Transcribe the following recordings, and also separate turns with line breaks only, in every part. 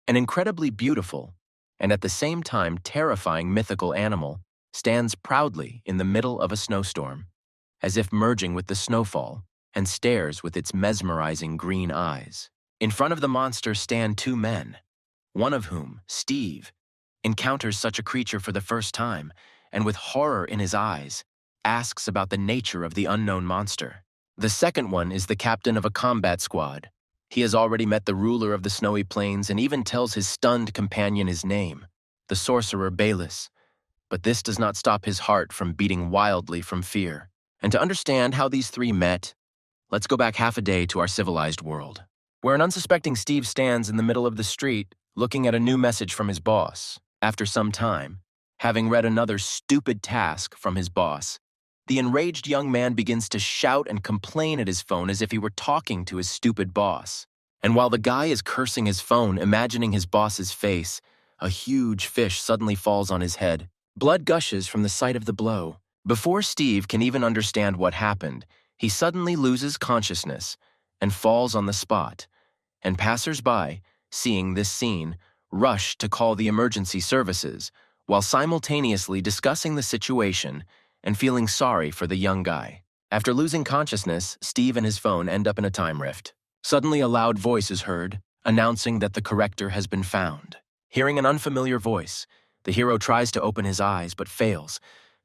An incredibly beautiful, and at the same time terrifying mythical animal stands proudly in the middle of a snowstorm, as if merging with the snowfall, and stares with its mesmerizing green eyes. In front of the monster stand two men, one of whom, Steve, encounters such a creature for the first time, and with horror in his eyes, asks about the nature of the unknown monster. The second one is the captain of a combat squad. He has already met the ruler of the snowy plains and even tells his stunned companion his name, the sorcerer Bayless. But this does not stop his heart from beating wildly from fear. And to understand how these three met, let's go back half a day to our civilized world, where an unsuspecting Steve stands in the middle of the street looking at a new message from his boss. After some time, having read another stupid task from his boss, the enraged young man begins to shout and complain at his phone as if he were talking to his stupid boss. And while the guy is cursing his phone, imagining his boss's face, a huge fish suddenly falls on his head. Blood gushes from the site of the blow. Before Steve can even understand what happened, he suddenly loses consciousness and falls on the spot. And passers-by, seeing this scene, rush to call the emergency services, while simultaneously discussing the situation and feeling sorry for the young guy. After losing consciousness, Steve and his phone end up in a time rift. Suddenly a loud voice is heard, announcing that the corrector has been found. Hearing an unfamiliar voice, the hero tries to open his eyes but fails.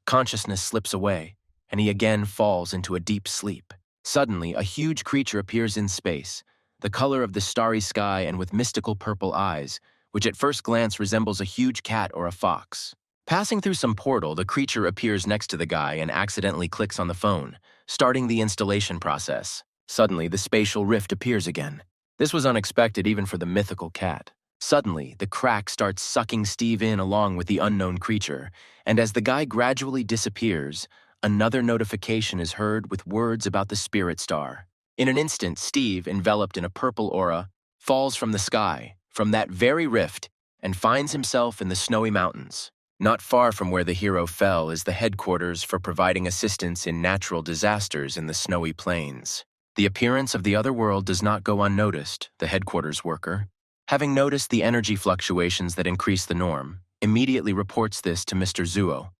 Consciousness slips away, and he again falls into a deep sleep. Suddenly, a huge creature appears in space, the color of the starry sky and with mystical purple eyes, which at first glance resembles a huge cat or a fox. Passing through some portal, the creature appears next to the guy and accidentally clicks on the phone, starting the installation process. Suddenly, the spatial rift appears again. This was unexpected even for the mythical cat. Suddenly, the crack starts sucking Steve in along with the unknown creature, and as the guy gradually disappears, another notification is heard with words about the spirit star. In an instant, Steve, enveloped in a purple aura, falls from the sky, from that very rift, and finds himself in the snowy mountains. Not far from where the hero fell is the headquarters for providing assistance in natural disasters in the snowy plains. The appearance of the other world does not go unnoticed, the headquarters worker, having noticed the energy fluctuations that increase the norm, immediately reports this to Mr. Zuo,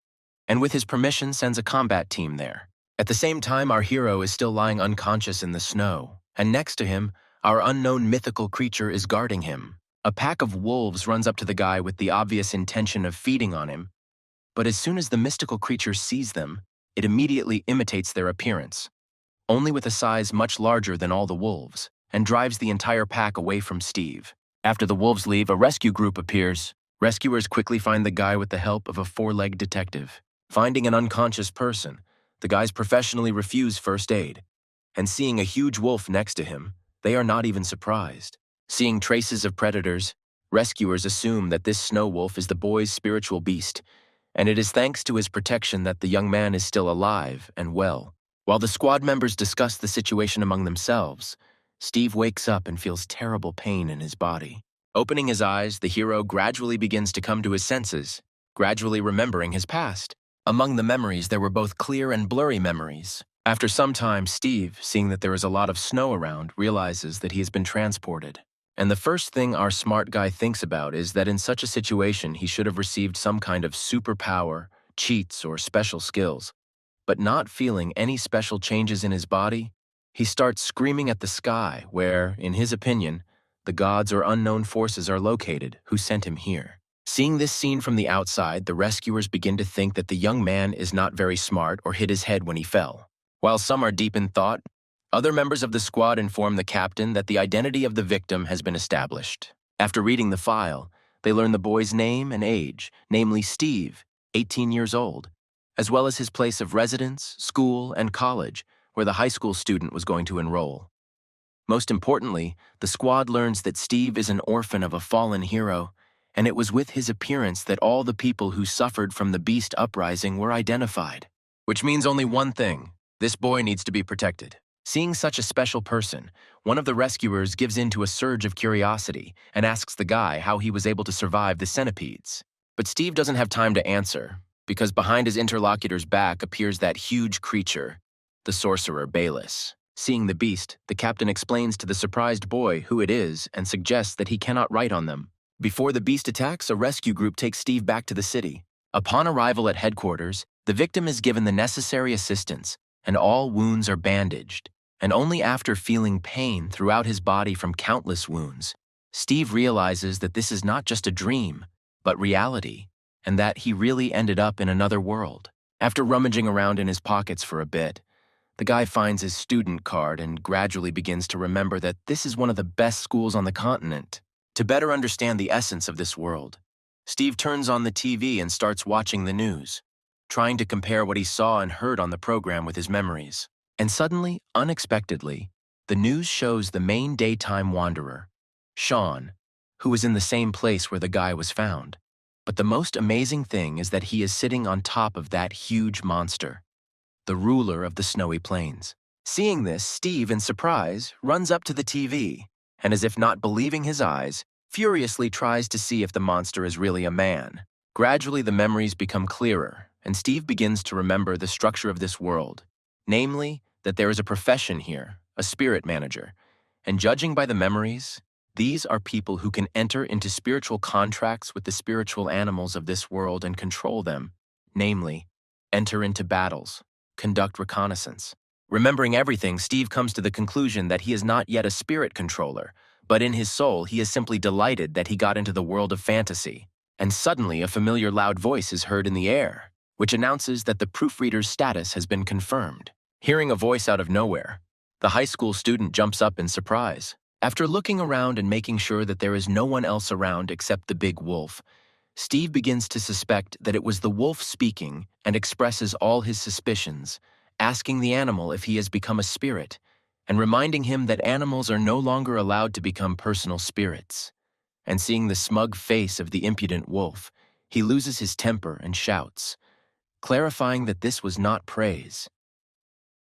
and with his permission sends a combat team there. At the same time, our hero is still lying unconscious in the snow, and next to him, our unknown mythical creature is guarding him. A pack of wolves runs up to the guy with the obvious intention of feeding on him, but as soon as the mystical creature sees them, it immediately imitates their appearance, only with a size much larger than all the wolves, and drives the entire pack away from Steve. After the wolves leave, a rescue group appears. Rescuers quickly find the guy with the help of a four-legged detective. Finding an unconscious person, the guys professionally refuse first aid, and seeing a huge wolf next to him, they are not even surprised. Seeing traces of predators, rescuers assume that this snow wolf is the boy's spiritual beast, and it is thanks to his protection that the young man is still alive and well. While the squad members discuss the situation among themselves, Steve wakes up and feels terrible pain in his body. Opening his eyes, the hero gradually begins to come to his senses, gradually remembering his past. Among the memories, there were both clear and blurry memories. After some time, Steve, seeing that there is a lot of snow around, realizes that he has been transported. And the first thing our smart guy thinks about is that in such a situation, he should have received some kind of superpower, cheats, or special skills. But not feeling any special changes in his body, he starts screaming at the sky where, in his opinion, the gods or unknown forces are located who sent him here. Seeing this scene from the outside, the rescuers begin to think that the young man is not very smart or hit his head when he fell. While some are deep in thought, other members of the squad inform the captain that the identity of the victim has been established. After reading the file, they learn the boy's name and age, namely Steve, 18 years old, as well as his place of residence, school, and college, where the high school student was going to enroll. Most importantly, the squad learns that Steve is an orphan of a fallen hero, and it was with his appearance that all the people who suffered from the Beast Uprising were identified. Which means only one thing: this boy needs to be protected. Seeing such a special person, one of the rescuers gives in to a surge of curiosity and asks the guy how he was able to survive the centipedes. But Steve doesn't have time to answer, because behind his interlocutor's back appears that huge creature, the sorcerer Bayless. Seeing the beast, the captain explains to the surprised boy who it is and suggests that he cannot write on them, Before the beast attacks, a rescue group takes Steve back to the city. Upon arrival at headquarters, the victim is given the necessary assistance, and all wounds are bandaged. And only after feeling pain throughout his body from countless wounds, Steve realizes that this is not just a dream, but reality, and that he really ended up in another world. After rummaging around in his pockets for a bit, the guy finds his student card and gradually begins to remember that this is one of the best schools on the continent. To better understand the essence of this world, Steve turns on the TV and starts watching the news, trying to compare what he saw and heard on the program with his memories. And suddenly, unexpectedly, the news shows the main daytime wanderer, Sean, who was in the same place where the guy was found. But the most amazing thing is that he is sitting on top of that huge monster, the ruler of the snowy plains. Seeing this, Steve, in surprise, runs up to the TV, and as if not believing his eyes, furiously tries to see if the monster is really a man. Gradually, the memories become clearer, and Steve begins to remember the structure of this world, namely, that there is a profession here, a spirit manager, and judging by the memories, these are people who can enter into spiritual contracts with the spiritual animals of this world and control them, namely, enter into battles, conduct reconnaissance. Remembering everything, Steve comes to the conclusion that he is not yet a spirit controller, but in his soul he is simply delighted that he got into the world of fantasy. And suddenly a familiar loud voice is heard in the air, which announces that the proofreader's status has been confirmed. Hearing a voice out of nowhere, the high school student jumps up in surprise. After looking around and making sure that there is no one else around except the big wolf, Steve begins to suspect that it was the wolf speaking and expresses all his suspicions, asking the animal if he has become a spirit, and reminding him that animals are no longer allowed to become personal spirits. And seeing the smug face of the impudent wolf, he loses his temper and shouts, clarifying that this was not praise.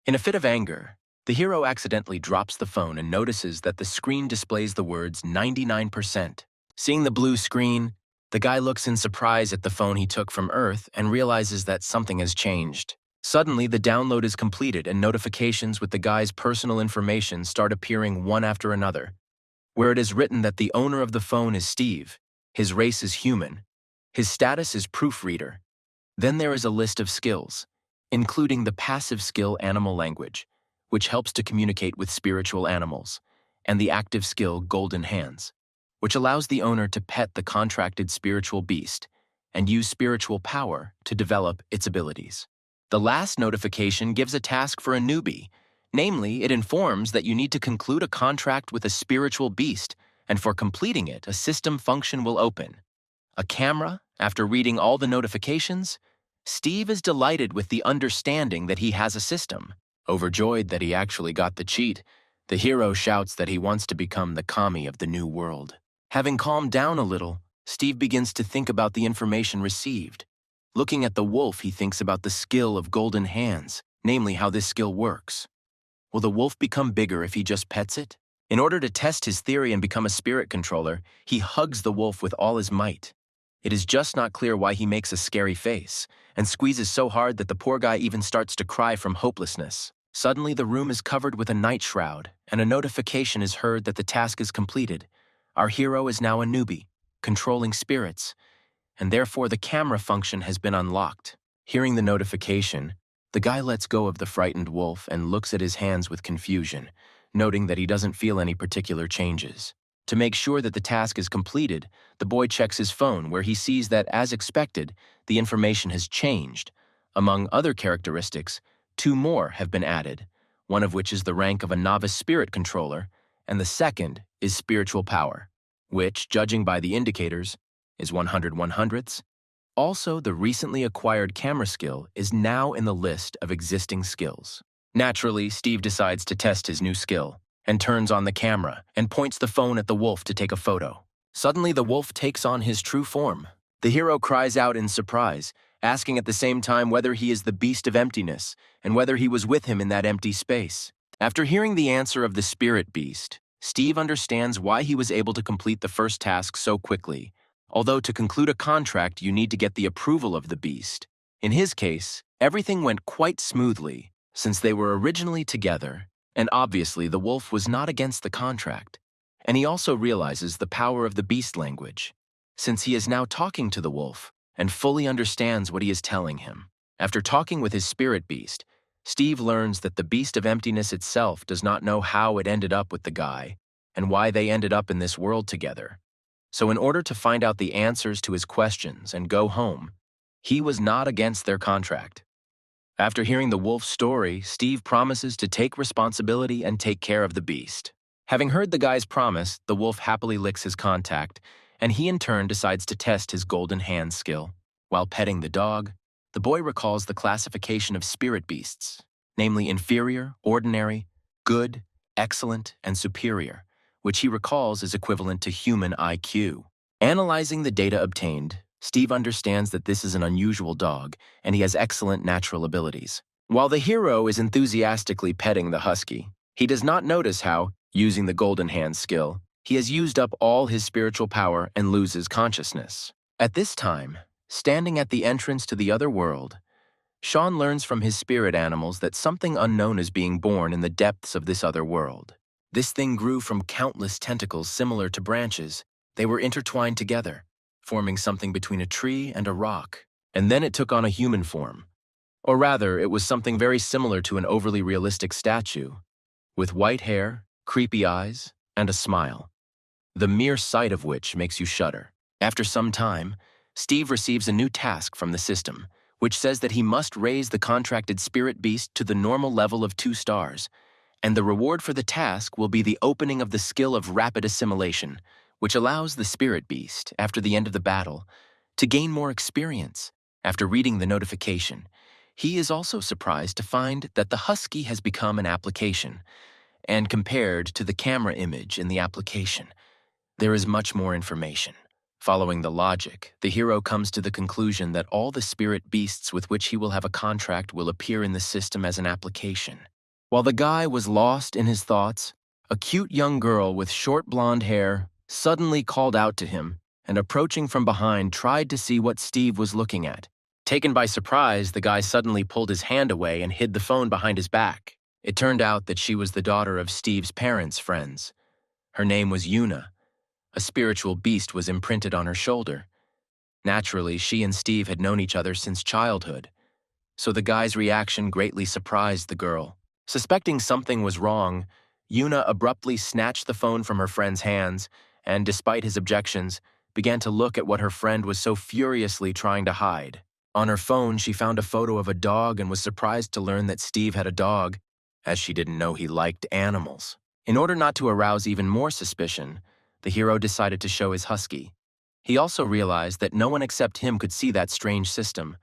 In a fit of anger, the hero accidentally drops the phone and notices that the screen displays the words 99%. Seeing the blue screen, the guy looks in surprise at the phone he took from Earth and realizes that something has changed. Suddenly, the download is completed and notifications with the guy's personal information start appearing one after another, where it is written that the owner of the phone is Steve, his race is human, his status is proofreader. Then there is a list of skills, including the passive skill animal language, which helps to communicate with spiritual animals, and the active skill golden hands, which allows the owner to pet the contracted spiritual beast and use spiritual power to develop its abilities. The last notification gives a task for a newbie. Namely, it informs that you need to conclude a contract with a spiritual beast, and for completing it, a system function will open. A camera, after reading all the notifications, Steve is delighted with the understanding that he has a system. Overjoyed that he actually got the cheat, the hero shouts that he wants to become the kami of the new world. Having calmed down a little, Steve begins to think about the information received. Looking at the wolf, he thinks about the skill of golden hands, namely how this skill works. Will the wolf become bigger if he just pets it? In order to test his theory and become a spirit controller, he hugs the wolf with all his might. It is just not clear why he makes a scary face, and squeezes so hard that the poor guy even starts to cry from hopelessness. Suddenly, the room is covered with a night shroud, and a notification is heard that the task is completed. Our hero is now a newbie, controlling spirits, and therefore the camera function has been unlocked. Hearing the notification, the guy lets go of the frightened wolf and looks at his hands with confusion, noting that he doesn't feel any particular changes. To make sure that the task is completed, the boy checks his phone where he sees that, as expected, the information has changed. Among other characteristics, 2 more have been added, one of which is the rank of a novice spirit controller, and the second is spiritual power, which, judging by the indicators, is 100/100ths. Also, the recently acquired camera skill is now in the list of existing skills. Naturally, Steve decides to test his new skill, and turns on the camera and points the phone at the wolf to take a photo. Suddenly, the wolf takes on his true form. The hero cries out in surprise, asking at the same time whether he is the beast of emptiness and whether he was with him in that empty space. After hearing the answer of the spirit beast, Steve understands why he was able to complete the first task so quickly. Although to conclude a contract, you need to get the approval of the beast. In his case, everything went quite smoothly, since they were originally together, and obviously the wolf was not against the contract. And he also realizes the power of the beast language. since he is now talking to the wolf and fully understands what he is telling him. After talking with his spirit beast, Steve learns that the beast of emptiness itself does not know how it ended up with the guy and why they ended up in this world together. So in order to find out the answers to his questions and go home, he was not against their contract. After hearing the wolf's story, Steve promises to take responsibility and take care of the beast. Having heard the guy's promise, the wolf happily licks his contact, and he in turn decides to test his golden hand skill. While petting the dog, the boy recalls the classification of spirit beasts, namely inferior, ordinary, good, excellent, and superior, which he recalls is equivalent to human IQ. Analyzing the data obtained, Steve understands that this is an unusual dog, and he has excellent natural abilities. While the hero is enthusiastically petting the husky, he does not notice how, using the golden hand skill, he has used up all his spiritual power and loses consciousness. At this time, standing at the entrance to the other world, Sean learns from his spirit animals that something unknown is being born in the depths of this other world. This thing grew from countless tentacles similar to branches. They were intertwined together, forming something between a tree and a rock. And then it took on a human form. Or rather, it was something very similar to an overly realistic statue, with white hair, creepy eyes, and a smile, the mere sight of which makes you shudder. After some time, Steve receives a new task from the system, which says that he must raise the contracted spirit beast to the normal level of 2 stars, and the reward for the task will be the opening of the skill of rapid assimilation, which allows the spirit beast, after the end of the battle, to gain more experience. After reading the notification, he is also surprised to find that the husky has become an application, and compared to the camera image in the application, there is much more information. Following the logic, the hero comes to the conclusion that all the spirit beasts with which he will have a contract will appear in the system as an application. While the guy was lost in his thoughts, a cute young girl with short blonde hair suddenly called out to him and, approaching from behind, tried to see what Steve was looking at. Taken by surprise, the guy suddenly pulled his hand away and hid the phone behind his back. It turned out that she was the daughter of Steve's parents' friends. Her name was Yuna. A spiritual beast was imprinted on her shoulder. Naturally, she and Steve had known each other since childhood, so the guy's reaction greatly surprised the girl. Suspecting something was wrong, Yuna abruptly snatched the phone from her friend's hands and, despite his objections, began to look at what her friend was so furiously trying to hide. On her phone, she found a photo of a dog and was surprised to learn that Steve had a dog, as she didn't know he liked animals. In order not to arouse even more suspicion, the hero decided to show his husky. He also realized that no one except him could see that strange system,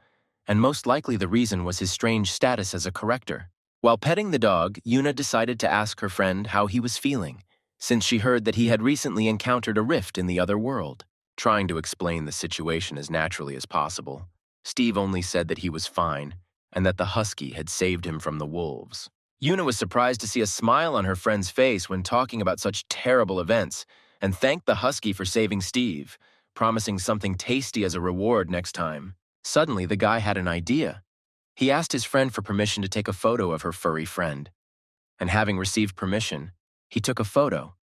and most likely the reason was his strange status as a corrector. While petting the dog, Yuna decided to ask her friend how he was feeling, since she heard that he had recently encountered a rift in the other world. Trying to explain the situation as naturally as possible, Steve only said that he was fine, and that the husky had saved him from the wolves. Yuna was surprised to see a smile on her friend's face when talking about such terrible events, and thanked the husky for saving Steve, promising something tasty as a reward next time. Suddenly, the guy had an idea. He asked his friend for permission to take a photo of her furry friend. And having received permission, he took a photo.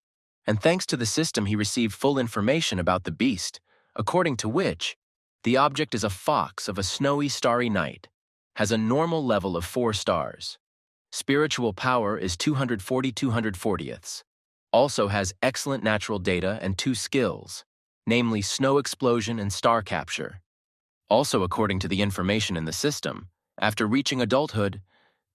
And thanks to the system, he received full information about the beast, according to which the object is a fox of a snowy, starry night, has a normal level of 4 stars. Spiritual power is 240/240ths. Also has excellent natural data and 2 skills, namely snow explosion and star capture. Also, according to the information in the system, after reaching adulthood,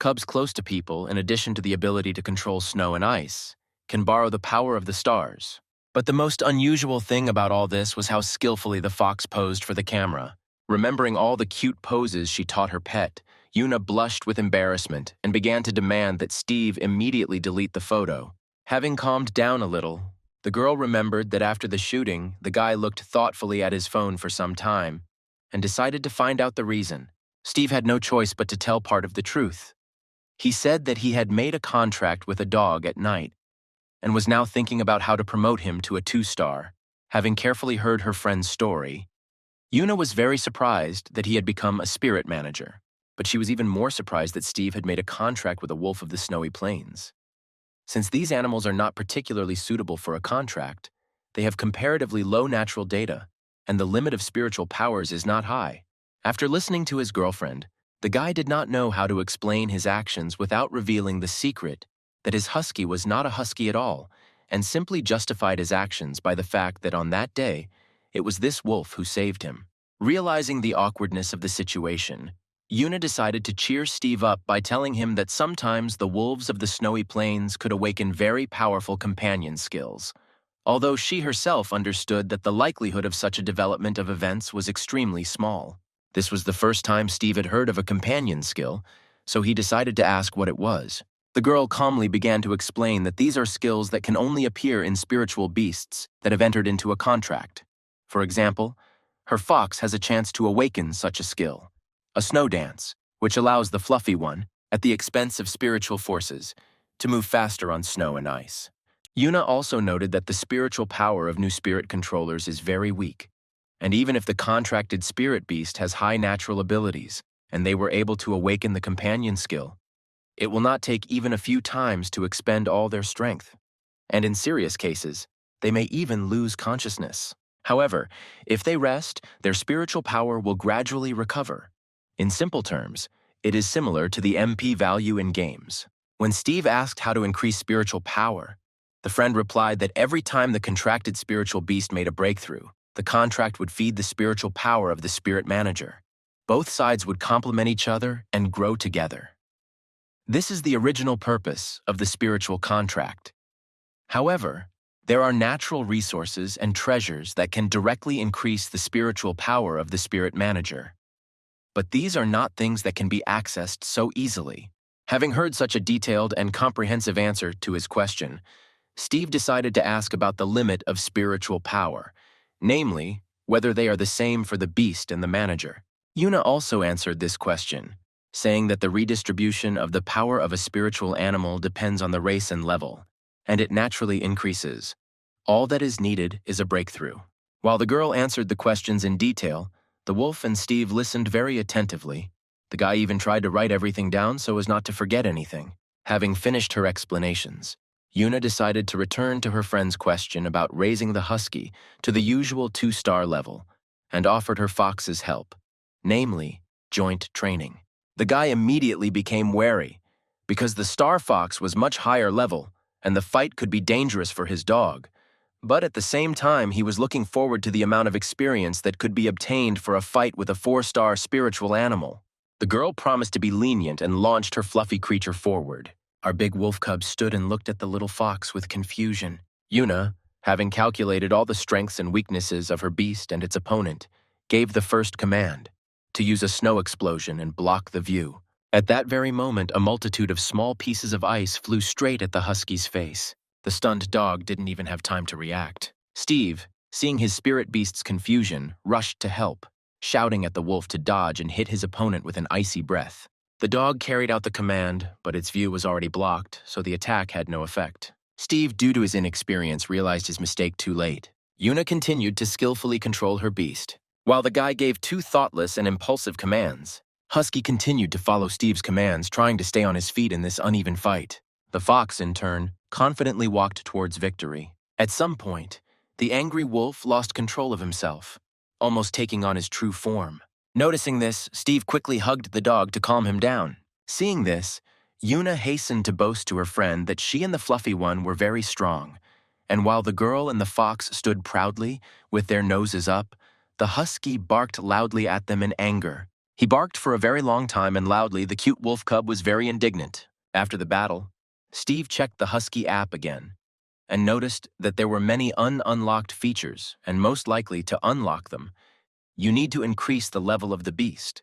cubs close to people, in addition to the ability to control snow and ice, can borrow the power of the stars. But the most unusual thing about all this was how skillfully the fox posed for the camera. Remembering all the cute poses she taught her pet, Yuna blushed with embarrassment and began to demand that Steve immediately delete the photo. Having calmed down a little, the girl remembered that after the shooting, the guy looked thoughtfully at his phone for some time and decided to find out the reason. Steve had no choice but to tell part of the truth. He said that he had made a contract with a dog at night and was now thinking about how to promote him to a 2-star. Having carefully heard her friend's story, Yuna was very surprised that he had become a spirit manager, but she was even more surprised that Steve had made a contract with a wolf of the snowy plains. Since these animals are not particularly suitable for a contract, they have comparatively low natural data and the limit of spiritual powers is not high. After listening to his girlfriend, the guy did not know how to explain his actions without revealing the secret that his husky was not a husky at all, and simply justified his actions by the fact that on that day, it was this wolf who saved him. Realizing the awkwardness of the situation, Yuna decided to cheer Steve up by telling him that sometimes the wolves of the snowy plains could awaken very powerful companion skills, although she herself understood that the likelihood of such a development of events was extremely small. This was the first time Steve had heard of a companion skill, so he decided to ask what it was. The girl calmly began to explain that these are skills that can only appear in spiritual beasts that have entered into a contract. For example, her fox has a chance to awaken such a skill, a snow dance, which allows the fluffy one, at the expense of spiritual forces, to move faster on snow and ice. Yuna also noted that the spiritual power of new spirit controllers is very weak, and even if the contracted spirit beast has high natural abilities and they were able to awaken the companion skill, it will not take even a few times to expend all their strength, and in serious cases, they may even lose consciousness. However, if they rest, their spiritual power will gradually recover. In simple terms, it is similar to the MP value in games. When Steve asked how to increase spiritual power, the friend replied that every time the contracted spiritual beast made a breakthrough, the contract would feed the spiritual power of the spirit manager. Both sides would complement each other and grow together. This is the original purpose of the spiritual contract. However, there are natural resources and treasures that can directly increase the spiritual power of the spirit manager. But these are not things that can be accessed so easily. Having heard such a detailed and comprehensive answer to his question, Steve decided to ask about the limit of spiritual power, namely, whether they are the same for the beast and the manager. Yuna also answered this question, saying that the redistribution of the power of a spiritual animal depends on the race and level, and it naturally increases. All that is needed is a breakthrough. While the girl answered the questions in detail, the wolf and Steve listened very attentively. The guy even tried to write everything down so as not to forget anything. Having finished her explanations, Yuna decided to return to her friend's question about raising the husky to the usual 2-star level and offered her fox's help, namely, joint training. The guy immediately became wary because the star fox was much higher level and the fight could be dangerous for his dog. But at the same time, he was looking forward to the amount of experience that could be obtained for a fight with a 4-star spiritual animal. The girl promised to be lenient and launched her fluffy creature forward. Our big wolf cub stood and looked at the little fox with confusion. Yuna, having calculated all the strengths and weaknesses of her beast and its opponent, gave the first command, to use a snow explosion and block the view. At that very moment, a multitude of small pieces of ice flew straight at the husky's face. The stunned dog didn't even have time to react. Steve, seeing his spirit beast's confusion, rushed to help, shouting at the wolf to dodge and hit his opponent with an icy breath. The dog carried out the command, but its view was already blocked, so the attack had no effect. Steve, due to his inexperience, realized his mistake too late. Yuna continued to skillfully control her beast. While the guy gave 2 thoughtless and impulsive commands, Husky continued to follow Steve's commands, trying to stay on his feet in this uneven fight. The fox, in turn, confidently walked towards victory. At some point, the angry wolf lost control of himself, almost taking on his true form. Noticing this, Steve quickly hugged the dog to calm him down. Seeing this, Yuna hastened to boast to her friend that she and the fluffy one were very strong, and while the girl and the fox stood proudly, with their noses up, the husky barked loudly at them in anger. He barked for a very long time and loudly. The cute wolf cub was very indignant. After the battle, Steve checked the husky app again and noticed that there were many unlocked features, and most likely to unlock them, you need to increase the level of the beast.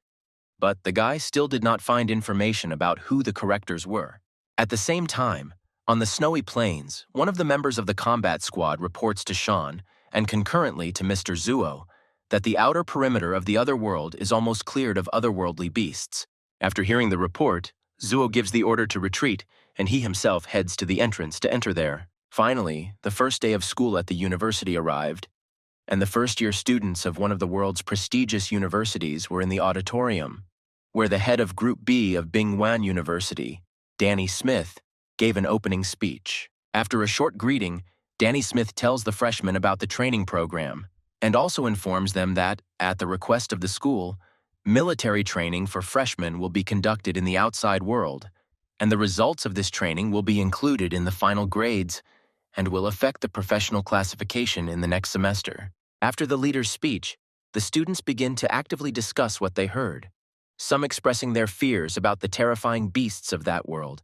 But the guy still did not find information about who the correctors were. At the same time, on the snowy plains, one of the members of the combat squad reports to Sean, and concurrently to Mr. Zuo, that the outer perimeter of the other world is almost cleared of otherworldly beasts. After hearing the report, Zuo gives the order to retreat, and he himself heads to the entrance to enter there. Finally, the first day of school at the university arrived, and the first-year students of one of the world's prestigious universities were in the auditorium, where the head of Group B of Bingwan University, Danny Smith, gave an opening speech. After a short greeting, Danny Smith tells the freshmen about the training program, and also informs them that, at the request of the school, military training for freshmen will be conducted in the outside world, and the results of this training will be included in the final grades and will affect the professional classification in the next semester. After the leader's speech, the students begin to actively discuss what they heard, some expressing their fears about the terrifying beasts of that world,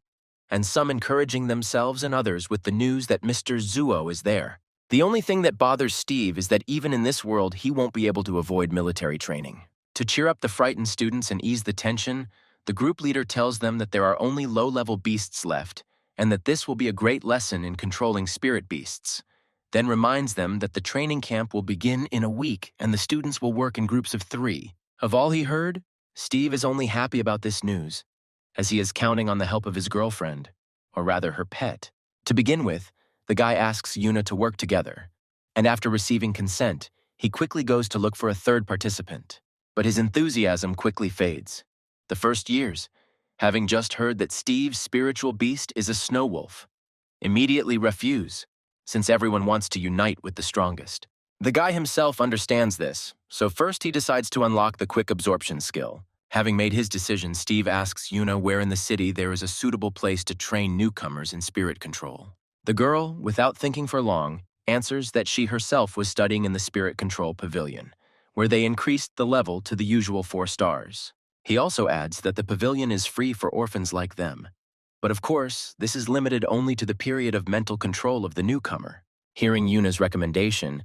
and some encouraging themselves and others with the news that Mr. Zuo is there. The only thing that bothers Steve is that even in this world, he won't be able to avoid military training. To cheer up the frightened students and ease the tension, the group leader tells them that there are only low-level beasts left, and that this will be a great lesson in controlling spirit beasts. Then reminds them that the training camp will begin in a week and the students will work in groups of 3. Of all he heard, Steve is only happy about this news, as he is counting on the help of his girlfriend, or rather her pet. To begin with, the guy asks Yuna to work together, and after receiving consent, he quickly goes to look for a third participant. But his enthusiasm quickly fades. The first years, having just heard that Steve's spiritual beast is a snow wolf, immediately refuse, since everyone wants to unite with the strongest. The guy himself understands this, so first he decides to unlock the quick absorption skill. Having made his decision, Steve asks Yuna where in the city there is a suitable place to train newcomers in spirit control. The girl, without thinking for long, answers that she herself was studying in the Spirit Control Pavilion, where they increased the level to the usual 4 stars. He also adds that the pavilion is free for orphans like them. But of course, this is limited only to the period of mental control of the newcomer. Hearing Yuna's recommendation,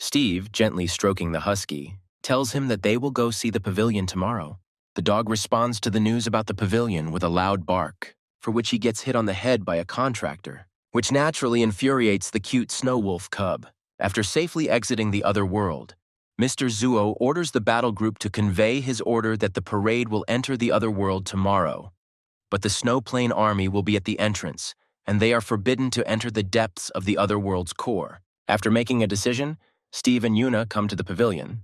Steve, gently stroking the husky, tells him that they will go see the pavilion tomorrow. The dog responds to the news about the pavilion with a loud bark, for which he gets hit on the head by a contractor, which naturally infuriates the cute snow wolf cub. After safely exiting the other world, Mr. Zuo orders the battle group to convey his order that the parade will enter the other world tomorrow. But the snow plane army will be at the entrance, and they are forbidden to enter the depths of the other world's core. After making a decision, Steve and Yuna come to the pavilion.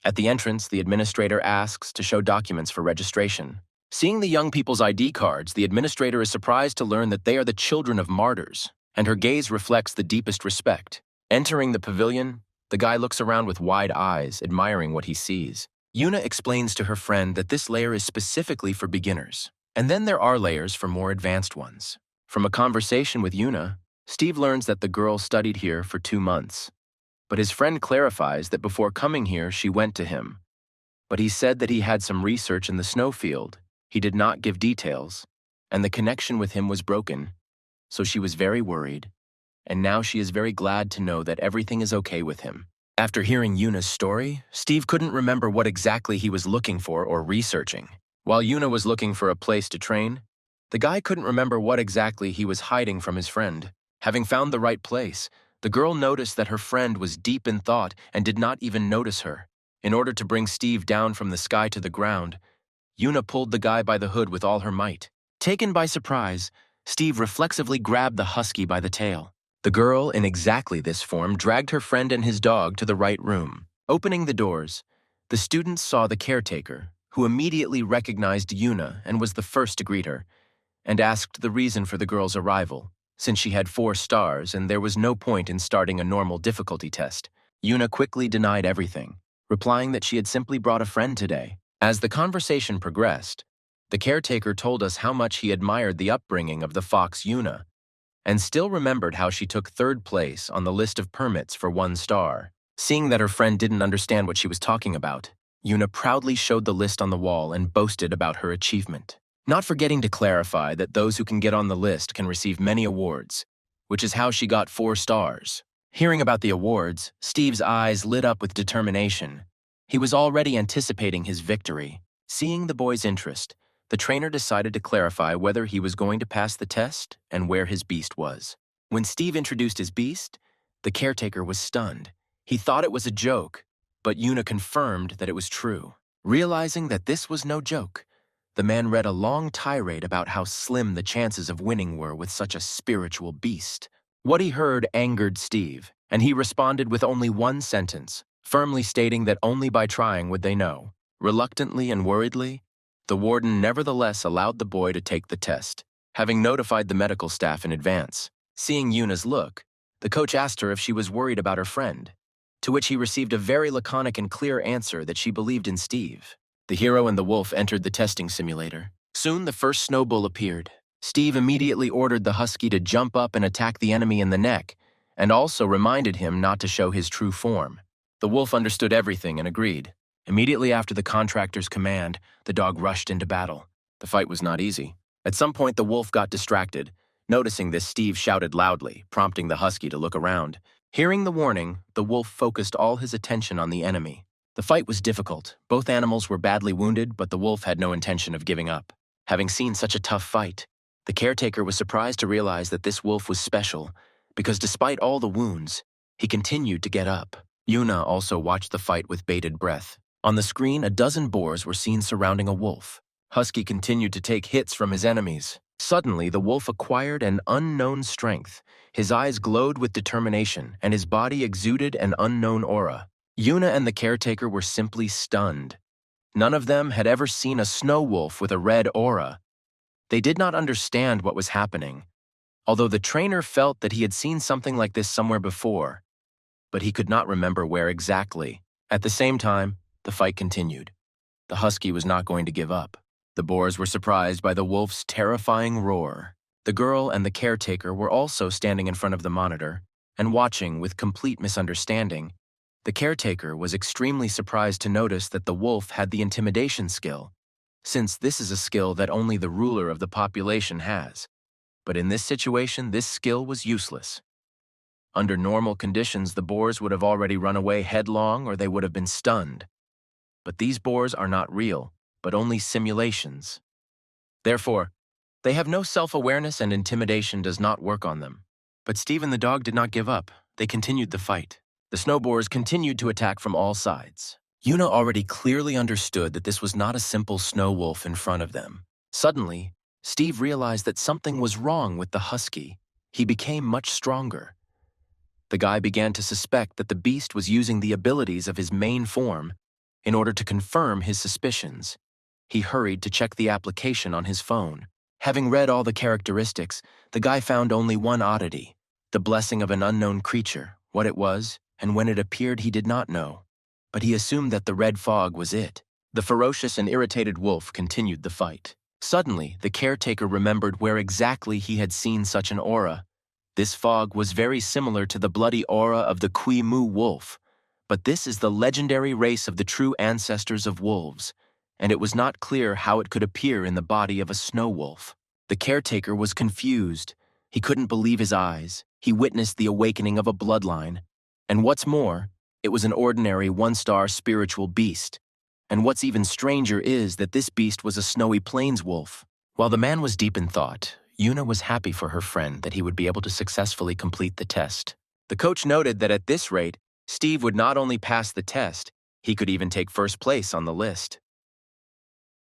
At the entrance, the administrator asks to show documents for registration. Seeing the young people's ID cards, the administrator is surprised to learn that they are the children of martyrs, and her gaze reflects the deepest respect. Entering the pavilion, the guy looks around with wide eyes, admiring what he sees. Yuna explains to her friend that this layer is specifically for beginners, and then there are layers for more advanced ones. From a conversation with Yuna, Steve learns that the girl studied here for 2 months, but his friend clarifies that before coming here, she went to him. But he said that he had some research in the snowfield. He did not give details, and the connection with him was broken, so she was very worried, and now she is very glad to know that everything is okay with him. After hearing Yuna's story, Steve couldn't remember what exactly he was looking for or researching. While Yuna was looking for a place to train, the guy couldn't remember what exactly he was hiding from his friend. Having found the right place, the girl noticed that her friend was deep in thought and did not even notice her. In order to bring Steve down from the sky to the ground, Yuna pulled the guy by the hood with all her might. Taken by surprise, Steve reflexively grabbed the husky by the tail. The girl, in exactly this form, dragged her friend and his dog to the right room. Opening the doors, the students saw the caretaker, who immediately recognized Yuna and was the first to greet her, and asked the reason for the girl's arrival, since she had 4 stars and there was no point in starting a normal difficulty test. Yuna quickly denied everything, replying that she had simply brought a friend today. As the conversation progressed, the caretaker told us how much he admired the upbringing of the fox Yuna, and still remembered how she took 3rd place on the list of permits for 1 star. Seeing that her friend didn't understand what she was talking about, Yuna proudly showed the list on the wall and boasted about her achievement, not forgetting to clarify that those who can get on the list can receive many awards, which is how she got 4 stars. Hearing about the awards, Steve's eyes lit up with determination. He was already anticipating his victory. Seeing the boy's interest, the trainer decided to clarify whether he was going to pass the test and where his beast was. When Steve introduced his beast, the caretaker was stunned. He thought it was a joke, but Yuna confirmed that it was true. Realizing that this was no joke, the man read a long tirade about how slim the chances of winning were with such a spiritual beast. What he heard angered Steve, and he responded with only 1 sentence, firmly stating that only by trying would they know. Reluctantly and worriedly, the warden nevertheless allowed the boy to take the test, having notified the medical staff in advance. Seeing Yuna's look, the coach asked her if she was worried about her friend. to which he received a very laconic and clear answer that she believed in Steve. The hero and the wolf entered the testing simulator. Soon the first snow bull appeared. Steve immediately ordered the husky to jump up and attack the enemy in the neck, and also reminded him not to show his true form. The wolf understood everything and agreed. Immediately after the contractor's command, the dog rushed into battle. The fight was not easy. At some point, the wolf got distracted. Noticing this, Steve shouted loudly, prompting the husky to look around. Hearing the warning, the wolf focused all his attention on the enemy. The fight was difficult. Both animals were badly wounded, but the wolf had no intention of giving up. Having seen such a tough fight, the caretaker was surprised to realize that this wolf was special, because despite all the wounds, he continued to get up. Yuna also watched the fight with bated breath. On the screen, a dozen boars were seen surrounding a wolf. Husky continued to take hits from his enemies. Suddenly, the wolf acquired an unknown strength. His eyes glowed with determination, and his body exuded an unknown aura. Yuna and the caretaker were simply stunned. None of them had ever seen a snow wolf with a red aura. They did not understand what was happening, although the trainer felt that he had seen something like this somewhere before, but he could not remember where exactly. At the same time, the fight continued. The husky was not going to give up. The boars were surprised by the wolf's terrifying roar. The girl and the caretaker were also standing in front of the monitor and watching with complete misunderstanding. The caretaker was extremely surprised to notice that the wolf had the intimidation skill, since this is a skill that only the ruler of the population has. But in this situation, this skill was useless. Under normal conditions, the boars would have already run away headlong or they would have been stunned. But these boars are not real, but only simulations. Therefore, they have no self-awareness and intimidation does not work on them. But Steve and the dog did not give up. They continued the fight. The snow boars continued to attack from all sides. Yuna already clearly understood that this was not a simple snow wolf in front of them. Suddenly, Steve realized that something was wrong with the husky. He became much stronger. The guy began to suspect that the beast was using the abilities of his main form in order to confirm his suspicions. He hurried to check the application on his phone. Having read all the characteristics, the guy found only one oddity, the blessing of an unknown creature. What it was, and when it appeared, he did not know. But he assumed that the red fog was it. The ferocious and irritated wolf continued the fight. Suddenly, the caretaker remembered where exactly he had seen such an aura. This fog was very similar to the bloody aura of the Kui Mu wolf, but this is the legendary race of the true ancestors of wolves, and it was not clear how it could appear in the body of a snow wolf. The caretaker was confused. He couldn't believe his eyes. He witnessed the awakening of a bloodline. And what's more, it was an ordinary one-star spiritual beast. And what's even stranger is that this beast was a snowy plains wolf. While the man was deep in thought, Yuna was happy for her friend that he would be able to successfully complete the test. The coach noted that at this rate, Steve would not only pass the test, he could even take first place on the list.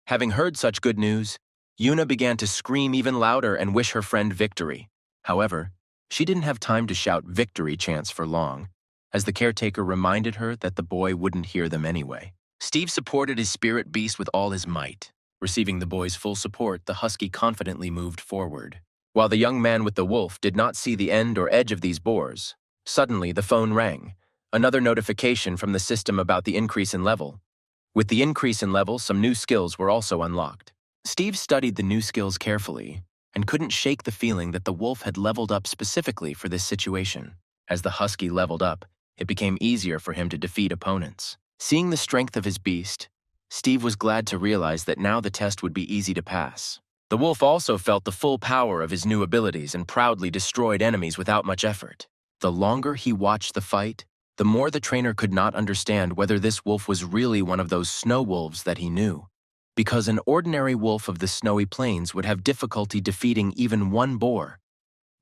Having heard such good news, Yuna began to scream even louder and wish her friend victory. However, she didn't have time to shout victory chants for long, as the caretaker reminded her that the boy wouldn't hear them anyway. Steve supported his spirit beast with all his might. Receiving the boy's full support, the husky confidently moved forward. While the young man with the wolf did not see the end or edge of these boars, suddenly the phone rang. Another notification from the system about the increase in level. With the increase in level, some new skills were also unlocked. Steve studied the new skills carefully and couldn't shake the feeling that the wolf had leveled up specifically for this situation. As the husky leveled up, it became easier for him to defeat opponents. Seeing the strength of his beast, Steve was glad to realize that now the test would be easy to pass. The wolf also felt the full power of his new abilities and proudly destroyed enemies without much effort. The longer he watched the fight, the more the trainer could not understand whether this wolf was really one of those snow wolves that he knew, because an ordinary wolf of the snowy plains would have difficulty defeating even one boar.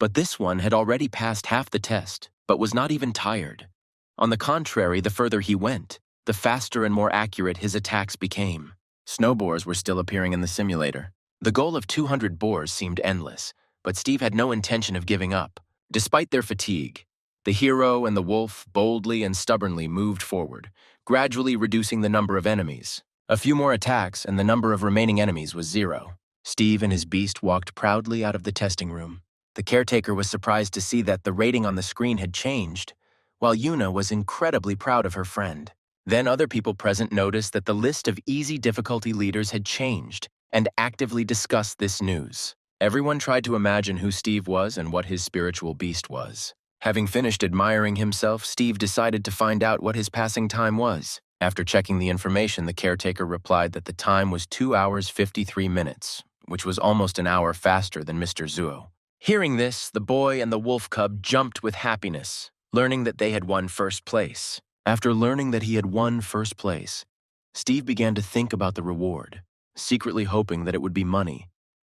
But this one had already passed half the test, but was not even tired. On the contrary, the further he went, the faster and more accurate his attacks became. Snow boars were still appearing in the simulator. The goal of 200 boars seemed endless, but Steve had no intention of giving up. Despite their fatigue, the hero and the wolf boldly and stubbornly moved forward, gradually reducing the number of enemies. A few more attacks and the number of remaining enemies was 0. Steve and his beast walked proudly out of the testing room. The caretaker was surprised to see that the rating on the screen had changed. while Yuna was incredibly proud of her friend. Then other people present noticed that the list of easy difficulty leaders had changed and actively discussed this news. Everyone tried to imagine who Steve was and what his spiritual beast was. Having finished admiring himself, Steve decided to find out what his passing time was. After checking the information, the caretaker replied that the time was 2 hours 53 minutes, which was almost an hour faster than Mr. Zuo. Hearing this, the boy and the wolf cub jumped with happiness, learning that they had won first place. After learning that he had won first place, Steve began to think about the reward, secretly hoping that it would be money.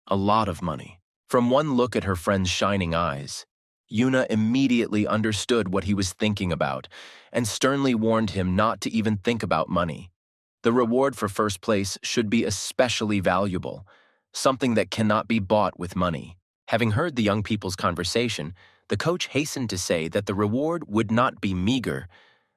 A lot of money. From one look at her friend's shining eyes, Yuna immediately understood what he was thinking about and sternly warned him not to even think about money. The reward for first place should be especially valuable, something that cannot be bought with money. Having heard the young people's conversation, the coach hastened to say that the reward would not be meager,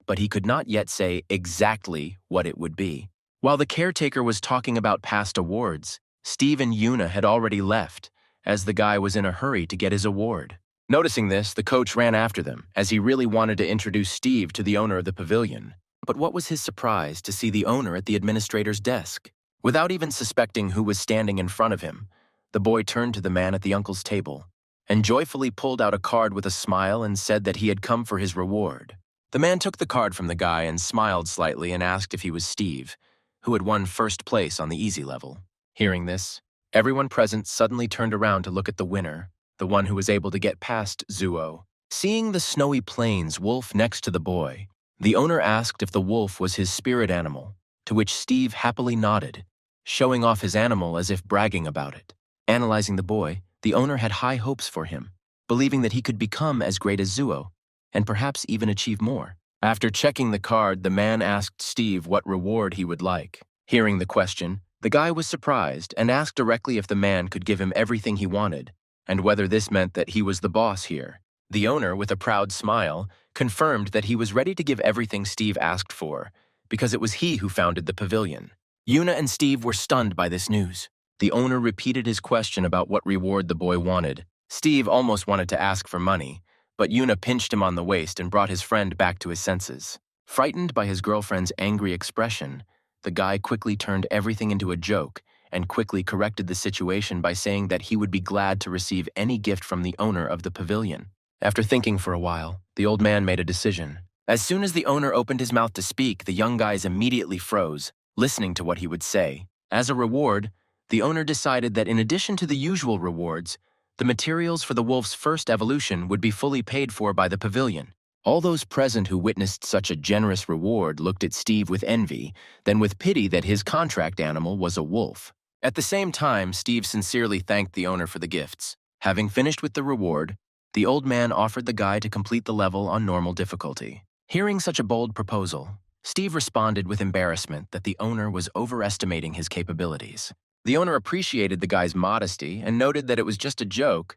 but he could not yet say exactly what it would be. While the caretaker was talking about past awards, Steve and Yuna had already left, as the guy was in a hurry to get his award. Noticing this, the coach ran after them, as he really wanted to introduce Steve to the owner of the pavilion. But what was his surprise to see the owner at the administrator's desk? Without even suspecting who was standing in front of him, the boy turned to the man at the uncle's table and joyfully pulled out a card with a smile and said that he had come for his reward. The man took the card from the guy and smiled slightly and asked if he was Steve, who had won first place on the easy level. Hearing this, everyone present suddenly turned around to look at the winner, the one who was able to get past Zuo. Seeing the snowy plains wolf next to the boy, the owner asked if the wolf was his spirit animal, to which Steve happily nodded, showing off his animal as if bragging about it. Analyzing the boy, the owner had high hopes for him, believing that he could become as great as Zuo, and perhaps even achieve more. After checking the card, the man asked Steve what reward he would like. Hearing the question, the guy was surprised and asked directly if the man could give him everything he wanted, and whether this meant that he was the boss here. The owner, with a proud smile, confirmed that he was ready to give everything Steve asked for, because it was he who founded the pavilion. Yuna and Steve were stunned by this news. The owner repeated his question about what reward the boy wanted. Steve almost wanted to ask for money, but Yuna pinched him on the waist and brought his friend back to his senses. Frightened by his girlfriend's angry expression, the guy quickly turned everything into a joke and quickly corrected the situation by saying that he would be glad to receive any gift from the owner of the pavilion. After thinking for a while, the old man made a decision. As soon as the owner opened his mouth to speak, the young guys immediately froze, listening to what he would say. As a reward, the owner decided that in addition to the usual rewards, the materials for the wolf's first evolution would be fully paid for by the pavilion. All those present who witnessed such a generous reward looked at Steve with envy, then with pity that his contract animal was a wolf. At the same time, Steve sincerely thanked the owner for the gifts. Having finished with the reward, the old man offered the guy to complete the level on normal difficulty. Hearing such a bold proposal, Steve responded with embarrassment that the owner was overestimating his capabilities. The owner appreciated the guy's modesty and noted that it was just a joke,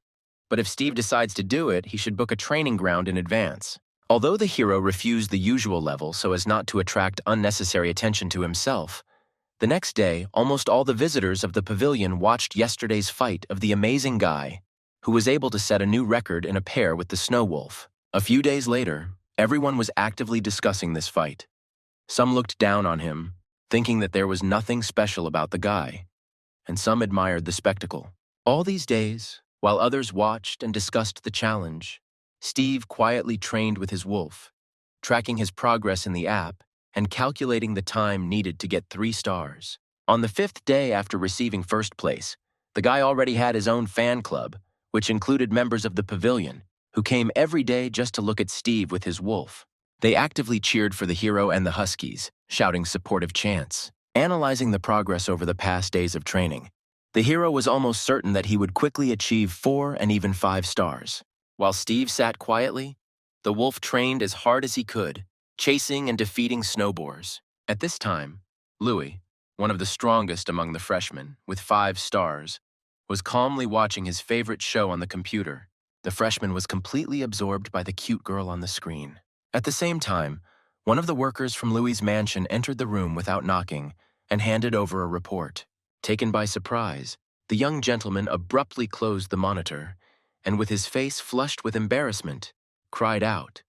but if Steve decides to do it, he should book a training ground in advance. Although the hero refused the usual level so as not to attract unnecessary attention to himself, the next day, almost all the visitors of the pavilion watched yesterday's fight of the amazing guy, who was able to set a new record in a pair with the snow wolf. A few days later, everyone was actively discussing this fight. Some looked down on him, thinking that there was nothing special about the guy, and some admired the spectacle. All these days, while others watched and discussed the challenge, Steve quietly trained with his wolf, tracking his progress in the app and calculating the time needed to get 3 stars. On the 5th day after receiving first place, the guy already had his own fan club, which included members of the pavilion, who came every day just to look at Steve with his wolf. They actively cheered for the hero and the huskies, shouting supportive chants. Analyzing the progress over the past days of training, the hero was almost certain that he would quickly achieve 4 and even 5 stars. While Steve sat quietly, the wolf trained as hard as he could, chasing and defeating snowboars. At this time, Louis, one of the strongest among the freshmen, with 5 stars, was calmly watching his favorite show on the computer. The freshman was completely absorbed by the cute girl on the screen. At the same time, one of the workers from Louis's mansion entered the room without knocking and handed over a report. Taken by surprise, the young gentleman abruptly closed the monitor and, with his face flushed with embarrassment, cried out,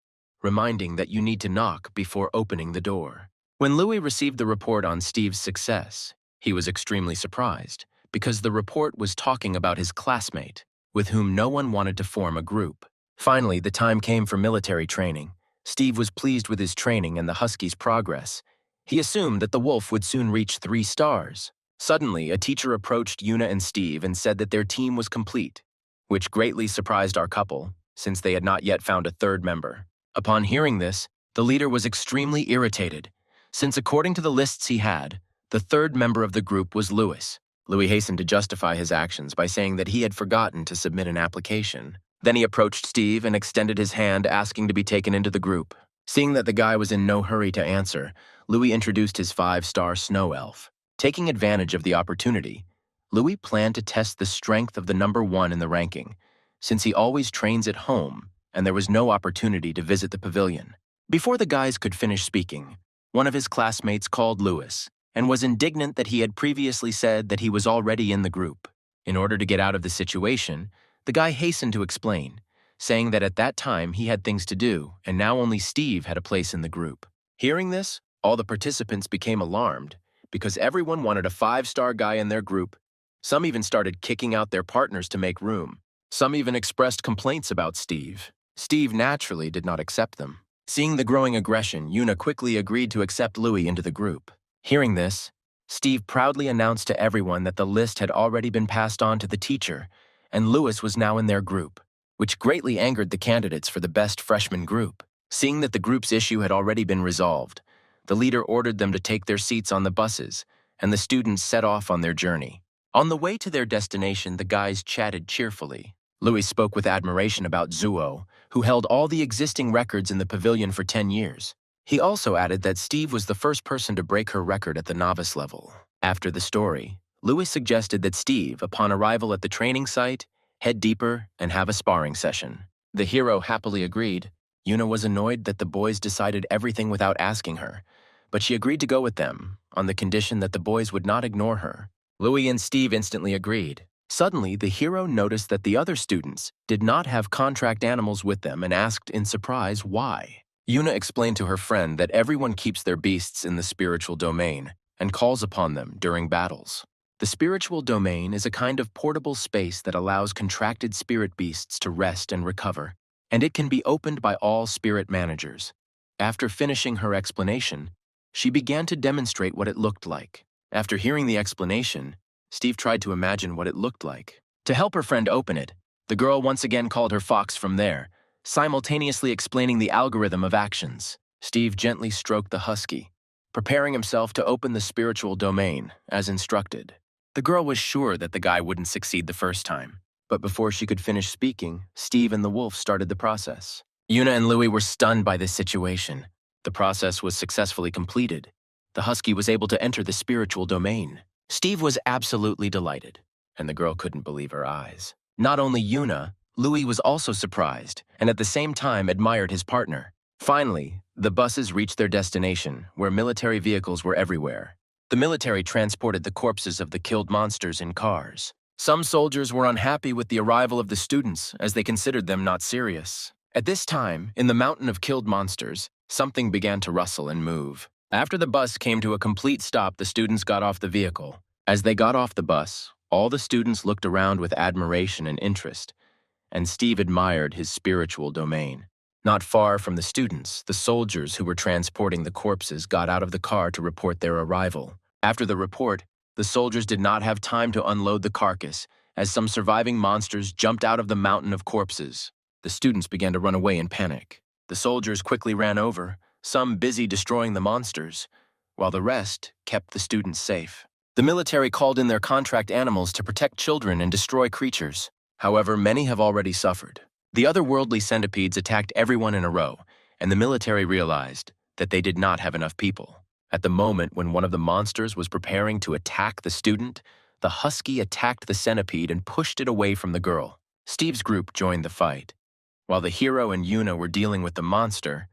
reminding that you need to knock before opening the door. When Louis received the report on Steve's success, he was extremely surprised because the report was talking about his classmate, with whom no one wanted to form a group. Finally, the time came for military training. Steve was pleased with his training and the Husky's progress. He assumed that the wolf would soon reach 3 stars. Suddenly, a teacher approached Yuna and Steve and said that their team was complete, which greatly surprised our couple, since they had not yet found a third member. Upon hearing this, the leader was extremely irritated, since according to the lists he had, the third member of the group was Louis. Louis hastened to justify his actions by saying that he had forgotten to submit an application. Then he approached Steve and extended his hand, asking to be taken into the group. Seeing that the guy was in no hurry to answer, Louis introduced his 5-star snow elf. Taking advantage of the opportunity, Louis planned to test the strength of the number 1 in the ranking, since he always trains at home and there was no opportunity to visit the pavilion. Before the guys could finish speaking, one of his classmates called Louis and was indignant that he had previously said that he was already in the group. In order to get out of the situation, the guy hastened to explain, saying that at that time he had things to do and now only Steve had a place in the group. Hearing this, all the participants became alarmed because everyone wanted a 5-star guy in their group. Some even started kicking out their partners to make room. Some even expressed complaints about Steve. Steve naturally did not accept them. Seeing the growing aggression, Yuna quickly agreed to accept Louis into the group. Hearing this, Steve proudly announced to everyone that the list had already been passed on to the teacher, and Louis was now in their group, which greatly angered the candidates for the best freshman group. Seeing that the group's issue had already been resolved, the leader ordered them to take their seats on the buses, and the students set off on their journey. On the way to their destination, the guys chatted cheerfully. Louis spoke with admiration about Zuo, who held all the existing records in the pavilion for 10 years. He also added that Steve was the first person to break her record at the novice level. After the story, Louis suggested that Steve, upon arrival at the training site, head deeper and have a sparring session. The hero happily agreed. Yuna was annoyed that the boys decided everything without asking her, but she agreed to go with them, on the condition that the boys would not ignore her. Louis and Steve instantly agreed. Suddenly, the hero noticed that the other students did not have contract animals with them and asked in surprise why. Yuna explained to her friend that everyone keeps their beasts in the spiritual domain and calls upon them during battles. The spiritual domain is a kind of portable space that allows contracted spirit beasts to rest and recover, and it can be opened by all spirit managers. After finishing her explanation, she began to demonstrate what it looked like. After hearing the explanation, Steve tried to imagine what it looked like. To help her friend open it, the girl once again called her fox from there, simultaneously explaining the algorithm of actions. Steve gently stroked the husky, preparing himself to open the spiritual domain, as instructed. The girl was sure that the guy wouldn't succeed the first time, but before she could finish speaking, Steve and the wolf started the process. Yuna and Louis were stunned by this situation. The process was successfully completed. The husky was able to enter the spiritual domain. Steve was absolutely delighted, and the girl couldn't believe her eyes. Not only Yuna, Louis was also surprised, and at the same time admired his partner. Finally, the buses reached their destination, where military vehicles were everywhere. The military transported the corpses of the killed monsters in cars. Some soldiers were unhappy with the arrival of the students, as they considered them not serious. At this time, in the mountain of killed monsters, something began to rustle and move. After the bus came to a complete stop, the students got off the vehicle. As they got off the bus, all the students looked around with admiration and interest, and Steve admired his spiritual domain. Not far from the students, the soldiers who were transporting the corpses got out of the car to report their arrival. After the report, the soldiers did not have time to unload the carcass, as some surviving monsters jumped out of the mountain of corpses. The students began to run away in panic. The soldiers quickly ran over, some busy destroying the monsters, while the rest kept the students safe. The military called in their contract animals to protect children and destroy creatures. However, many have already suffered. The otherworldly centipedes attacked everyone in a row, and the military realized that they did not have enough people. At the moment when one of the monsters was preparing to attack the student, the husky attacked the centipede and pushed it away from the girl. Steve's group joined the fight. While the hero and Yuna were dealing with the monster,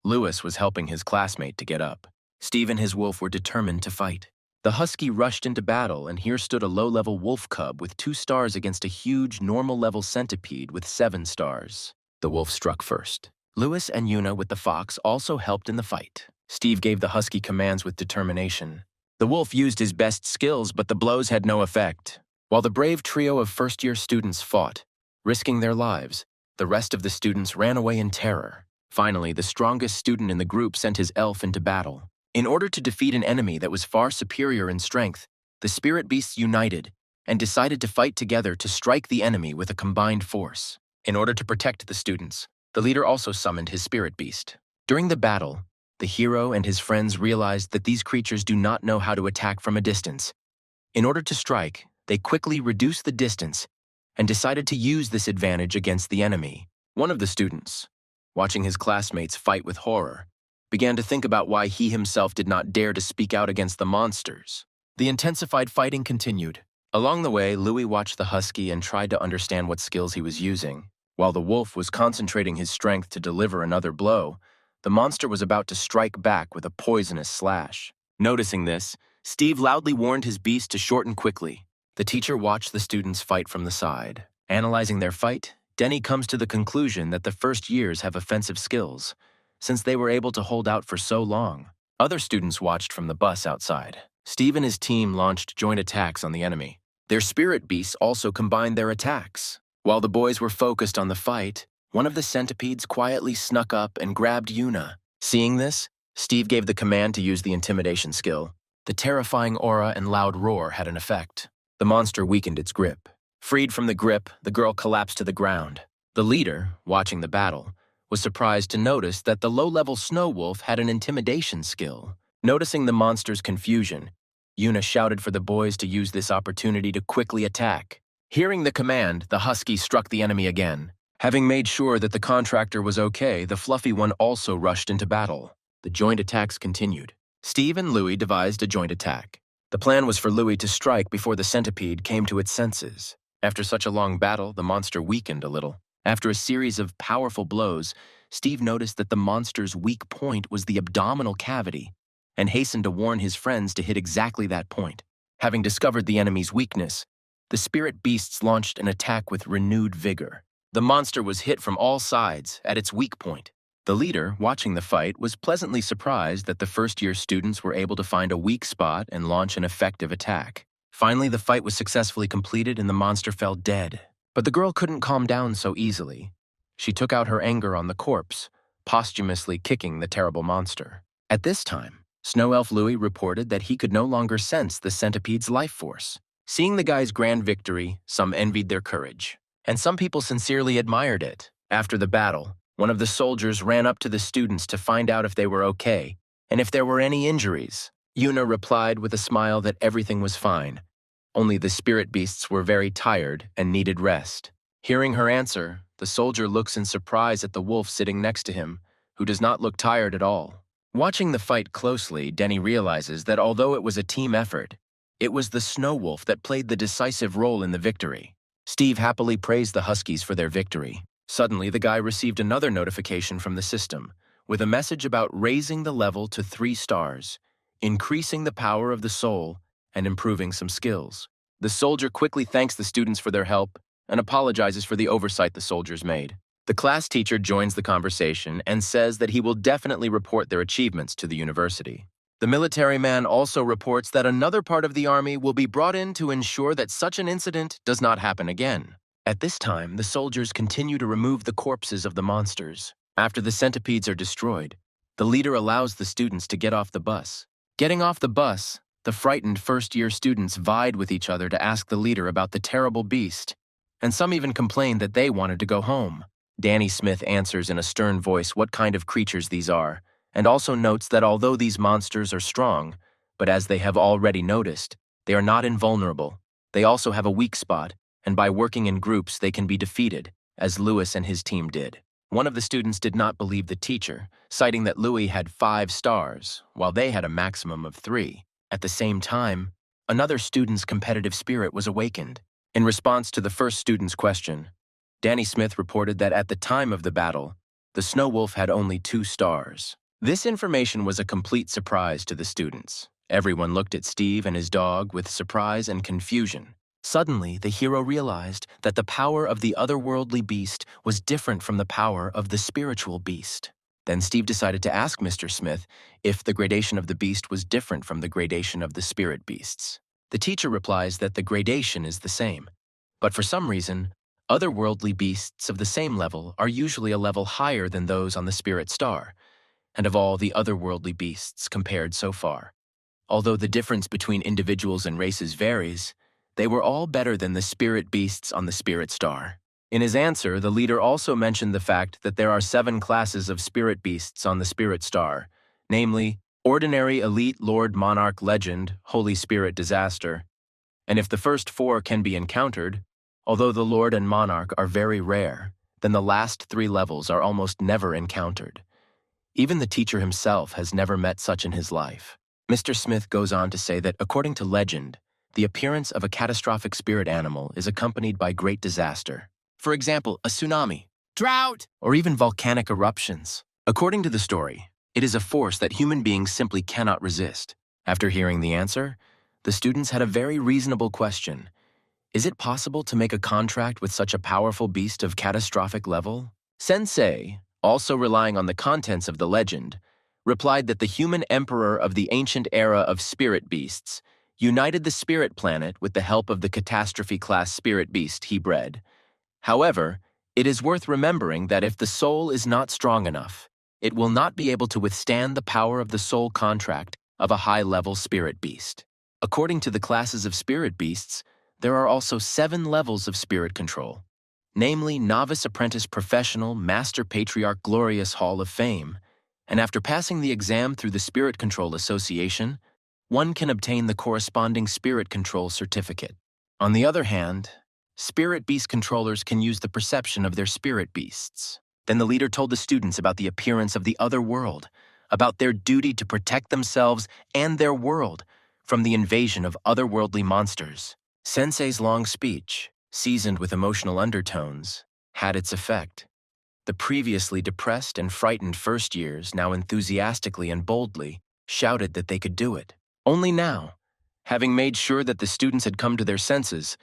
Louis was helping his classmate to get up. Steve and his wolf were determined to fight. The husky rushed into battle, and here stood a low-level wolf cub with 2 stars against a huge, normal-level centipede with 7 stars. The wolf struck first. Lewis and Yuna with the fox also helped in the fight. Steve gave the husky commands with determination. The wolf used his best skills, but the blows had no effect. While the brave trio of first-year students fought, risking their lives, the rest of the students ran away in terror. Finally, the strongest student in the group sent his elf into battle. In order to defeat an enemy that was far superior in strength, the spirit beasts united and decided to fight together to strike the enemy with a combined force. In order to protect the students, the leader also summoned his spirit beast. During the battle, the hero and his friends realized that these creatures do not know how to attack from a distance. In order to strike, they quickly reduced the distance and decided to use this advantage against the enemy. One of the students, watching his classmates fight with horror, began to think about why he himself did not dare to speak out against the monsters. The intensified fighting continued. Along the way, Louis watched the husky and tried to understand what skills he was using. While the wolf was concentrating his strength to deliver another blow, the monster was about to strike back with a poisonous slash. Noticing this, Steve loudly warned his beast to shorten quickly. The teacher watched the students fight from the side. Analyzing their fight, Denny comes to the conclusion that the first years have offensive skills, since they were able to hold out for so long. Other students watched from the bus outside. Steve and his team launched joint attacks on the enemy. Their spirit beasts also combined their attacks. While the boys were focused on the fight, one of the centipedes quietly snuck up and grabbed Yuna. Seeing this, Steve gave the command to use the intimidation skill. The terrifying aura and loud roar had an effect. The monster weakened its grip. Freed from the grip, the girl collapsed to the ground. The leader, watching the battle, was surprised to notice that the low-level snow wolf had an intimidation skill. Noticing the monster's confusion, Yuna shouted for the boys to use this opportunity to quickly attack. Hearing the command, the husky struck the enemy again. Having made sure that the contractor was okay, the fluffy one also rushed into battle. The joint attacks continued. Steve and Louis devised a joint attack. The plan was for Louis to strike before the centipede came to its senses. After such a long battle, the monster weakened a little. After a series of powerful blows, Steve noticed that the monster's weak point was the abdominal cavity, and hastened to warn his friends to hit exactly that point. Having discovered the enemy's weakness, the spirit beasts launched an attack with renewed vigor. The monster was hit from all sides at its weak point. The leader, watching the fight, was pleasantly surprised that the first-year students were able to find a weak spot and launch an effective attack. Finally, the fight was successfully completed and the monster fell dead. But the girl couldn't calm down so easily. She took out her anger on the corpse, posthumously kicking the terrible monster. At this time, Snow Elf Louis reported that he could no longer sense the centipede's life force. Seeing the guy's grand victory, some envied their courage, and some people sincerely admired it. After the battle, one of the soldiers ran up to the students to find out if they were okay and if there were any injuries. Yuna replied with a smile that everything was fine. Only the spirit beasts were very tired and needed rest. Hearing her answer, the soldier looks in surprise at the wolf sitting next to him, who does not look tired at all. Watching the fight closely, Denny realizes that although it was a team effort, it was the snow wolf that played the decisive role in the victory. Steve happily praised the Huskies for their victory. Suddenly, the guy received another notification from the system, with a message about raising the level to 3 stars, increasing the power of the soul, and improving some skills. The soldier quickly thanks the students for their help and apologizes for the oversight the soldiers made. The class teacher joins the conversation and says that he will definitely report their achievements to the university. The military man also reports that another part of the army will be brought in to ensure that such an incident does not happen again. At this time, the soldiers continue to remove the corpses of the monsters. After the centipedes are destroyed, the leader allows the students to get off the bus. Getting off the bus, the frightened first-year students vied with each other to ask the leader about the terrible beast, and some even complained that they wanted to go home. Danny Smith answers in a stern voice what kind of creatures these are, and also notes that although these monsters are strong, but as they have already noticed, they are not invulnerable. They also have a weak spot, and by working in groups they can be defeated, as Lewis and his team did. One of the students did not believe the teacher, citing that Louis had 5 stars, while they had a maximum of 3. At the same time, another student's competitive spirit was awakened. In response to the first student's question, Danny Smith reported that at the time of the battle, the snow wolf had only 2 stars. This information was a complete surprise to the students. Everyone looked at Steve and his dog with surprise and confusion. Suddenly, the hero realized that the power of the otherworldly beast was different from the power of the spiritual beast. Then Steve decided to ask Mr. Smith if the gradation of the beast was different from the gradation of the spirit beasts. The teacher replies that the gradation is the same, but for some reason, otherworldly beasts of the same level are usually a level higher than those on the spirit star, and of all the otherworldly beasts compared so far. Although the difference between individuals and races varies, they were all better than the spirit beasts on the spirit star. In his answer, the leader also mentioned the fact that there are 7 classes of spirit beasts on the spirit star, namely, Ordinary, Elite, Lord, Monarch, Legend, Holy Spirit, Disaster, and if the first 4 can be encountered, although the Lord and Monarch are very rare, then the last 3 levels are almost never encountered. Even the teacher himself has never met such in his life. Mr. Smith goes on to say that according to legend, the appearance of a catastrophic spirit animal is accompanied by great disaster. For example, a tsunami, drought, or even volcanic eruptions. According to the story, it is a force that human beings simply cannot resist. After hearing the answer, the students had a very reasonable question. Is it possible to make a contract with such a powerful beast of catastrophic level? Sensei, also relying on the contents of the legend, replied that the human emperor of the ancient era of spirit beasts united the spirit planet with the help of the catastrophe-class spirit beast he bred. However, it is worth remembering that if the soul is not strong enough, it will not be able to withstand the power of the soul contract of a high-level spirit beast. According to the classes of spirit beasts, there are also 7 levels of spirit control, namely Novice Apprentice Professional Master Patriarch Glorious Hall of Fame, and after passing the exam through the Spirit Control Association, one can obtain the corresponding Spirit Control Certificate. On the other hand, Spirit Beast controllers can use the perception of their spirit beasts. Then the leader told the students about the appearance of the other world, about their duty to protect themselves and their world from the invasion of otherworldly monsters. Sensei's long speech, seasoned with emotional undertones, had its effect. The previously depressed and frightened first years now enthusiastically and boldly shouted that they could do it. Only now, having made sure that the students had come to their senses,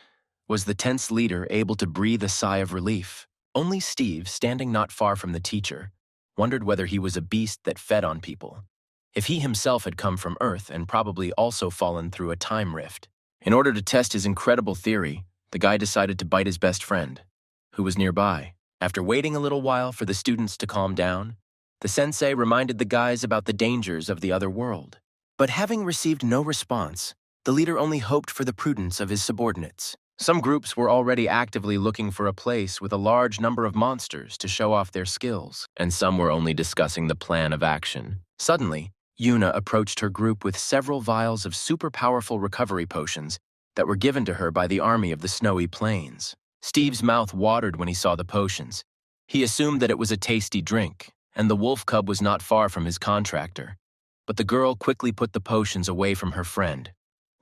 was the tense leader able to breathe a sigh of relief. Only Steve, standing not far from the teacher, wondered whether he was a beast that fed on people, if he himself had come from Earth and probably also fallen through a time rift. In order to test his incredible theory, the guy decided to bite his best friend, who was nearby. After waiting a little while for the students to calm down, the sensei reminded the guys about the dangers of the other world. But having received no response, the leader only hoped for the prudence of his subordinates. Some groups were already actively looking for a place with a large number of monsters to show off their skills, and some were only discussing the plan of action. Suddenly, Yuna approached her group with several vials of super powerful recovery potions that were given to her by the army of the snowy plains. Steve's mouth watered when he saw the potions. He assumed that it was a tasty drink, and the wolf cub was not far from his contractor. But the girl quickly put the potions away from her friend,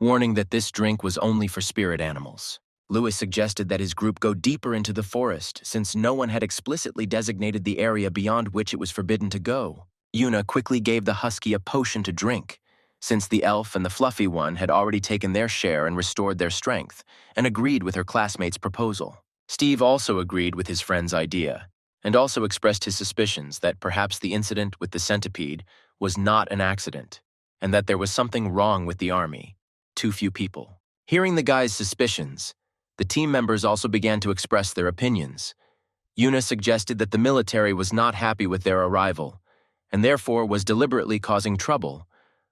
warning that this drink was only for spirit animals. Lewis suggested that his group go deeper into the forest since no one had explicitly designated the area beyond which it was forbidden to go. Yuna quickly gave the husky a potion to drink, since the elf and the fluffy one had already taken their share and restored their strength, and agreed with her classmate's proposal. Steve also agreed with his friend's idea, and also expressed his suspicions that perhaps the incident with the centipede was not an accident, and that there was something wrong with the army. Too few people. Hearing the guy's suspicions, the team members also began to express their opinions. Yuna suggested that the military was not happy with their arrival, and therefore was deliberately causing trouble,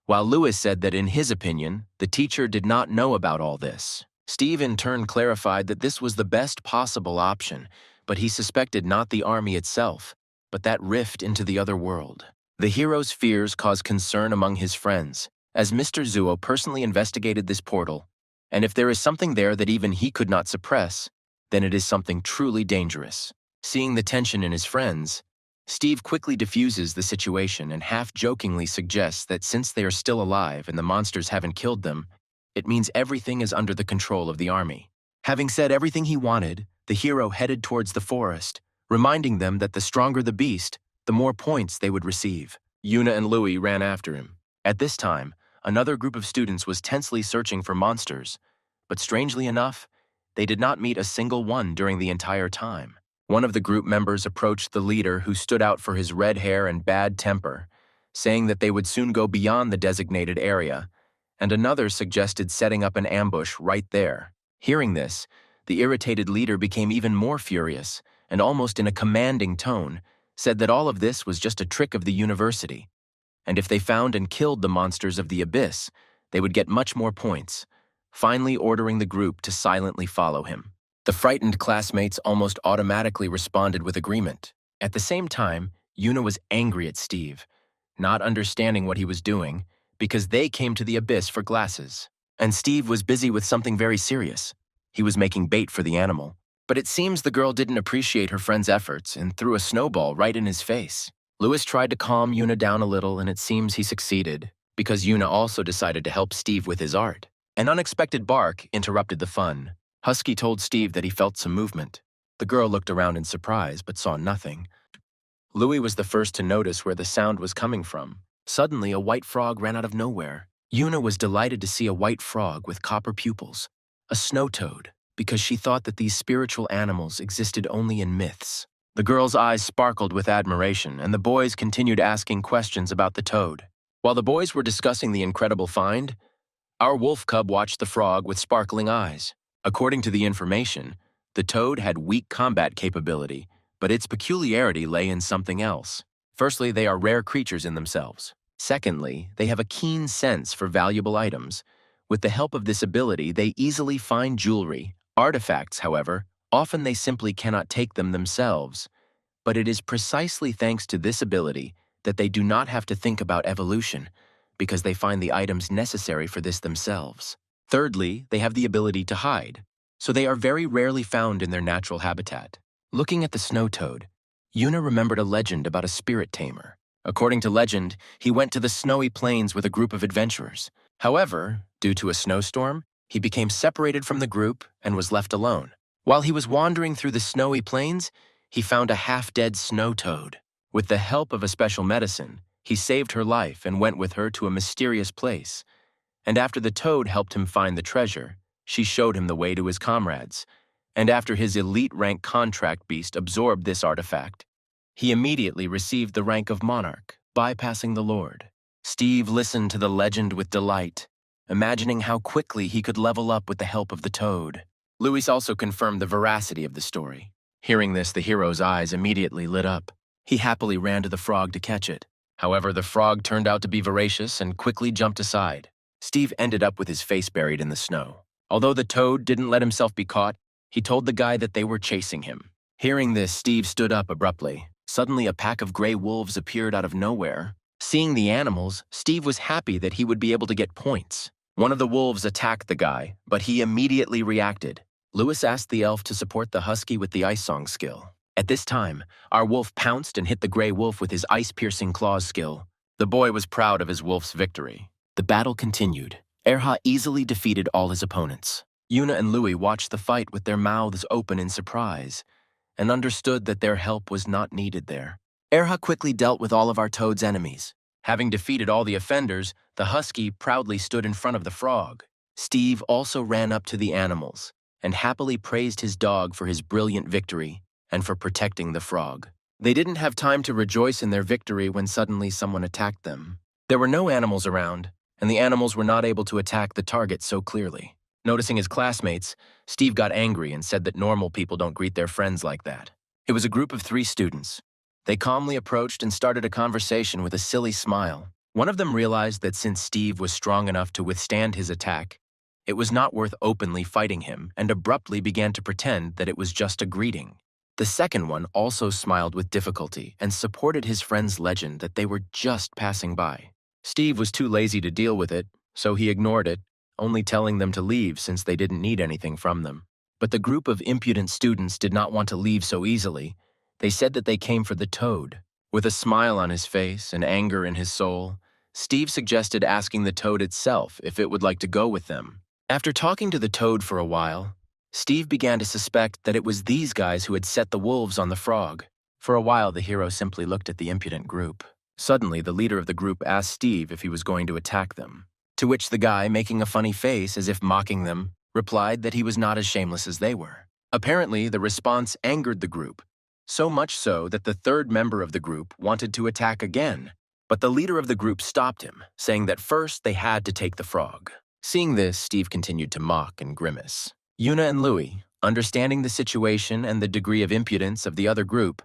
while Lewis said that in his opinion, the teacher did not know about all this. Steve in turn clarified that this was the best possible option, but he suspected not the army itself, but that rift into the other world. The hero's fears caused concern among his friends, as Mr. Zuo personally investigated this portal, and if there is something there that even he could not suppress, then it is something truly dangerous. Seeing the tension in his friends, Steve quickly diffuses the situation and half-jokingly suggests that since they are still alive and the monsters haven't killed them, it means everything is under the control of the army. Having said everything he wanted, the hero headed towards the forest, reminding them that the stronger the beast, the more points they would receive. Yuna and Louis ran after him. At this time, another group of students was tensely searching for monsters, but strangely enough, they did not meet a single one during the entire time. One of the group members approached the leader, who stood out for his red hair and bad temper, saying that they would soon go beyond the designated area, and another suggested setting up an ambush right there. Hearing this, the irritated leader became even more furious and, almost in a commanding tone, said that all of this was just a trick of the university, and if they found and killed the monsters of the abyss, they would get much more points, finally ordering the group to silently follow him. The frightened classmates almost automatically responded with agreement. At the same time, Yuna was angry at Steve, not understanding what he was doing, because they came to the abyss for glasses. And Steve was busy with something very serious. He was making bait for the animal. But it seems the girl didn't appreciate her friend's efforts and threw a snowball right in his face. Lewis tried to calm Yuna down a little, and it seems he succeeded, because Yuna also decided to help Steve with his art. An unexpected bark interrupted the fun. Husky told Steve that he felt some movement. The girl looked around in surprise, but saw nothing. Louis was the first to notice where the sound was coming from. Suddenly, a white frog ran out of nowhere. Yuna was delighted to see a white frog with copper pupils, a snow toad, because she thought that these spiritual animals existed only in myths. The girl's eyes sparkled with admiration, and the boys continued asking questions about the toad. While the boys were discussing the incredible find, our wolf cub watched the frog with sparkling eyes. According to the information, the toad had weak combat capability, but its peculiarity lay in something else. Firstly, they are rare creatures in themselves. Secondly, they have a keen sense for valuable items. With the help of this ability, they easily find jewelry. Artifacts, however, often they simply cannot take them themselves. But it is precisely thanks to this ability that they do not have to think about evolution, because they find the items necessary for this themselves. Thirdly, they have the ability to hide, so they are very rarely found in their natural habitat. Looking at the snow toad, Yuna remembered a legend about a spirit tamer. According to legend, he went to the snowy plains with a group of adventurers. However, due to a snowstorm, he became separated from the group and was left alone. While he was wandering through the snowy plains, he found a half-dead snow toad. With the help of a special medicine, he saved her life and went with her to a mysterious place. And after the toad helped him find the treasure, she showed him the way to his comrades. And after his elite-rank contract beast absorbed this artifact, he immediately received the rank of monarch, bypassing the lord. Steve listened to the legend with delight, imagining how quickly he could level up with the help of the toad. Louis also confirmed the veracity of the story. Hearing this, the hero's eyes immediately lit up. He happily ran to the frog to catch it. However, the frog turned out to be voracious and quickly jumped aside. Steve ended up with his face buried in the snow. Although the toad didn't let himself be caught, he told the guy that they were chasing him. Hearing this, Steve stood up abruptly. Suddenly, a pack of gray wolves appeared out of nowhere. Seeing the animals, Steve was happy that he would be able to get points. One of the wolves attacked the guy, but he immediately reacted. Lewis asked the elf to support the husky with the ice song skill. At this time, our wolf pounced and hit the gray wolf with his ice-piercing claws skill. The boy was proud of his wolf's victory. The battle continued. Erha easily defeated all his opponents. Yuna and Louis watched the fight with their mouths open in surprise, and understood that their help was not needed there. Erha quickly dealt with all of our toad's enemies. Having defeated all the offenders, the husky proudly stood in front of the frog. Steve also ran up to the animals and happily praised his dog for his brilliant victory and for protecting the frog. They didn't have time to rejoice in their victory when suddenly someone attacked them. There were no animals around, and the animals were not able to attack the target so clearly. Noticing his classmates, Steve got angry and said that normal people don't greet their friends like that. It was a group of 3 students. They calmly approached and started a conversation with a silly smile. One of them realized that since Steve was strong enough to withstand his attack, it was not worth openly fighting him, and abruptly began to pretend that it was just a greeting. The second one also smiled with difficulty and supported his friend's legend that they were just passing by. Steve was too lazy to deal with it, so he ignored it, only telling them to leave since they didn't need anything from them. But the group of impudent students did not want to leave so easily. They said that they came for the toad. With a smile on his face and anger in his soul, Steve suggested asking the toad itself if it would like to go with them. After talking to the toad for a while, Steve began to suspect that it was these guys who had set the wolves on the frog. For a while, the hero simply looked at the impudent group. Suddenly, the leader of the group asked Steve if he was going to attack them, to which the guy, making a funny face as if mocking them, replied that he was not as shameless as they were. Apparently, the response angered the group, so much so that the third member of the group wanted to attack again. But the leader of the group stopped him, saying that first they had to take the frog. Seeing this, Steve continued to mock and grimace. Yuna and Louis, understanding the situation and the degree of impudence of the other group,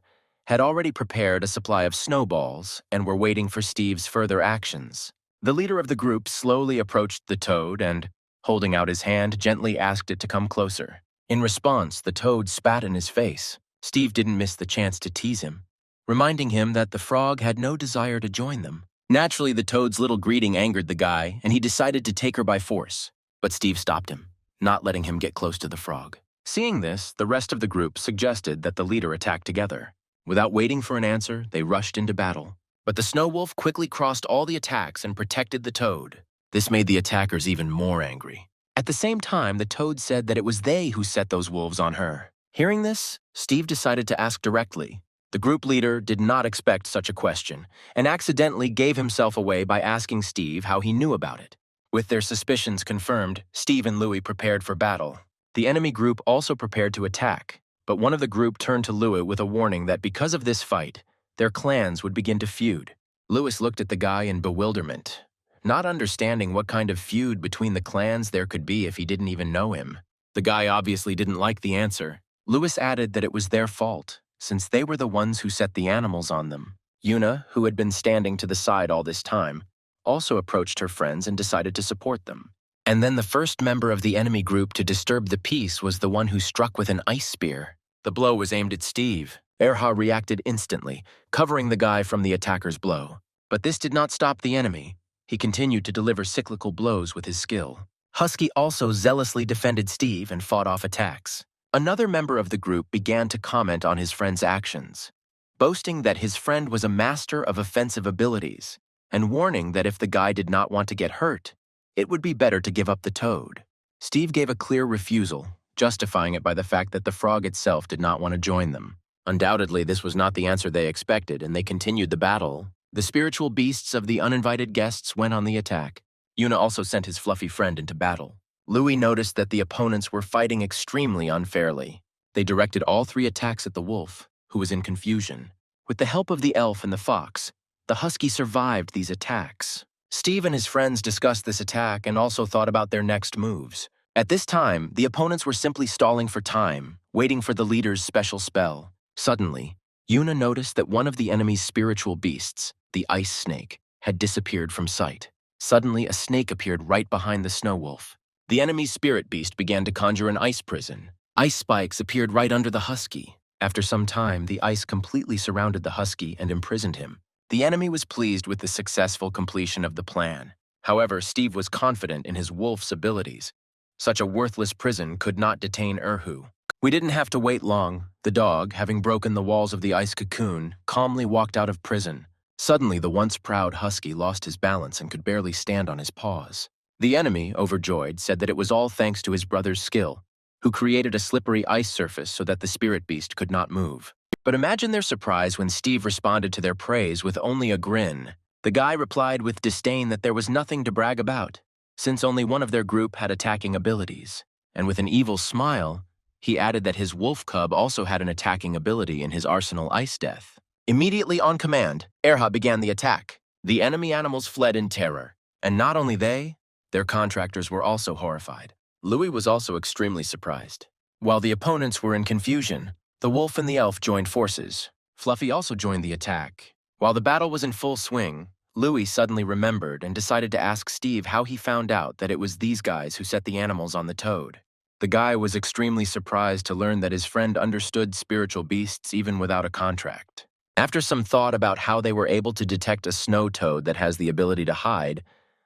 had already prepared a supply of snowballs and were waiting for Steve's further actions. The leader of the group slowly approached the toad and, holding out his hand, gently asked it to come closer. In response, the toad spat in his face. Steve didn't miss the chance to tease him, reminding him that the frog had no desire to join them. Naturally, the toad's little greeting angered the guy, and he decided to take her by force. But Steve stopped him, not letting him get close to the frog. Seeing this, the rest of the group suggested that the leader attack together. Without waiting for an answer, they rushed into battle. But the snow wolf quickly crossed all the attacks and protected the toad. This made the attackers even more angry. At the same time, the toad said that it was they who set those wolves on her. Hearing this, Steve decided to ask directly. The group leader did not expect such a question and accidentally gave himself away by asking Steve how he knew about it. With their suspicions confirmed, Steve and Louis prepared for battle. The enemy group also prepared to attack, but one of the group turned to Louis with a warning that because of this fight, their clans would begin to feud. Louis looked at the guy in bewilderment, not understanding what kind of feud between the clans there could be if he didn't even know him. The guy obviously didn't like the answer. Louis added that it was their fault, since they were the ones who set the animals on them. Yuna, who had been standing to the side all this time, also approached her friends and decided to support them. And then the first member of the enemy group to disturb the peace was the one who struck with an ice spear. The blow was aimed at Steve. Erha reacted instantly, covering the guy from the attacker's blow. But this did not stop the enemy. He continued to deliver cyclical blows with his skill. Husky also zealously defended Steve and fought off attacks. Another member of the group began to comment on his friend's actions, boasting that his friend was a master of offensive abilities, and warning that if the guy did not want to get hurt, it would be better to give up the toad. Steve gave a clear refusal, justifying it by the fact that the frog itself did not want to join them. Undoubtedly, this was not the answer they expected, and they continued the battle. The spiritual beasts of the uninvited guests went on the attack. Yuna also sent his fluffy friend into battle. Louis noticed that the opponents were fighting extremely unfairly. They directed all three attacks at the wolf, who was in confusion. With the help of the elf and the fox, the husky survived these attacks. Steve and his friends discussed this attack and also thought about their next moves. At this time, the opponents were simply stalling for time, waiting for the leader's special spell. Suddenly, Yuna noticed that one of the enemy's spiritual beasts, the ice snake, had disappeared from sight. Suddenly, a snake appeared right behind the snow wolf. The enemy's spirit beast began to conjure an ice prison. Ice spikes appeared right under the husky. After some time, the ice completely surrounded the husky and imprisoned him. The enemy was pleased with the successful completion of the plan. However, Steve was confident in his wolf's abilities. Such a worthless prison could not detain Erhu. We didn't have to wait long. The dog, having broken the walls of the ice cocoon, calmly walked out of prison. Suddenly, the once proud husky lost his balance and could barely stand on his paws. The enemy, overjoyed, said that it was all thanks to his brother's skill, who created a slippery ice surface so that the spirit beast could not move. But imagine their surprise when Steve responded to their praise with only a grin. The guy replied with disdain that there was nothing to brag about, since only one of their group had attacking abilities. And with an evil smile, he added that his wolf cub also had an attacking ability in his arsenal, Ice Death. Immediately on command, Erha began the attack. The enemy animals fled in terror, and not only they, their contractors were also horrified. Louis was also extremely surprised. While the opponents were in confusion, the wolf and the elf joined forces. Fluffy also joined the attack. While the battle was in full swing, Louis suddenly remembered and decided to ask Steve how he found out that it was these guys who set the animals on the toad. The guy was extremely surprised to learn that his friend understood spiritual beasts even without a contract. After some thought about how they were able to detect a snow toad that has the ability to hide,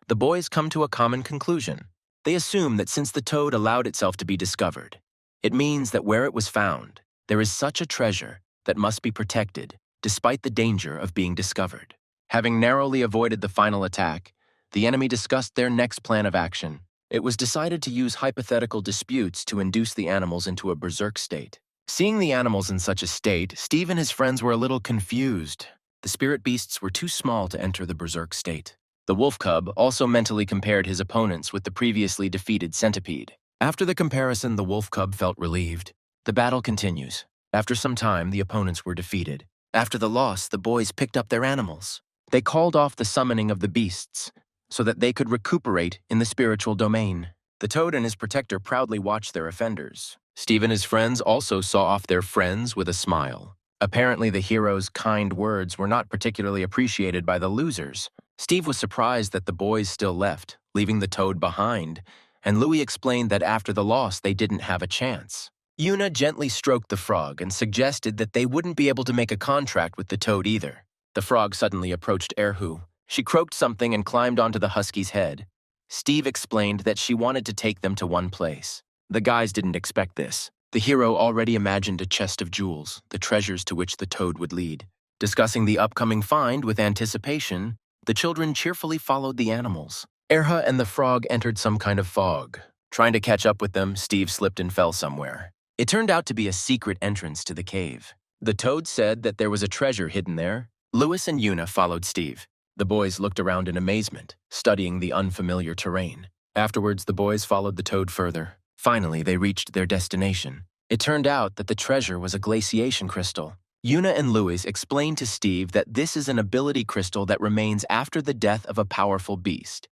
the boys come to a common conclusion. They assume that since the toad allowed itself to be discovered, it means that where it was found, there is such a treasure that must be protected, despite the danger of being discovered. Having narrowly avoided the final attack, the enemy discussed their next plan of action. It was decided to use hypothetical disputes to induce the animals into a berserk state. Seeing the animals in such a state, Steve and his friends were a little confused. The spirit beasts were too small to enter the berserk state. The wolf cub also mentally compared his opponents with the previously defeated centipede. After the comparison, the wolf cub felt relieved. The battle continues. After some time, the opponents were defeated. After the loss, the boys picked up their animals. They called off the summoning of the beasts so that they could recuperate in the spiritual domain. The toad and his protector proudly watched their offenders. Steve and his friends also saw off their friends with a smile. Apparently, the hero's kind words were not particularly appreciated by the losers. Steve was surprised that the boys still left, leaving the toad behind, and Louis explained that after the loss, they didn't have a chance. Yuna gently stroked the frog and suggested that they wouldn't be able to make a contract with the toad either. The frog suddenly approached Erhu. She croaked something and climbed onto the husky's head. Steve explained that she wanted to take them to one place. The guys didn't expect this. The hero already imagined a chest of jewels, the treasures to which the toad would lead. Discussing the upcoming find with anticipation, the children cheerfully followed the animals. Erha and the frog entered some kind of fog. Trying to catch up with them, Steve slipped and fell somewhere. It turned out to be a secret entrance to the cave. The toad said that there was a treasure hidden there. Louis and Yuna followed Steve. The boys looked around in amazement, studying the unfamiliar terrain. Afterwards, the boys followed the toad further. Finally, they reached their destination. It turned out that the treasure was a glaciation crystal. Yuna and Louis explained to Steve that this is an ability crystal that remains after the death of a powerful beast.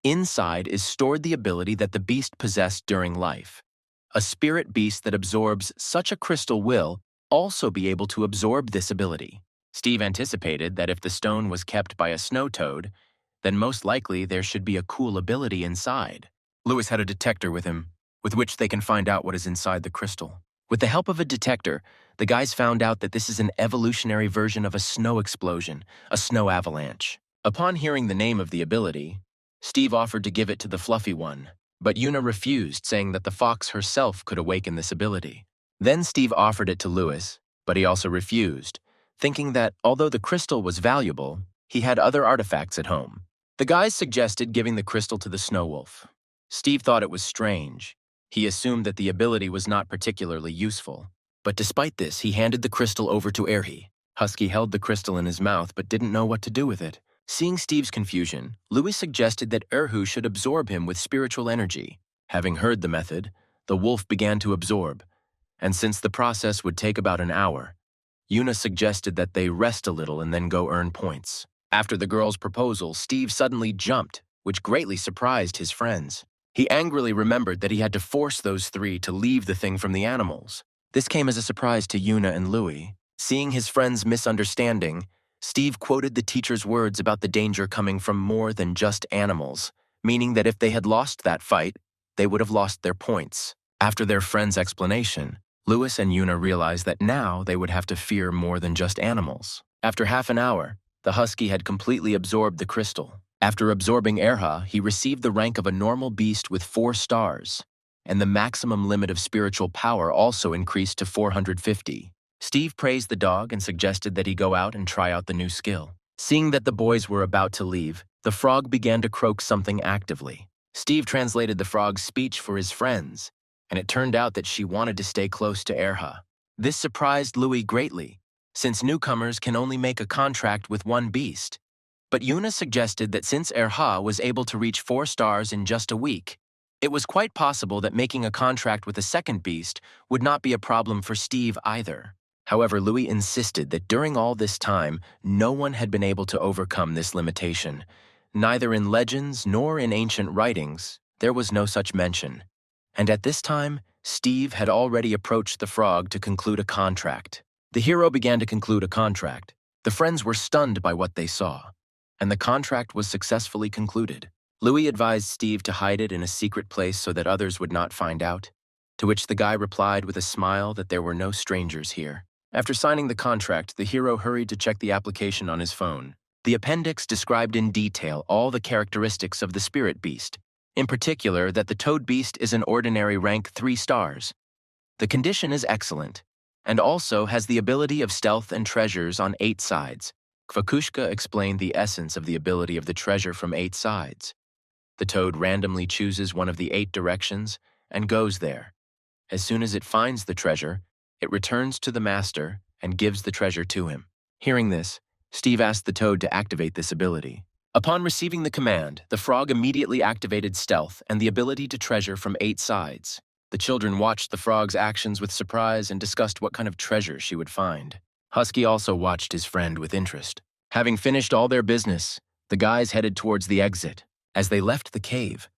Inside is stored the ability that the beast possessed during life. A spirit beast that absorbs such a crystal will also be able to absorb this ability. Steve anticipated that if the stone was kept by a snow toad, then most likely there should be a cool ability inside. Louis had a detector with him, with which they can find out what is inside the crystal. With the help of a detector, the guys found out that this is an evolutionary version of a snow explosion, a snow avalanche. Upon hearing the name of the ability, Steve offered to give it to the fluffy one, but Yuna refused, saying that the fox herself could awaken this ability. Then Steve offered it to Louis, but he also refused, thinking that although the crystal was valuable, he had other artifacts at home. The guys suggested giving the crystal to the snow wolf. Steve thought it was strange. He assumed that the ability was not particularly useful. But despite this, he handed the crystal over to Erhi. Husky held the crystal in his mouth but didn't know what to do with it. Seeing Steve's confusion, Louis suggested that Erhu should absorb him with spiritual energy. Having heard the method, the wolf began to absorb, and since the process would take about an hour, Yuna suggested that they rest a little and then go earn points. After the girl's proposal, Steve suddenly jumped, which greatly surprised his friends. He angrily remembered that he had to force those three to leave the thing from the animals. This came as a surprise to Yuna and Louis. Seeing his friend's misunderstanding, Steve quoted the teacher's words about the danger coming from more than just animals, meaning that if they had lost that fight, they would have lost their points. After their friend's explanation, Louis and Yuna realized that now they would have to fear more than just animals. After half an hour, the husky had completely absorbed the crystal. After absorbing Erha, he received the rank of a normal beast with 4 stars, and the maximum limit of spiritual power also increased to 450. Steve praised the dog and suggested that he go out and try out the new skill. Seeing that the boys were about to leave, the frog began to croak something actively. Steve translated the frog's speech for his friends, and it turned out that she wanted to stay close to Erha. This surprised Louis greatly, since newcomers can only make a contract with one beast. But Yuna suggested that since Erha was able to reach 4 stars in just a week, it was quite possible that making a contract with a second beast would not be a problem for Steve either. However, Louis insisted that during all this time, no one had been able to overcome this limitation. Neither in legends nor in ancient writings, there was no such mention. And at this time, Steve had already approached the frog to conclude a contract. The hero began to conclude a contract. The friends were stunned by what they saw, and the contract was successfully concluded. Louis advised Steve to hide it in a secret place so that others would not find out, to which the guy replied with a smile that there were no strangers here. After signing the contract, the hero hurried to check the application on his phone. The appendix described in detail all the characteristics of the spirit beast, in particular that the toad beast is an ordinary rank 3 stars. The condition is excellent, and also has the ability of stealth and treasures on 8 sides. Kvakushka explained the essence of the ability of the treasure from 8 sides. The toad randomly chooses one of the 8 directions and goes there. As soon as it finds the treasure, it returns to the master and gives the treasure to him. Hearing this, Steve asked the toad to activate this ability. Upon receiving the command, the frog immediately activated stealth and the ability to treasure from 8 sides. The children watched the frog's actions with surprise and discussed what kind of treasure she would find. Husky also watched his friend with interest. Having finished all their business, the guys headed towards the exit. As they left the cave,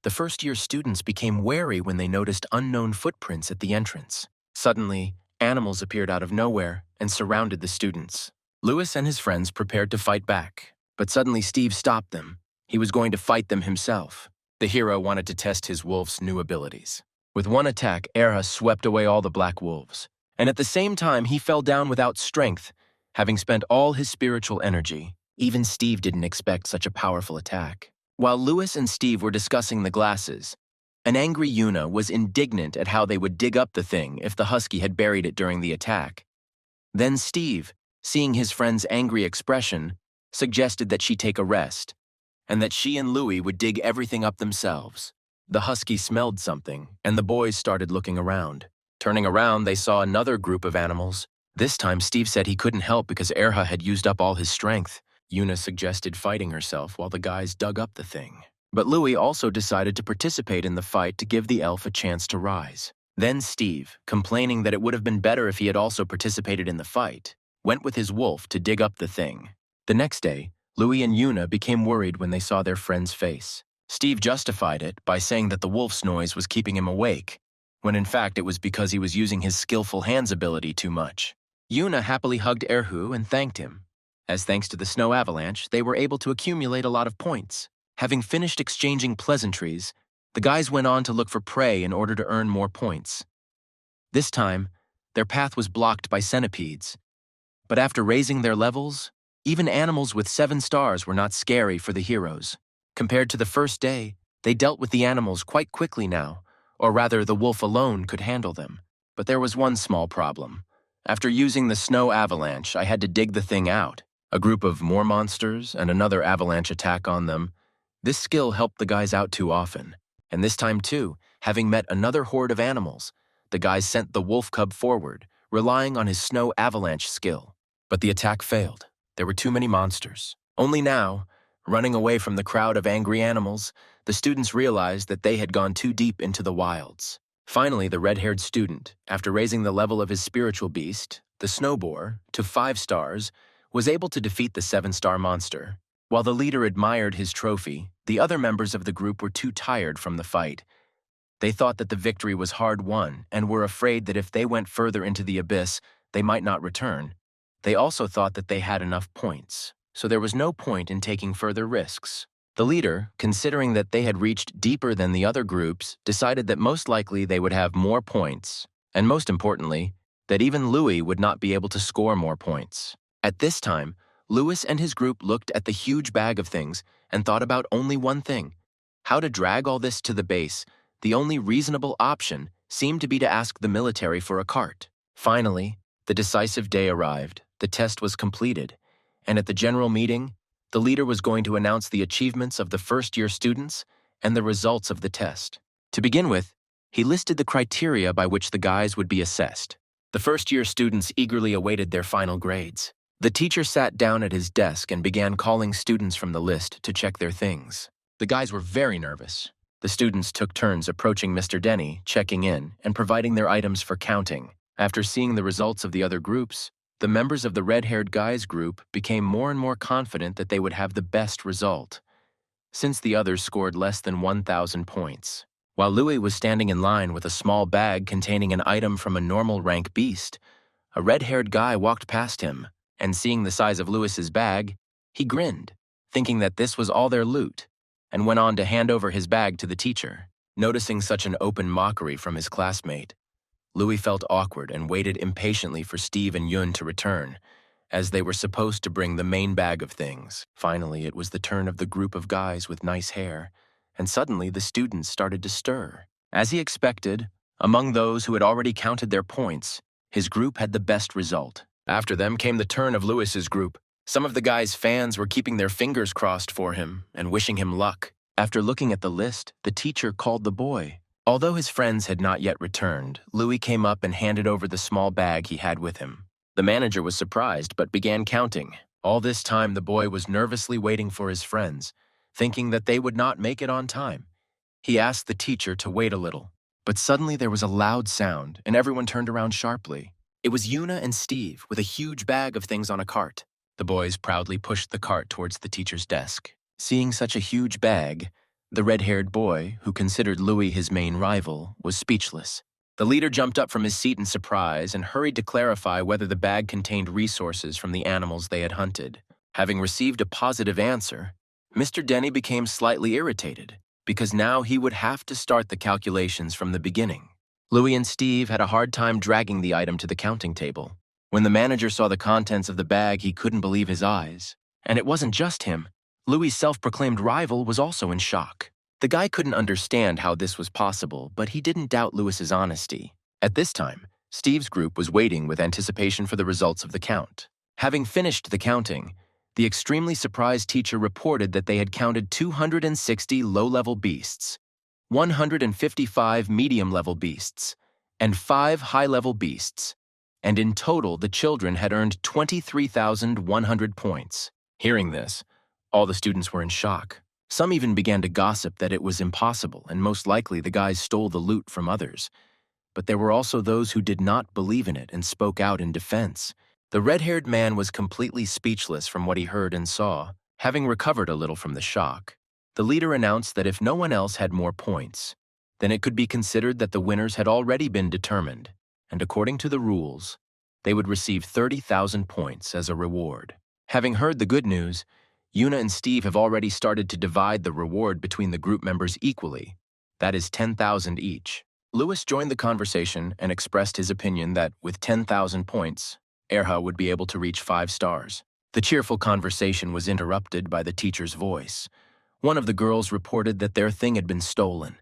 the first-year students became wary when they noticed unknown footprints at the entrance. Suddenly, animals appeared out of nowhere and surrounded the students. Lewis and his friends prepared to fight back, but suddenly Steve stopped them. He was going to fight them himself. The hero wanted to test his wolf's new abilities. With one attack, Erha swept away all the black wolves, and at the same time he fell down without strength, having spent all his spiritual energy. Even Steve didn't expect such a powerful attack. While Lewis and Steve were discussing the glasses, an angry Yuna was indignant at how they would dig up the thing if the husky had buried it during the attack. Then Steve, seeing his friend's angry expression, suggested that she take a rest, and that she and Louie would dig everything up themselves. The husky smelled something, and the boys started looking around. Turning around, they saw another group of animals. This time, Steve said he couldn't help because Erha had used up all his strength. Yuna suggested fighting herself while the guys dug up the thing. But Louie also decided to participate in the fight to give the elf a chance to rise. Then Steve, complaining that it would have been better if he had also participated in the fight, went with his wolf to dig up the thing. The next day, Louie and Yuna became worried when they saw their friend's face. Steve justified it by saying that the wolf's noise was keeping him awake, when in fact it was because he was using his skillful hands ability too much. Yuna happily hugged Erhu and thanked him, as thanks to the snow avalanche, they were able to accumulate a lot of points. Having finished exchanging pleasantries, the guys went on to look for prey in order to earn more points. This time, their path was blocked by centipedes. But after raising their levels, even animals with 7 stars were not scary for the heroes. Compared to the first day, they dealt with the animals quite quickly now, or rather the wolf alone could handle them. But there was one small problem. After using the snow avalanche, I had to dig the thing out. A group of more monsters and another avalanche attack on them. This skill helped the guys out too often. And this time too, having met another horde of animals, the guys sent the wolf cub forward, relying on his snow avalanche skill. But the attack failed. There were too many monsters. Only now, running away from the crowd of angry animals, the students realized that they had gone too deep into the wilds. Finally, the red-haired student, after raising the level of his spiritual beast, the snow boar, to 5 stars, was able to defeat the 7-star monster. While the leader admired his trophy, the other members of the group were too tired from the fight. They thought that the victory was hard won and were afraid that if they went further into the abyss, they might not return. They also thought that they had enough points, so there was no point in taking further risks. The leader, considering that they had reached deeper than the other groups, decided that most likely they would have more points, and most importantly, that even Louis would not be able to score more points. At this time, Lewis and his group looked at the huge bag of things and thought about only one thing: how to drag all this to the base. The only reasonable option seemed to be to ask the military for a cart. Finally, the decisive day arrived, the test was completed, and at the general meeting, the leader was going to announce the achievements of the first-year students and the results of the test. To begin with, he listed the criteria by which the guys would be assessed. The first-year students eagerly awaited their final grades. The teacher sat down at his desk and began calling students from the list to check their things. The guys were very nervous. The students took turns approaching Mr. Denny, checking in, and providing their items for counting. After seeing the results of the other groups, the members of the red-haired guys group became more and more confident that they would have the best result, since the others scored less than 1,000 points. While Louis was standing in line with a small bag containing an item from a normal rank beast, a red-haired guy walked past him, and seeing the size of Lewis's bag, he grinned, thinking that this was all their loot, and went on to hand over his bag to the teacher. Noticing such an open mockery from his classmate, Louis felt awkward and waited impatiently for Steve and Yun to return, as they were supposed to bring the main bag of things. Finally, it was the turn of the group of guys with nice hair, and suddenly the students started to stir. As he expected, among those who had already counted their points, his group had the best result. After them came the turn of Lewis's group. Some of the guy's fans were keeping their fingers crossed for him and wishing him luck. After looking at the list, the teacher called the boy. Although his friends had not yet returned, Louis came up and handed over the small bag he had with him. The manager was surprised but began counting. All this time, the boy was nervously waiting for his friends, thinking that they would not make it on time. He asked the teacher to wait a little, but suddenly there was a loud sound, and everyone turned around sharply. It was Yuna and Steve with a huge bag of things on a cart. The boys proudly pushed the cart towards the teacher's desk. Seeing such a huge bag, the red-haired boy, who considered Louis his main rival, was speechless. The leader jumped up from his seat in surprise and hurried to clarify whether the bag contained resources from the animals they had hunted. Having received a positive answer, Mr. Denny became slightly irritated, because now he would have to start the calculations from the beginning. Louis and Steve had a hard time dragging the item to the counting table. When the manager saw the contents of the bag, he couldn't believe his eyes. And it wasn't just him. Louis' self-proclaimed rival was also in shock. The guy couldn't understand how this was possible, but he didn't doubt Louis's honesty. At this time, Steve's group was waiting with anticipation for the results of the count. Having finished the counting, the extremely surprised teacher reported that they had counted 260 low-level beasts, 155 medium-level beasts, and 5 high-level beasts, and in total the children had earned 23,100 points. Hearing this, all the students were in shock. Some even began to gossip that it was impossible and most likely the guys stole the loot from others. But there were also those who did not believe in it and spoke out in defense. The red-haired man was completely speechless from what he heard and saw. Having recovered a little from the shock, the leader announced that if no one else had more points, then it could be considered that the winners had already been determined, and according to the rules, they would receive 30,000 points as a reward. Having heard the good news, Yuna and Steve have already started to divide the reward between the group members equally. That is 10,000 each. Louis joined the conversation and expressed his opinion that with 10,000 points, Erha would be able to reach 5 stars. The cheerful conversation was interrupted by the teacher's voice. One of the girls reported that their thing had been stolen,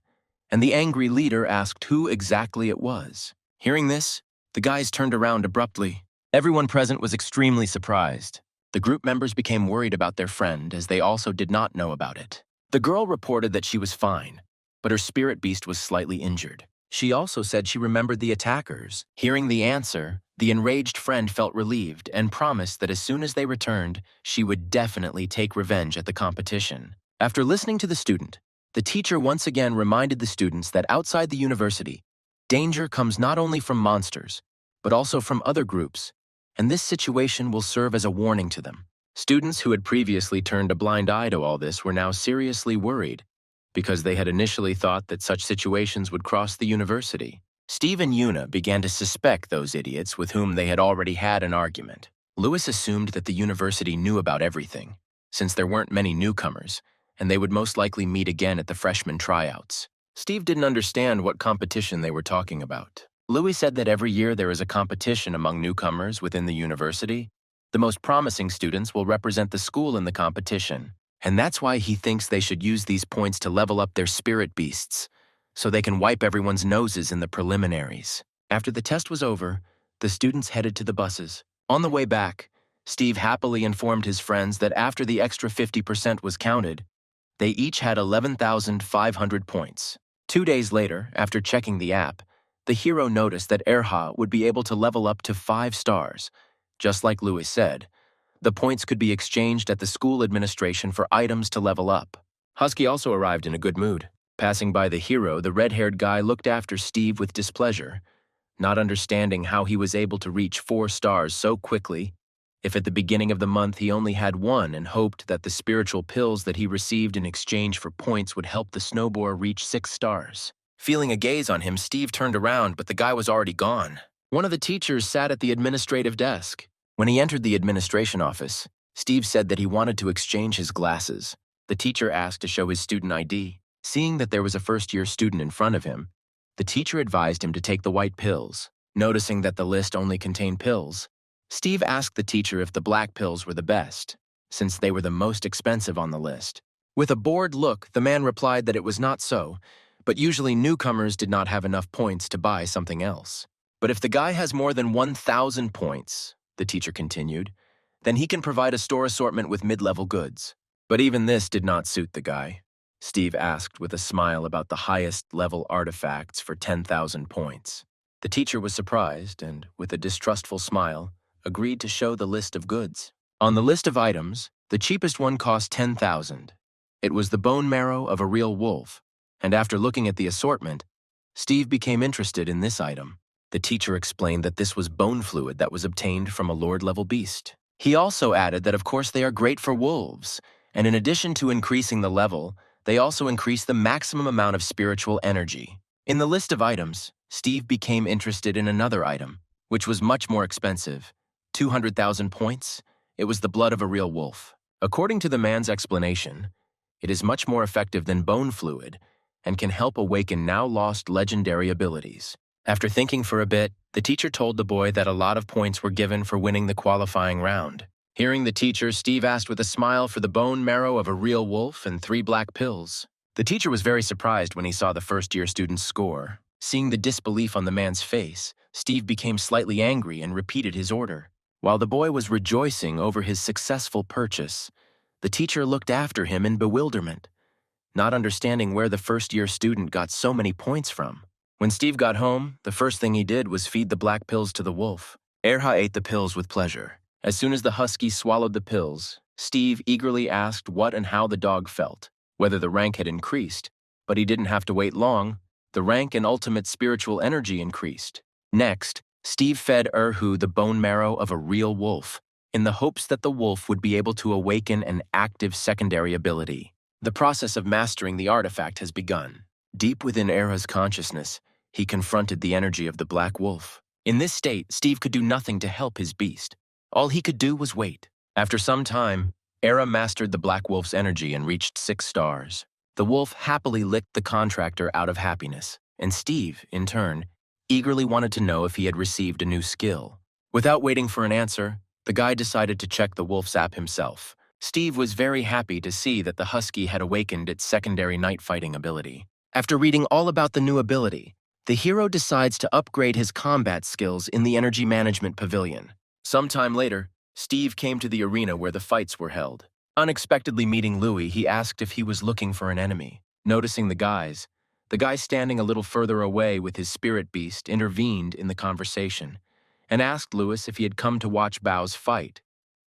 and the angry leader asked who exactly it was. Hearing this, the guys turned around abruptly. Everyone present was extremely surprised. The group members became worried about their friend as they also did not know about it. The girl reported that she was fine, but her spirit beast was slightly injured. She also said she remembered the attackers. Hearing the answer, the enraged friend felt relieved and promised that as soon as they returned, she would definitely take revenge at the competition. After listening to the student, the teacher once again reminded the students that outside the university, danger comes not only from monsters, but also from other groups, and this situation will serve as a warning to them. Students who had previously turned a blind eye to all this were now seriously worried, because they had initially thought that such situations would cross the university. Steve and Yuna began to suspect those idiots with whom they had already had an argument. Louis assumed that the university knew about everything, since there weren't many newcomers, and they would most likely meet again at the freshman tryouts. Steve didn't understand what competition they were talking about. Louis said that every year there is a competition among newcomers within the university. The most promising students will represent the school in the competition, and that's why he thinks they should use these points to level up their spirit beasts, so they can wipe everyone's noses in the preliminaries. After the test was over, the students headed to the buses. On the way back, Steve happily informed his friends that after the extra 50% was counted, they each had 11,500 points. 2 days later, after checking the app, the hero noticed that Erha would be able to level up to 5 stars. Just like Louis said, the points could be exchanged at the school administration for items to level up. Husky also arrived in a good mood. Passing by the hero, the red-haired guy looked after Steve with displeasure, not understanding how he was able to reach 4 stars so quickly, if at the beginning of the month he only had 1 and hoped that the spiritual pills that he received in exchange for points would help the snowboard reach 6 stars. Feeling a gaze on him, Steve turned around, but the guy was already gone. One of the teachers sat at the administrative desk. When he entered the administration office, Steve said that he wanted to exchange his glasses. The teacher asked to show his student ID. Seeing that there was a first-year student in front of him, the teacher advised him to take the white pills. Noticing that the list only contained pills, Steve asked the teacher if the black pills were the best, since they were the most expensive on the list. With a bored look, the man replied that it was not so, but usually newcomers did not have enough points to buy something else. But if the guy has more than 1,000 points, the teacher continued, then he can provide a store assortment with mid-level goods. But even this did not suit the guy. Steve asked with a smile about the highest-level artifacts for 10,000 points. The teacher was surprised and, with a distrustful smile, agreed to show the list of goods. On the list of items, the cheapest one cost 10,000. It was the bone marrow of a real wolf, and after looking at the assortment, Steve became interested in this item. The teacher explained that this was bone fluid that was obtained from a lord-level beast. He also added that of course they are great for wolves, and in addition to increasing the level, they also increase the maximum amount of spiritual energy. In the list of items, Steve became interested in another item, which was much more expensive. 200,000 points. It was the blood of a real wolf. According to the man's explanation, it is much more effective than bone fluid and can help awaken now lost legendary abilities. After thinking for a bit, the teacher told the boy that a lot of points were given for winning the qualifying round. Hearing the teacher, Steve asked with a smile for the bone marrow of a real wolf and 3 black pills. The teacher was very surprised when he saw the first-year student's score. Seeing the disbelief on the man's face, Steve became slightly angry and repeated his order. While the boy was rejoicing over his successful purchase, the teacher looked after him in bewilderment, not understanding where the first-year student got so many points from. When Steve got home, the first thing he did was feed the black pills to the wolf. Erha ate the pills with pleasure. As soon as the husky swallowed the pills, Steve eagerly asked what and how the dog felt, whether the rank had increased, but he didn't have to wait long. The rank and ultimate spiritual energy increased. Next, Steve fed Erhu the bone marrow of a real wolf, in the hopes that the wolf would be able to awaken an active secondary ability. The process of mastering the artifact has begun. Deep within Erha's consciousness, he confronted the energy of the black wolf. In this state, Steve could do nothing to help his beast. All he could do was wait. After some time, Erha mastered the black wolf's energy and reached 6 stars. The wolf happily licked the contractor out of happiness, and Steve, in turn, eagerly wanted to know if he had received a new skill. Without waiting for an answer, the guy decided to check the wolf's app himself. Steve was very happy to see that the husky had awakened its secondary night fighting ability. After reading all about the new ability, the hero decides to upgrade his combat skills in the energy management pavilion. Sometime later, Steve came to the arena where the fights were held. Unexpectedly meeting Louis, he asked if he was looking for an enemy. Noticing the guy standing a little further away with his spirit beast intervened in the conversation and asked Louis if he had come to watch Bao's fight,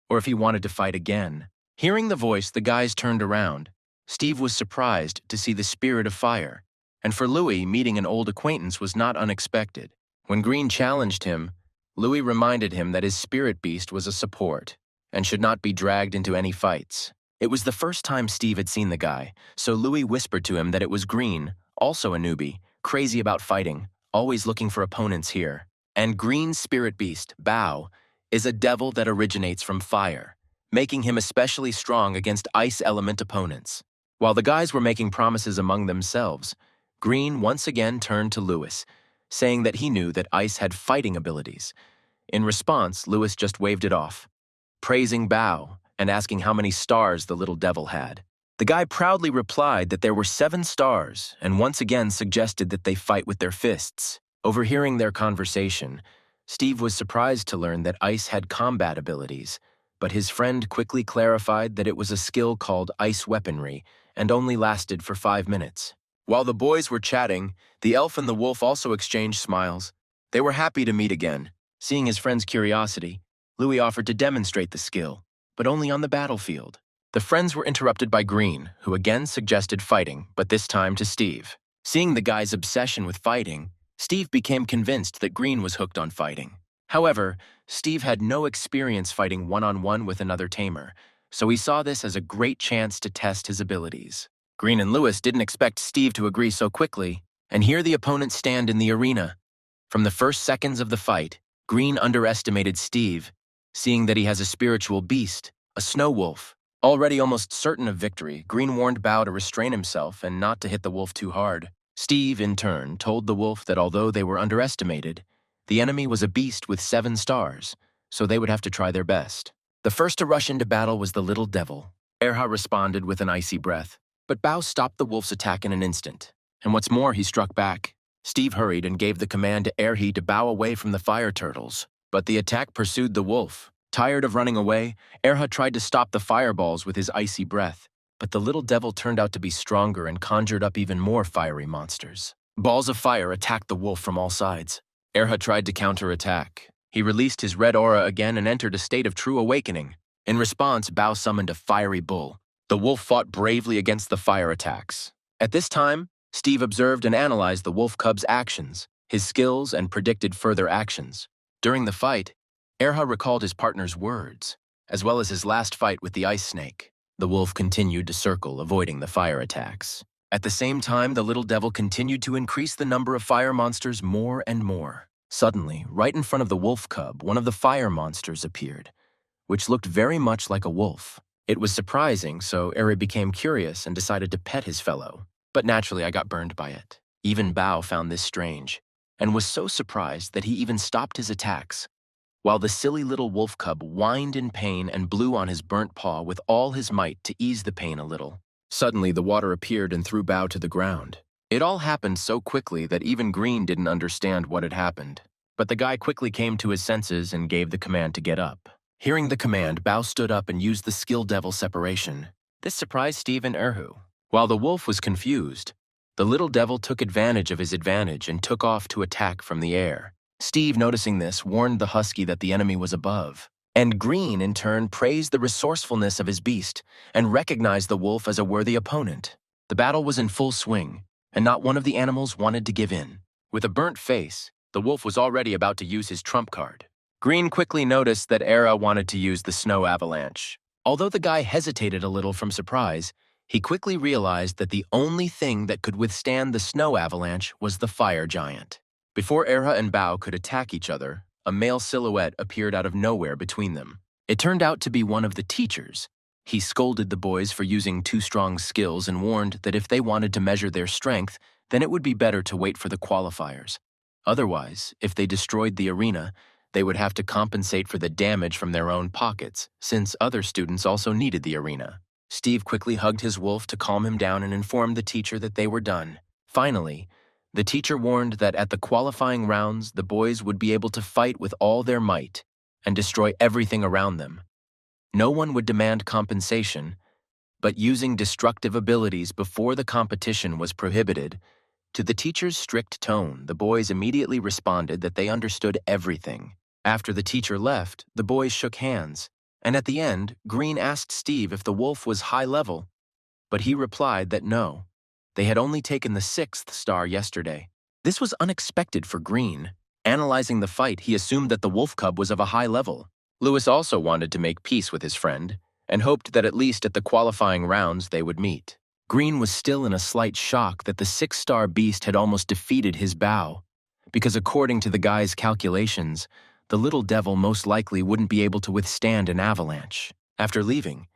or if he wanted to fight again. Hearing the voice, the guys turned around. Steve was surprised to see the spirit of fire, and for Louis, meeting an old acquaintance was not unexpected. When Green challenged him, Louis reminded him that his spirit beast was a support and should not be dragged into any fights. It was the first time Steve had seen the guy, so Louis whispered to him that it was Green, also a newbie, crazy about fighting, always looking for opponents here. And Green's spirit beast, Bao, is a devil that originates from fire, making him especially strong against ice element opponents. While the guys were making promises among themselves, Green once again turned to Louis, saying that he knew that ice had fighting abilities. In response, Louis just waved it off, praising Bao and asking how many stars the little devil had. The guy proudly replied that there were 7 stars and once again suggested that they fight with their fists. Overhearing their conversation, Steve was surprised to learn that ice had combat abilities, but his friend quickly clarified that it was a skill called ice weaponry and only lasted for 5 minutes. While the boys were chatting, the elf and the wolf also exchanged smiles. They were happy to meet again. Seeing his friend's curiosity, Louis offered to demonstrate the skill, but only on the battlefield. The friends were interrupted by Green, who again suggested fighting, but this time to Steve. Seeing the guy's obsession with fighting, Steve became convinced that Green was hooked on fighting. However, Steve had no experience fighting one-on-one with another tamer, so he saw this as a great chance to test his abilities. Green and Louis didn't expect Steve to agree so quickly, and here the opponents stand in the arena. From the first seconds of the fight, Green underestimated Steve, seeing that he has a spiritual beast, a snow wolf. Already almost certain of victory, Green warned Bao to restrain himself and not to hit the wolf too hard. Steve, in turn, told the wolf that although they were underestimated, the enemy was a beast with 7 stars, so they would have to try their best. The first to rush into battle was the little devil. Erha responded with an icy breath, but Bao stopped the wolf's attack in an instant, and what's more, he struck back. Steve hurried and gave the command to Erhi to bow away from the fire turtles, but the attack pursued the wolf. Tired of running away, Erha tried to stop the fireballs with his icy breath, but the little devil turned out to be stronger and conjured up even more fiery monsters. Balls of fire attacked the wolf from all sides. Erha tried to counterattack. He released his red aura again and entered a state of true awakening. In response, Bao summoned a fiery bull. The wolf fought bravely against the fire attacks. At this time, Steve observed and analyzed the wolf cub's actions, his skills, and predicted further actions. During the fight, Erha recalled his partner's words, as well as his last fight with the ice snake. The wolf continued to circle, avoiding the fire attacks. At the same time, the little devil continued to increase the number of fire monsters more and more. Suddenly, right in front of the wolf cub, one of the fire monsters appeared, which looked very much like a wolf. It was surprising, so Eri became curious and decided to pet his fellow. But naturally, I got burned by it. Even Bao found this strange, and was so surprised that he even stopped his attacks, while the silly little wolf cub whined in pain and blew on his burnt paw with all his might to ease the pain a little. Suddenly, the water appeared and threw Bao to the ground. It all happened so quickly that even Green didn't understand what had happened. But the guy quickly came to his senses and gave the command to get up. Hearing the command, Bao stood up and used the skill devil separation. This surprised Steve and Erhu. While the wolf was confused, the little devil took advantage of his advantage and took off to attack from the air. Steve, noticing this, warned the husky that the enemy was above. And Green, in turn, praised the resourcefulness of his beast and recognized the wolf as a worthy opponent. The battle was in full swing, and not one of the animals wanted to give in. With a burnt face, the wolf was already about to use his trump card. Green quickly noticed that Era wanted to use the snow avalanche. Although the guy hesitated a little from surprise, he quickly realized that the only thing that could withstand the snow avalanche was the fire giant. Before Era and Bao could attack each other, a male silhouette appeared out of nowhere between them. It turned out to be one of the teachers. He scolded the boys for using too strong skills and warned that if they wanted to measure their strength, then it would be better to wait for the qualifiers. Otherwise, if they destroyed the arena, they would have to compensate for the damage from their own pockets, since other students also needed the arena. Steve quickly hugged his wolf to calm him down and informed the teacher that they were done. Finally, the teacher warned that at the qualifying rounds, the boys would be able to fight with all their might and destroy everything around them. No one would demand compensation, but using destructive abilities before the competition was prohibited. To the teacher's strict tone, the boys immediately responded that they understood everything. After the teacher left, the boys shook hands, and at the end, Green asked Steve if the wolf was high level, but he replied that no, they had only taken the 6th star yesterday. This was unexpected for Green. Analyzing the fight, he assumed that the wolf cub was of a high level. Lewis also wanted to make peace with his friend, and hoped that at least at the qualifying rounds they would meet. Green was still in a slight shock that the 6-star beast had almost defeated his Bao, because according to the guy's calculations, the little devil most likely wouldn't be able to withstand an avalanche. After leaving,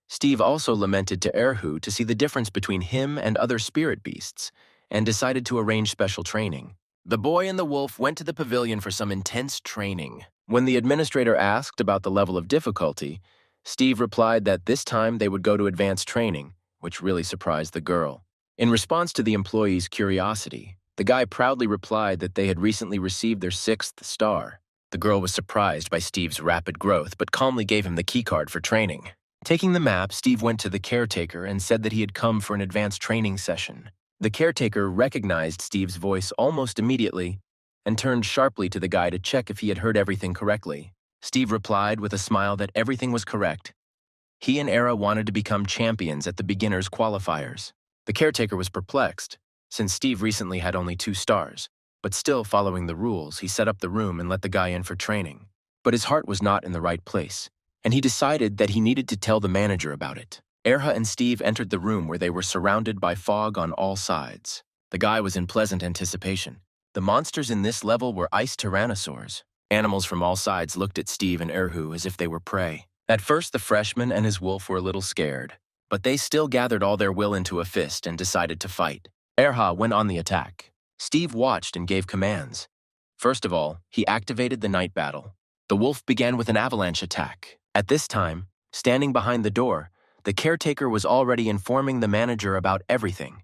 Steve also lamented to Erhu to see the difference between him and other spirit beasts, and decided to arrange special training. The boy and the wolf went to the pavilion for some intense training. When the administrator asked about the level of difficulty, Steve replied that this time they would go to advanced training, which really surprised the girl. In response to the employee's curiosity, the guy proudly replied that they had recently received their 6th star. The girl was surprised by Steve's rapid growth, but calmly gave him the keycard for training. Taking the map, Steve went to the caretaker and said that he had come for an advanced training session. The caretaker recognized Steve's voice almost immediately and turned sharply to the guy to check if he had heard everything correctly. Steve replied with a smile that everything was correct. He and Era wanted to become champions at the beginners' qualifiers. The caretaker was perplexed, since Steve recently had only 2 stars, but still following the rules, he set up the room and let the guy in for training. But his heart was not in the right place, and he decided that he needed to tell the manager about it. Erha and Steve entered the room where they were surrounded by fog on all sides. The guy was in pleasant anticipation. The monsters in this level were ice tyrannosaurs. Animals from all sides looked at Steve and Erhu as if they were prey. At first, the freshman and his wolf were a little scared, but they still gathered all their will into a fist and decided to fight. Erha went on the attack. Steve watched and gave commands. First of all, he activated the night battle. The wolf began with an avalanche attack. At this time, standing behind the door, the caretaker was already informing the manager about everything.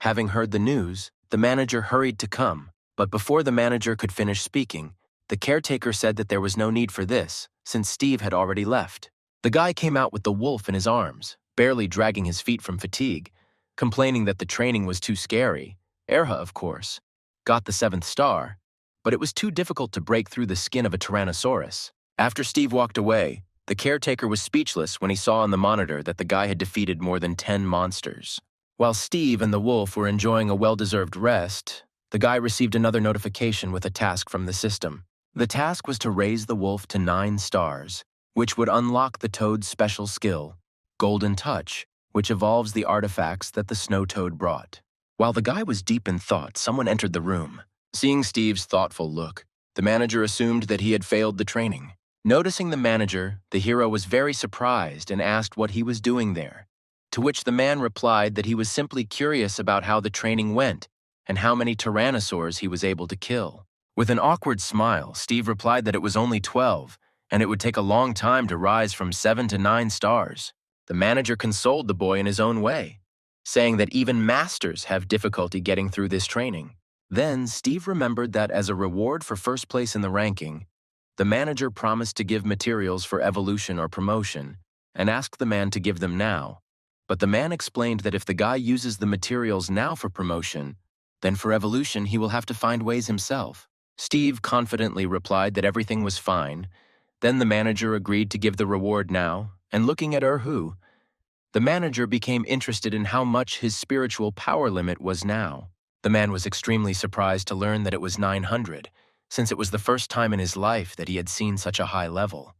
Having heard the news, the manager hurried to come, but before the manager could finish speaking, the caretaker said that there was no need for this, since Steve had already left. The guy came out with the wolf in his arms, barely dragging his feet from fatigue, complaining that the training was too scary. Erha, of course, got the 7th star, but it was too difficult to break through the skin of a Tyrannosaurus. After Steve walked away, The caretaker was speechless when he saw on the monitor that the guy had defeated more than 10 monsters. While Steve and the wolf were enjoying a well-deserved rest, the guy received another notification with a task from the system. The task was to raise the wolf to 9 stars, which would unlock the toad's special skill, Golden Touch, which evolves the artifacts that the snow toad brought. While the guy was deep in thought, someone entered the room. Seeing Steve's thoughtful look, the manager assumed that he had failed the training. Noticing the manager, the hero was very surprised and asked what he was doing there, to which the man replied that he was simply curious about how the training went and how many tyrannosaurs he was able to kill. With an awkward smile, Steve replied that it was only 12, and it would take a long time to rise from 7 to 9 stars. The manager consoled the boy in his own way, saying that even masters have difficulty getting through this training. Then, Steve remembered that as a reward for first place in the ranking, the manager promised to give materials for evolution or promotion, and asked the man to give them now. But the man explained that if the guy uses the materials now for promotion, then for evolution he will have to find ways himself. Steve confidently replied that everything was fine. Then the manager agreed to give the reward now, and looking at Erhu, the manager became interested in how much his spiritual power limit was now. The man was extremely surprised to learn that it was 900, since it was the first time in his life that he had seen such a high level.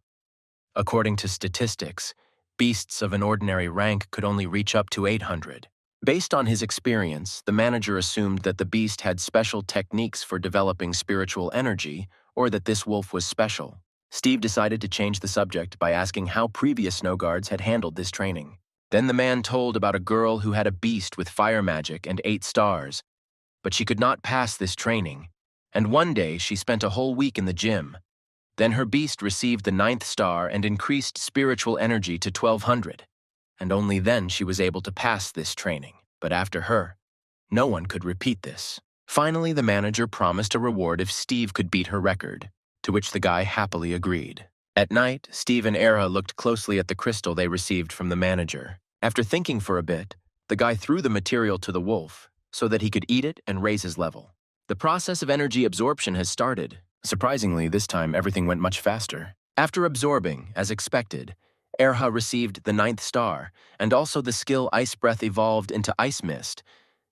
According to statistics, beasts of an ordinary rank could only reach up to 800. Based on his experience, the manager assumed that the beast had special techniques for developing spiritual energy, or that this wolf was special. Steve decided to change the subject by asking how previous snow guards had handled this training. Then the man told about a girl who had a beast with fire magic and 8 stars, but she could not pass this training, and one day she spent a whole week in the gym. Then her beast received the 9th star and increased spiritual energy to 1200. And only then she was able to pass this training. But after her, no one could repeat this. Finally, the manager promised a reward if Steve could beat her record, to which the guy happily agreed. At night, Steve and Era looked closely at the crystal they received from the manager. After thinking for a bit, the guy threw the material to the wolf so that he could eat it and raise his level. The process of energy absorption has started. Surprisingly, this time everything went much faster. After absorbing, as expected, Erha received the 9th star, and also the skill Ice Breath evolved into Ice Mist.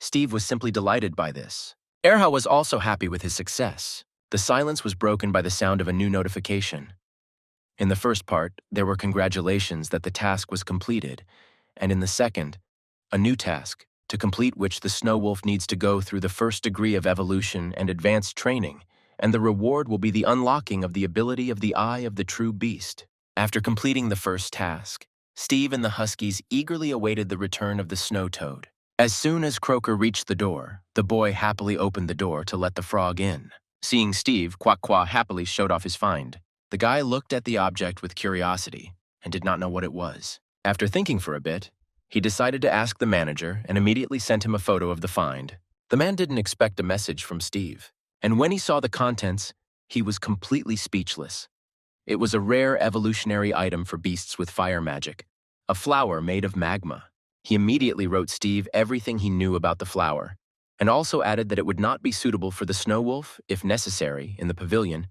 Steve was simply delighted by this. Erha was also happy with his success. The silence was broken by the sound of a new notification. In the first part, there were congratulations that the task was completed, and in the second, a new task, to complete which the snow wolf needs to go through the first degree of evolution and advanced training, and the reward will be the unlocking of the ability of the Eye of the True Beast. After completing the first task, Steve and the Huskies eagerly awaited the return of the snow toad. As soon as Croaker reached the door, the boy happily opened the door to let the frog in. Seeing Steve, Quack happily showed off his find. The guy looked at the object with curiosity and did not know what it was. After thinking for a bit, he decided to ask the manager and immediately sent him a photo of the find. The man didn't expect a message from Steve, and when he saw the contents, he was completely speechless. It was a rare evolutionary item for beasts with fire magic, a flower made of magma. He immediately wrote Steve everything he knew about the flower, and also added that it would not be suitable for the snow wolf, if necessary, in the pavilion.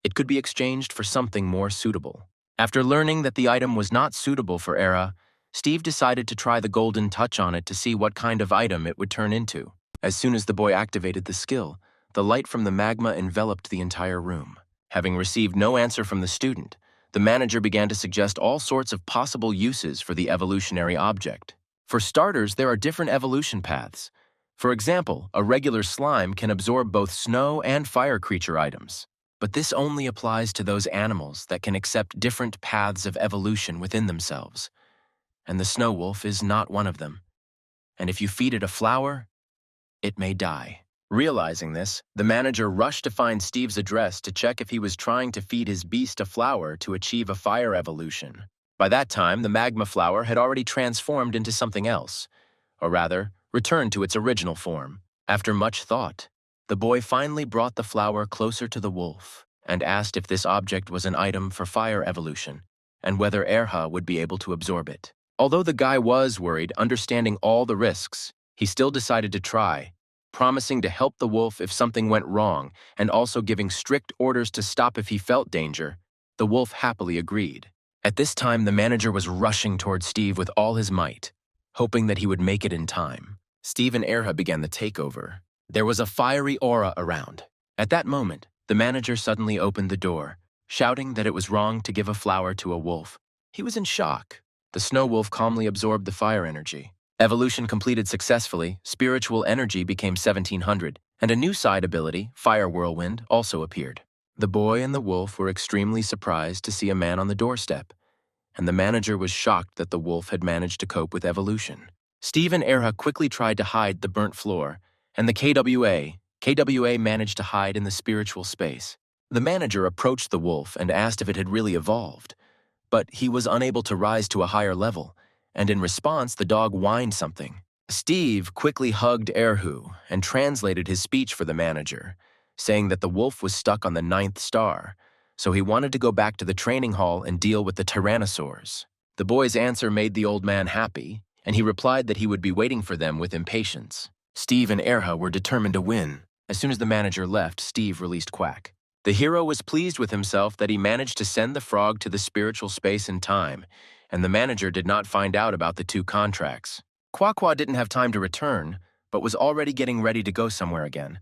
It could be exchanged for something more suitable. After learning that the item was not suitable for Era, Steve decided to try the golden touch on it to see what kind of item it would turn into. As soon as the boy activated the skill, the light from the magma enveloped the entire room. Having received no answer from the student, the manager began to suggest all sorts of possible uses for the evolutionary object. For starters, there are different evolution paths. For example, a regular slime can absorb both snow and fire creature items. But this only applies to those animals that can accept different paths of evolution within themselves. And the snow wolf is not one of them. And if you feed it a flower, it may die. Realizing this, the manager rushed to find Steve's address to check if he was trying to feed his beast a flower to achieve a fire evolution. By that time, the magma flower had already transformed into something else, or rather, returned to its original form. After much thought, the boy finally brought the flower closer to the wolf and asked if this object was an item for fire evolution and whether Erha would be able to absorb it. Although the guy was worried, understanding all the risks, he still decided to try, promising to help the wolf if something went wrong and also giving strict orders to stop if he felt danger. The wolf happily agreed. At this time, the manager was rushing toward Steve with all his might, hoping that he would make it in time. Steve and Erha began the takeover. There was a fiery aura around. At that moment, the manager suddenly opened the door, shouting that it was wrong to give a flower to a wolf. He was in shock. The snow wolf calmly absorbed the fire energy. Evolution completed successfully, spiritual energy became 1700, and a new side ability, Fire Whirlwind, also appeared. The boy and the wolf were extremely surprised to see a man on the doorstep, and the manager was shocked that the wolf had managed to cope with evolution. Steve and Erha quickly tried to hide the burnt floor, and the KWA managed to hide in the spiritual space. The manager approached the wolf and asked if it had really evolved, but he was unable to rise to a higher level, and in response, the dog whined something. Steve quickly hugged Erhu and translated his speech for the manager, saying that the wolf was stuck on the 9th star, so he wanted to go back to the training hall and deal with the tyrannosaurs. The boy's answer made the old man happy, and he replied that he would be waiting for them with impatience. Steve and Erha were determined to win. As soon as the manager left, Steve released Quack. The hero was pleased with himself that he managed to send the frog to the spiritual space in time, and the manager did not find out about the 2 contracts. Quackwa didn't have time to return, but was already getting ready to go somewhere again.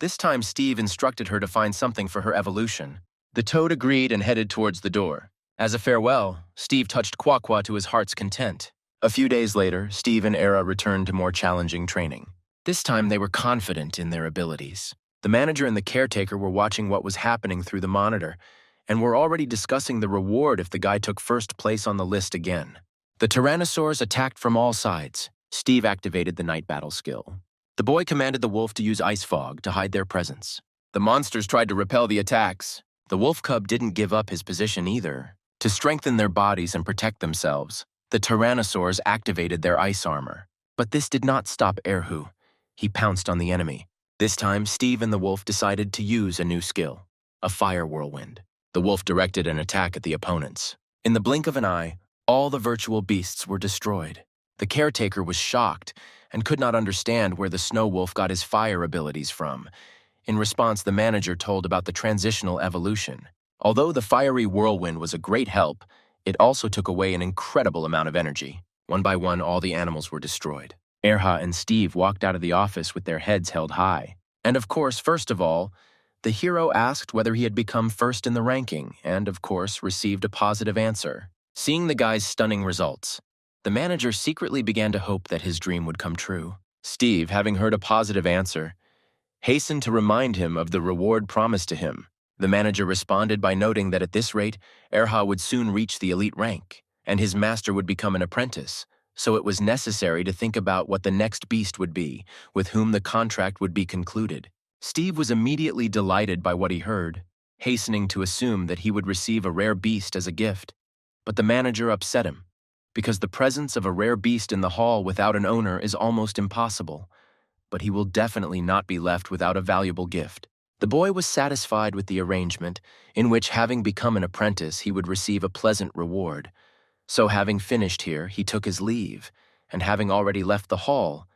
This time, Steve instructed her to find something for her evolution. The toad agreed and headed towards the door. As a farewell, Steve touched Quackwa to his heart's content. A few days later, Steve and Erha returned to more challenging training. This time, they were confident in their abilities. The manager and the caretaker were watching what was happening through the monitor, and were already discussing the reward if the guy took first place on the list again. The tyrannosaurs attacked from all sides. Steve activated the night battle skill. The boy commanded the wolf to use ice fog to hide their presence. The monsters tried to repel the attacks. The wolf cub didn't give up his position either. To strengthen their bodies and protect themselves, the tyrannosaurs activated their ice armor. But this did not stop Erhu. He pounced on the enemy. This time, Steve and the wolf decided to use a new skill, a fire whirlwind. The wolf directed an attack at the opponents. In the blink of an eye, all the virtual beasts were destroyed. The caretaker was shocked and could not understand where the snow wolf got his fire abilities from. In response, the manager told about the transitional evolution. Although the fiery whirlwind was a great help, it also took away an incredible amount of energy. One by one, all the animals were destroyed. Erha and Steve walked out of the office with their heads held high. And of course, first of all, the hero asked whether he had become first in the ranking, and of course, received a positive answer. Seeing the guy's stunning results, the manager secretly began to hope that his dream would come true. Steve, having heard a positive answer, hastened to remind him of the reward promised to him. The manager responded by noting that at this rate, Erha would soon reach the elite rank, and his master would become an apprentice, so it was necessary to think about what the next beast would be, with whom the contract would be concluded. Steve was immediately delighted by what he heard, hastening to assume that he would receive a rare beast as a gift. But the manager upset him, because the presence of a rare beast in the hall without an owner is almost impossible. But he will definitely not be left without a valuable gift. The boy was satisfied with the arrangement, in which, having become an apprentice, he would receive a pleasant reward. So having finished here, he took his leave, and having already left the hall,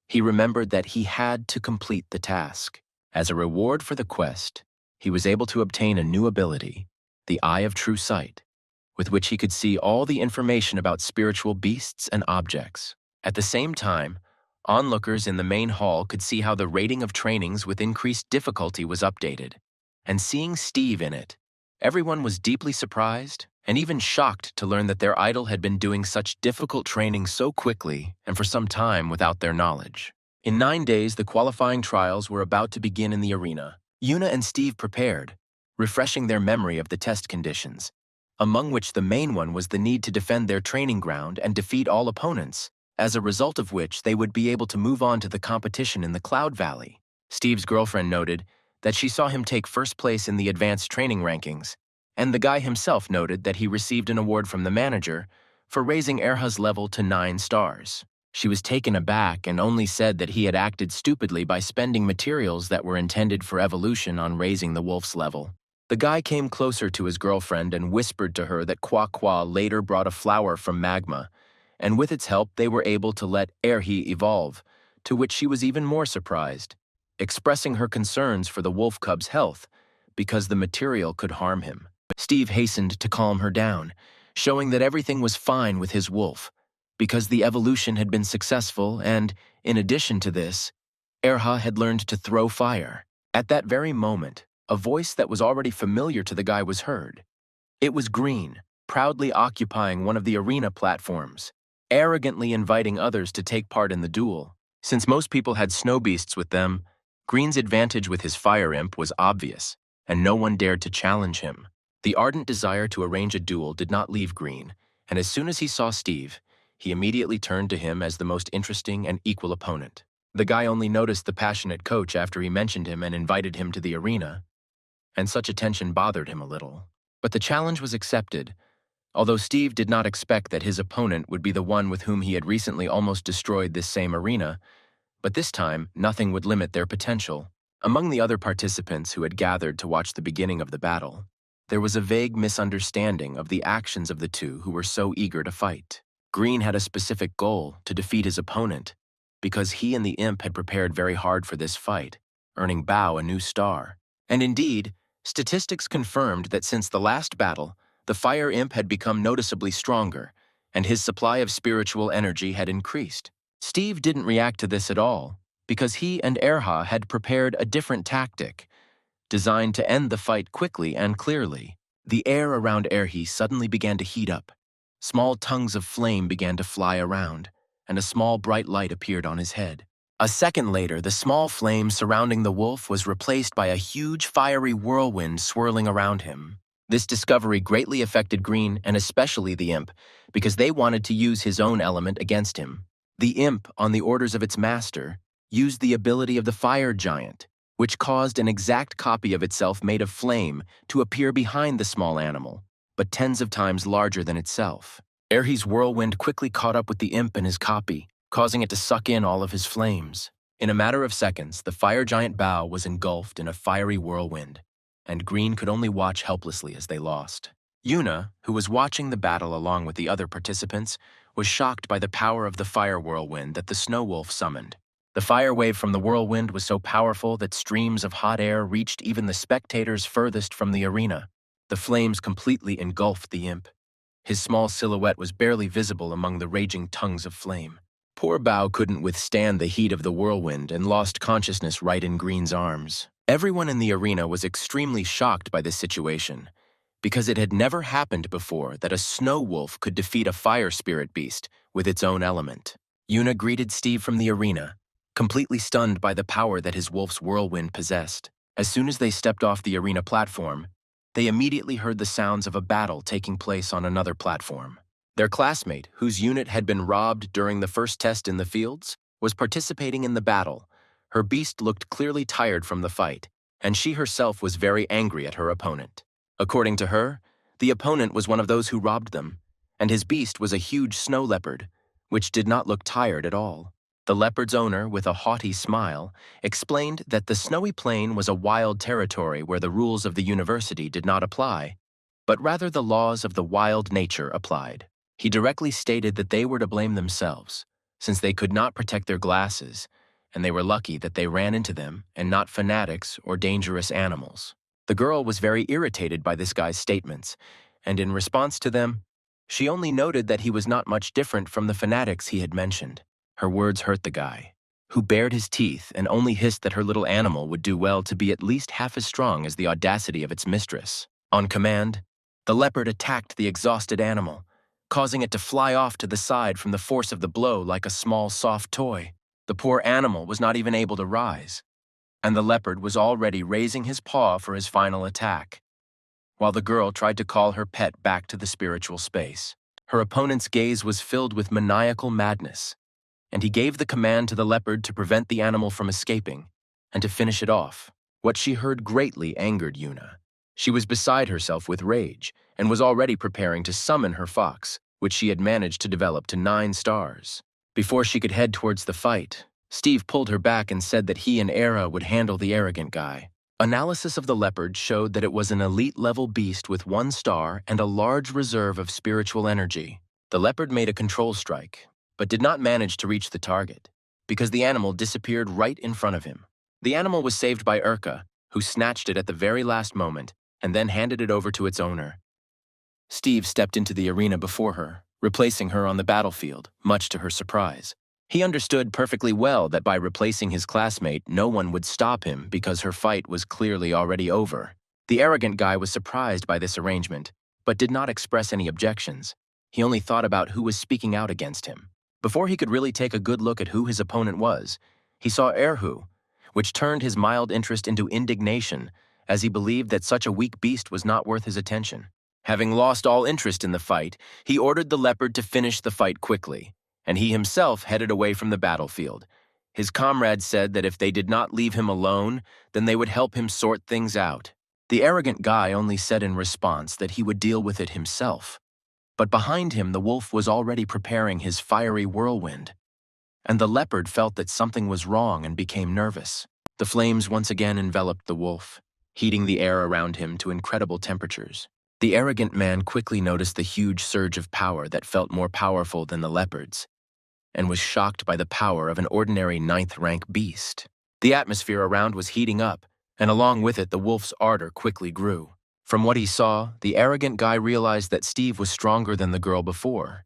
he remembered that he had to complete the task. As a reward for the quest, he was able to obtain a new ability, the Eye of True Sight, with which he could see all the information about spiritual beasts and objects. At the same time, onlookers in the main hall could see how the rating of trainings with increased difficulty was updated, and seeing Steve in it, everyone was deeply surprised and even shocked to learn that their idol had been doing such difficult training so quickly and for some time without their knowledge. In 9 days, the qualifying trials were about to begin in the arena. Yuna and Steve prepared, refreshing their memory of the test conditions, among which the main one was the need to defend their training ground and defeat all opponents, as a result of which they would be able to move on to the competition in the Cloud Valley. Steve's girlfriend noted that she saw him take first place in the advanced training rankings, and the guy himself noted that he received an award from the manager for raising Erha's level to 9 stars. She was taken aback and only said that he had acted stupidly by spending materials that were intended for evolution on raising the wolf's level. The guy came closer to his girlfriend and whispered to her that Quackwa later brought a flower from magma, and with its help they were able to let Erhi evolve, to which she was even more surprised, expressing her concerns for the wolf cub's health, because the material could harm him. Steve hastened to calm her down, showing that everything was fine with his wolf, because the evolution had been successful and, in addition to this, Erha had learned to throw fire. At that very moment, a voice that was already familiar to the guy was heard. It was Green, proudly occupying one of the arena platforms, arrogantly inviting others to take part in the duel. Since most people had snow beasts with them, Green's advantage with his fire imp was obvious, and no one dared to challenge him. The ardent desire to arrange a duel did not leave Green, and as soon as he saw Steve, he immediately turned to him as the most interesting and equal opponent. The guy only noticed the passionate coach after he mentioned him and invited him to the arena, and such attention bothered him a little. But the challenge was accepted, although Steve did not expect that his opponent would be the one with whom he had recently almost destroyed this same arena, but this time nothing would limit their potential. Among the other participants who had gathered to watch the beginning of the battle, there was a vague misunderstanding of the actions of the two who were so eager to fight. Green had a specific goal to defeat his opponent, because he and the imp had prepared very hard for this fight, earning Bao a new star. And indeed, statistics confirmed that since the last battle, the fire imp had become noticeably stronger, and his supply of spiritual energy had increased. Steve didn't react to this at all, because he and Erha had prepared a different tactic, designed to end the fight quickly and clearly. The air around Erhi suddenly began to heat up. Small tongues of flame began to fly around, and a small bright light appeared on his head. A second later, the small flame surrounding the wolf was replaced by a huge fiery whirlwind swirling around him. This discovery greatly affected Green and especially the imp, because they wanted to use his own element against him. The imp, on the orders of its master, used the ability of the fire giant, which caused an exact copy of itself made of flame to appear behind the small animal, but tens of times larger than itself. Erhi's whirlwind quickly caught up with the imp and his copy, causing it to suck in all of his flames. In a matter of seconds, the fire giant Bao was engulfed in a fiery whirlwind, and Green could only watch helplessly as they lost. Yuna, who was watching the battle along with the other participants, was shocked by the power of the fire whirlwind that the snow wolf summoned. The fire wave from the whirlwind was so powerful that streams of hot air reached even the spectators furthest from the arena. The flames completely engulfed the imp. His small silhouette was barely visible among the raging tongues of flame. Poor Bao couldn't withstand the heat of the whirlwind and lost consciousness right in Green's arms. Everyone in the arena was extremely shocked by this situation, because it had never happened before that a snow wolf could defeat a fire spirit beast with its own element. Yuna greeted Steve from the arena, completely stunned by the power that his wolf's whirlwind possessed. As soon as they stepped off the arena platform, they immediately heard the sounds of a battle taking place on another platform. Their classmate, whose unit had been robbed during the first test in the fields, was participating in the battle. Her beast looked clearly tired from the fight, and she herself was very angry at her opponent. According to her, the opponent was one of those who robbed them, and his beast was a huge snow leopard, which did not look tired at all. The leopard's owner, with a haughty smile, explained that the snowy plain was a wild territory where the rules of the university did not apply, but rather the laws of the wild nature applied. He directly stated that they were to blame themselves, since they could not protect their glasses, and they were lucky that they ran into them and not fanatics or dangerous animals. The girl was very irritated by this guy's statements, and in response to them, she only noted that he was not much different from the fanatics he had mentioned. Her words hurt the guy, who bared his teeth and only hissed that her little animal would do well to be at least half as strong as the audacity of its mistress. On command, the leopard attacked the exhausted animal, causing it to fly off to the side from the force of the blow like a small, soft toy. The poor animal was not even able to rise, and the leopard was already raising his paw for his final attack, while the girl tried to call her pet back to the spiritual space. Her opponent's gaze was filled with maniacal madness, and he gave the command to the leopard to prevent the animal from escaping and to finish it off. What she heard greatly angered Yuna. She was beside herself with rage and was already preparing to summon her fox, which she had managed to develop to 9 stars. Before she could head towards the fight, Steve pulled her back and said that he and Era would handle the arrogant guy. Analysis of the leopard showed that it was an elite-level beast with 1 star and a large reserve of spiritual energy. The leopard made a control strike, but did not manage to reach the target, because the animal disappeared right in front of him. The animal was saved by Urka, who snatched it at the very last moment and then handed it over to its owner. Steve stepped into the arena before her, replacing her on the battlefield, much to her surprise. He understood perfectly well that by replacing his classmate, no one would stop him because her fight was clearly already over. The arrogant guy was surprised by this arrangement, but did not express any objections. He only thought about who was speaking out against him. Before he could really take a good look at who his opponent was, he saw Erhu, which turned his mild interest into indignation, as he believed that such a weak beast was not worth his attention. Having lost all interest in the fight, he ordered the leopard to finish the fight quickly, and he himself headed away from the battlefield. His comrades said that if they did not leave him alone, then they would help him sort things out. The arrogant guy only said in response that he would deal with it himself. But behind him, the wolf was already preparing his fiery whirlwind, and the leopard felt that something was wrong and became nervous. The flames once again enveloped the wolf, heating the air around him to incredible temperatures. The arrogant man quickly noticed the huge surge of power that felt more powerful than the leopard's, and was shocked by the power of an ordinary 9th-rank beast. The atmosphere around was heating up, and along with it the wolf's ardor quickly grew. From what he saw, the arrogant guy realized that Steve was stronger than the girl before,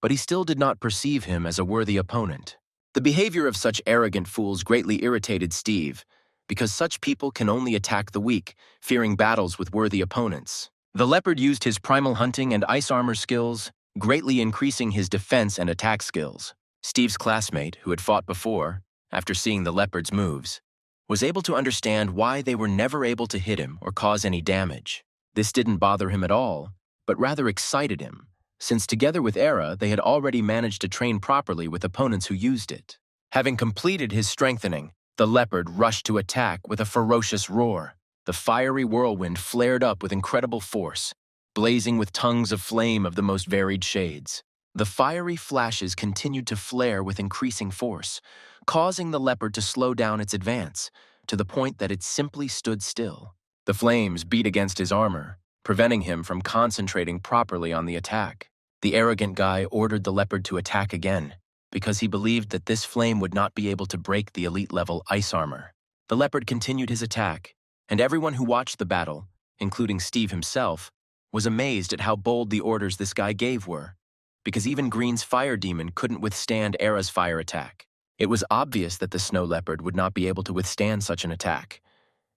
but he still did not perceive him as a worthy opponent. The behavior of such arrogant fools greatly irritated Steve, because such people can only attack the weak, fearing battles with worthy opponents. The leopard used his primal hunting and ice armor skills, greatly increasing his defense and attack skills. Steve's classmate, who had fought before, after seeing the leopard's moves, was able to understand why they were never able to hit him or cause any damage. This didn't bother him at all, but rather excited him, since together with Era, they had already managed to train properly with opponents who used it. Having completed his strengthening, the leopard rushed to attack with a ferocious roar. The fiery whirlwind flared up with incredible force, blazing with tongues of flame of the most varied shades. The fiery flashes continued to flare with increasing force, causing the leopard to slow down its advance, to the point that it simply stood still. The flames beat against his armor, preventing him from concentrating properly on the attack. The arrogant guy ordered the leopard to attack again, because he believed that this flame would not be able to break the elite-level ice armor. The leopard continued his attack, and everyone who watched the battle, including Steve himself, was amazed at how bold the orders this guy gave were, because even Green's fire demon couldn't withstand Era's fire attack. It was obvious that the snow leopard would not be able to withstand such an attack.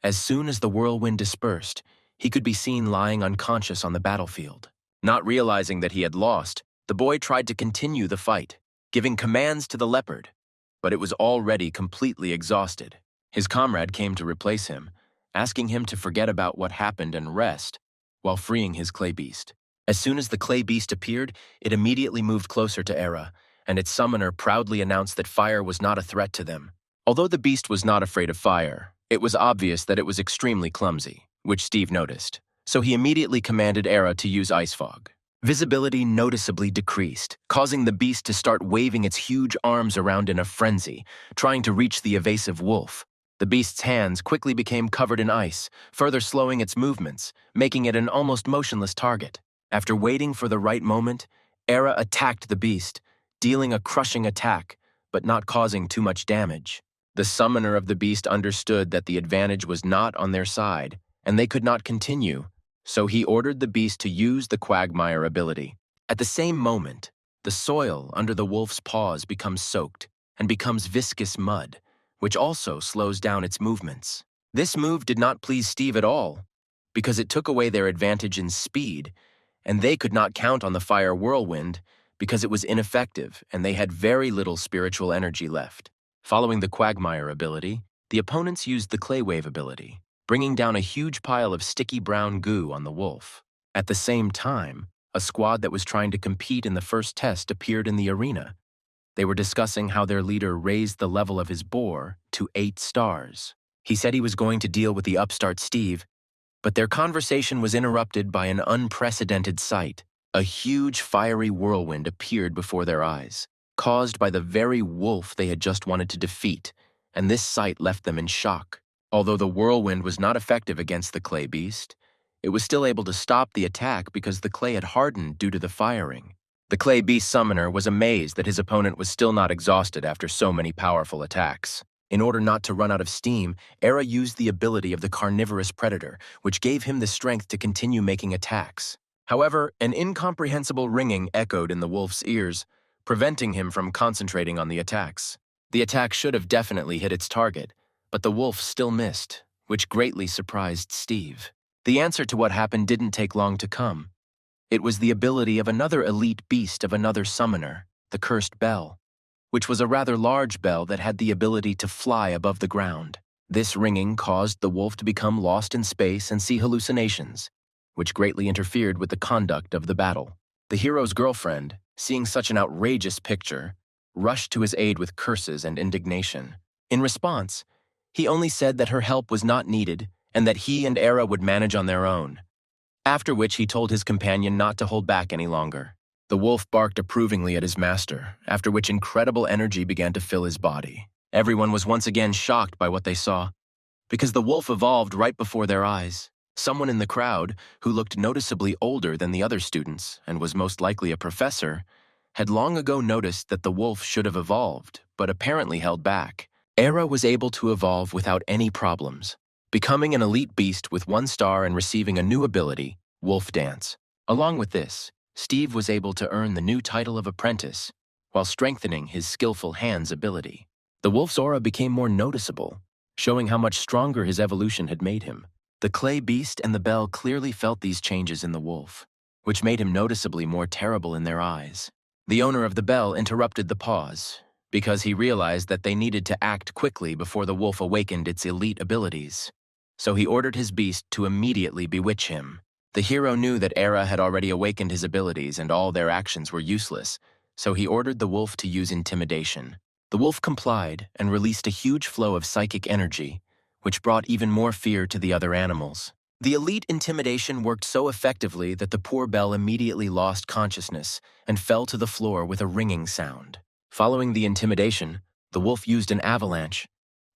As soon as the whirlwind dispersed, he could be seen lying unconscious on the battlefield. Not realizing that he had lost, the boy tried to continue the fight, giving commands to the leopard, but it was already completely exhausted. His comrade came to replace him, asking him to forget about what happened and rest, while freeing his clay beast. As soon as the clay beast appeared, it immediately moved closer to Era, and its summoner proudly announced that fire was not a threat to them. Although the beast was not afraid of fire, it was obvious that it was extremely clumsy, which Steve noticed, so he immediately commanded Era to use ice fog. Visibility noticeably decreased, causing the beast to start waving its huge arms around in a frenzy, trying to reach the evasive wolf. The beast's hands quickly became covered in ice, further slowing its movements, making it an almost motionless target. After waiting for the right moment, Era attacked the beast, dealing a crushing attack, but not causing too much damage. The summoner of the beast understood that the advantage was not on their side, and they could not continue, so he ordered the beast to use the quagmire ability. At the same moment, the soil under the wolf's paws becomes soaked and becomes viscous mud, which also slows down its movements. This move did not please Steve at all, because it took away their advantage in speed, and they could not count on the fire whirlwind because it was ineffective and they had very little spiritual energy left. Following the quagmire ability, the opponents used the clay wave ability, bringing down a huge pile of sticky brown goo on the wolf. At the same time, a squad that was trying to compete in the first test appeared in the arena. They were discussing how their leader raised the level of his boar to 8 stars. He said he was going to deal with the upstart Steve, but their conversation was interrupted by an unprecedented sight. A huge fiery whirlwind appeared before their eyes, caused by the very wolf they had just wanted to defeat, and this sight left them in shock. Although the whirlwind was not effective against the clay beast, it was still able to stop the attack because the clay had hardened due to the firing. The clay beast summoner was amazed that his opponent was still not exhausted after so many powerful attacks. In order not to run out of steam, Era used the ability of the carnivorous predator, which gave him the strength to continue making attacks. However, an incomprehensible ringing echoed in the wolf's ears, preventing him from concentrating on the attacks. The attack should have definitely hit its target, but the wolf still missed, which greatly surprised Steve. The answer to what happened didn't take long to come. It was the ability of another elite beast of another summoner, the Cursed Bell, which was a rather large bell that had the ability to fly above the ground. This ringing caused the wolf to become lost in space and see hallucinations, which greatly interfered with the conduct of the battle. The hero's girlfriend, seeing such an outrageous picture, rushed to his aid with curses and indignation. In response, he only said that her help was not needed and that he and Era would manage on their own, after which he told his companion not to hold back any longer. The wolf barked approvingly at his master, after which incredible energy began to fill his body. Everyone was once again shocked by what they saw, because the wolf evolved right before their eyes. Someone in the crowd, who looked noticeably older than the other students and was most likely a professor, had long ago noticed that the wolf should have evolved, but apparently held back. Era was able to evolve without any problems, becoming an elite beast with 1 star and receiving a new ability, Wolf Dance. Along with this, Steve was able to earn the new title of apprentice, while strengthening his skillful hands ability. The wolf's aura became more noticeable, showing how much stronger his evolution had made him. The clay beast and the bell clearly felt these changes in the wolf, which made him noticeably more terrible in their eyes. The owner of the bell interrupted the pause, because he realized that they needed to act quickly before the wolf awakened its elite abilities. So he ordered his beast to immediately bewitch him. The hero knew that Era had already awakened his abilities and all their actions were useless, so he ordered the wolf to use intimidation. The wolf complied and released a huge flow of psychic energy, which brought even more fear to the other animals. The elite intimidation worked so effectively that the poor bell immediately lost consciousness and fell to the floor with a ringing sound. Following the intimidation, the wolf used an avalanche,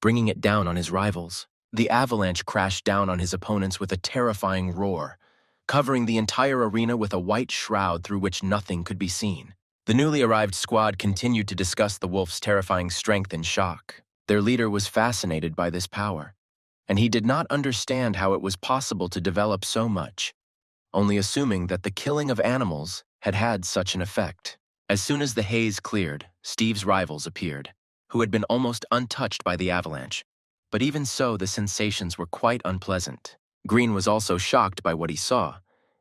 bringing it down on his rivals. The avalanche crashed down on his opponents with a terrifying roar, covering the entire arena with a white shroud through which nothing could be seen. The newly arrived squad continued to discuss the wolf's terrifying strength in shock. Their leader was fascinated by this power, and he did not understand how it was possible to develop so much, only assuming that the killing of animals had had such an effect. As soon as the haze cleared, Steve's rivals appeared, who had been almost untouched by the avalanche, but even so the sensations were quite unpleasant. Green was also shocked by what he saw.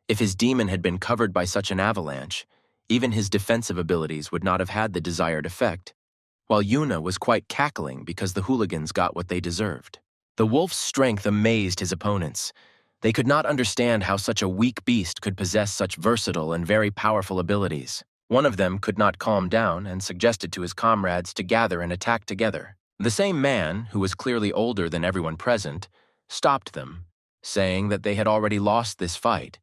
If his demon had been covered by such an avalanche, even his defensive abilities would not have had the desired effect, while Yuna was quite cackling because the hooligans got what they deserved. The wolf's strength amazed his opponents. They could not understand how such a weak beast could possess such versatile and very powerful abilities. One of them could not calm down and suggested to his comrades to gather and attack together. The same man, who was clearly older than everyone present, stopped them, saying that they had already lost this fight,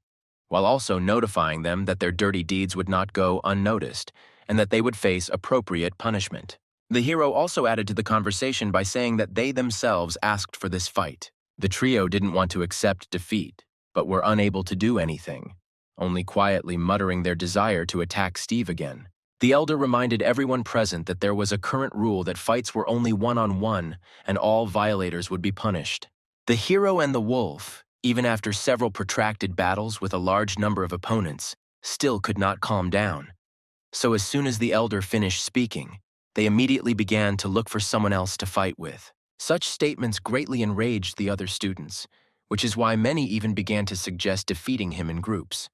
while also notifying them that their dirty deeds would not go unnoticed and that they would face appropriate punishment. The hero also added to the conversation by saying that they themselves asked for this fight. The trio didn't want to accept defeat, but were unable to do anything, only quietly muttering their desire to attack Steve again. The elder reminded everyone present that there was a current rule that fights were only one-on-one and all violators would be punished. The hero and the wolf, even after several protracted battles with a large number of opponents, still could not calm down. So as soon as the elder finished speaking, they immediately began to look for someone else to fight with. Such statements greatly enraged the other students, which is why many even began to suggest defeating him in groups.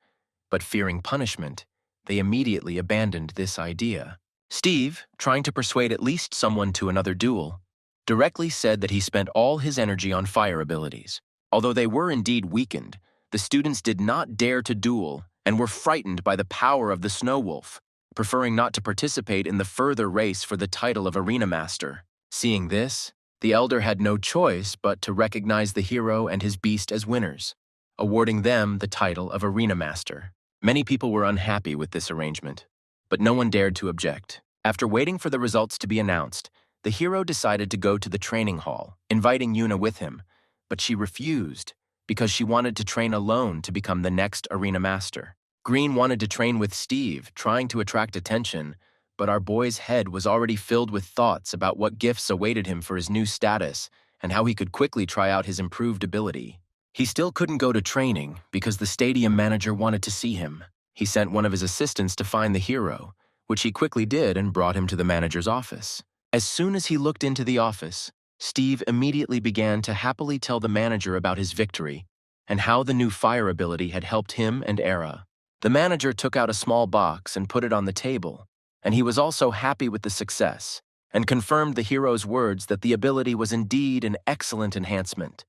But fearing punishment, they immediately abandoned this idea. Steve, trying to persuade at least someone to another duel, directly said that he spent all his energy on fire abilities. Although they were indeed weakened, the students did not dare to duel and were frightened by the power of the Snow Wolf, preferring not to participate in the further race for the title of Arena Master. Seeing this, the elder had no choice but to recognize the hero and his beast as winners, awarding them the title of Arena Master. Many people were unhappy with this arrangement, but no one dared to object. After waiting for the results to be announced, the hero decided to go to the training hall, inviting Yuna with him, but she refused because she wanted to train alone to become the next Arena Master. Green wanted to train with Steve, trying to attract attention, but our boy's head was already filled with thoughts about what gifts awaited him for his new status and how he could quickly try out his improved ability. He still couldn't go to training because the stadium manager wanted to see him. He sent one of his assistants to find the hero, which he quickly did and brought him to the manager's office. As soon as he looked into the office, Steve immediately began to happily tell the manager about his victory and how the new fire ability had helped him and Era. The manager took out a small box and put it on the table, and he was also happy with the success and confirmed the hero's words that the ability was indeed an excellent enhancement,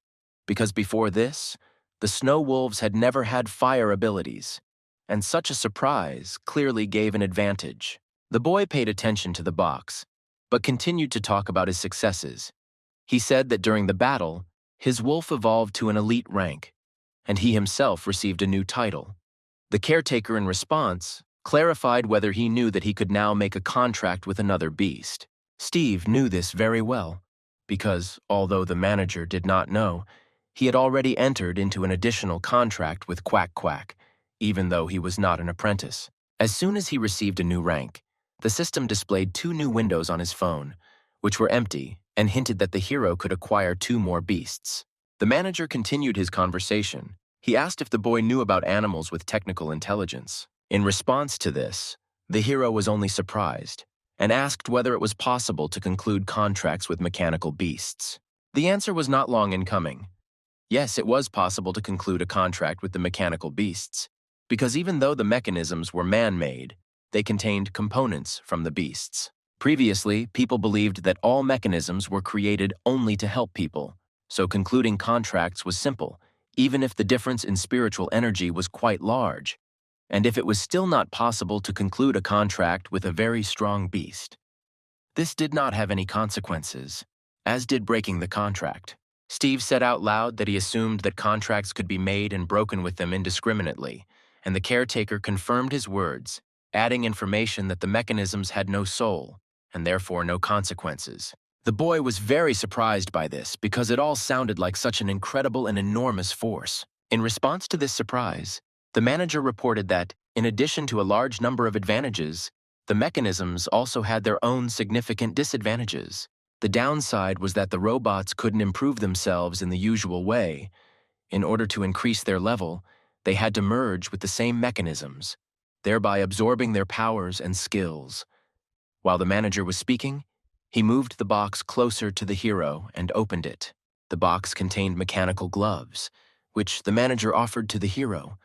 because before this, the Snow Wolves had never had fire abilities, and such a surprise clearly gave an advantage. The boy paid attention to the box, but continued to talk about his successes. He said that during the battle, his wolf evolved to an elite rank, and he himself received a new title. The caretaker, in response, clarified whether he knew that he could now make a contract with another beast. Steve knew this very well, because, although the manager did not know, he had already entered into an additional contract with Quack Quack, even though he was not an apprentice. As soon as he received a new rank, the system displayed 2 new windows on his phone, which were empty and hinted that the hero could acquire 2 more beasts. The manager continued his conversation. He asked if the boy knew about animals with technical intelligence. In response to this, the hero was only surprised and asked whether it was possible to conclude contracts with mechanical beasts. The answer was not long in coming. Yes, it was possible to conclude a contract with the mechanical beasts, because even though the mechanisms were man-made, they contained components from the beasts. Previously, people believed that all mechanisms were created only to help people, so concluding contracts was simple, even if the difference in spiritual energy was quite large, and if it was still not possible to conclude a contract with a very strong beast. This did not have any consequences, as did breaking the contract. Steve said out loud that he assumed that contracts could be made and broken with them indiscriminately, and the caretaker confirmed his words, adding information that the mechanisms had no soul, and therefore no consequences. The boy was very surprised by this because it all sounded like such an incredible and enormous force. In response to this surprise, the manager reported that, in addition to a large number of advantages, the mechanisms also had their own significant disadvantages. The downside was that the robots couldn't improve themselves in the usual way. In order to increase their level, they had to merge with the same mechanisms, thereby absorbing their powers and skills. While the manager was speaking, he moved the box closer to the hero and opened it. The box contained mechanical gloves, which the manager offered to the hero,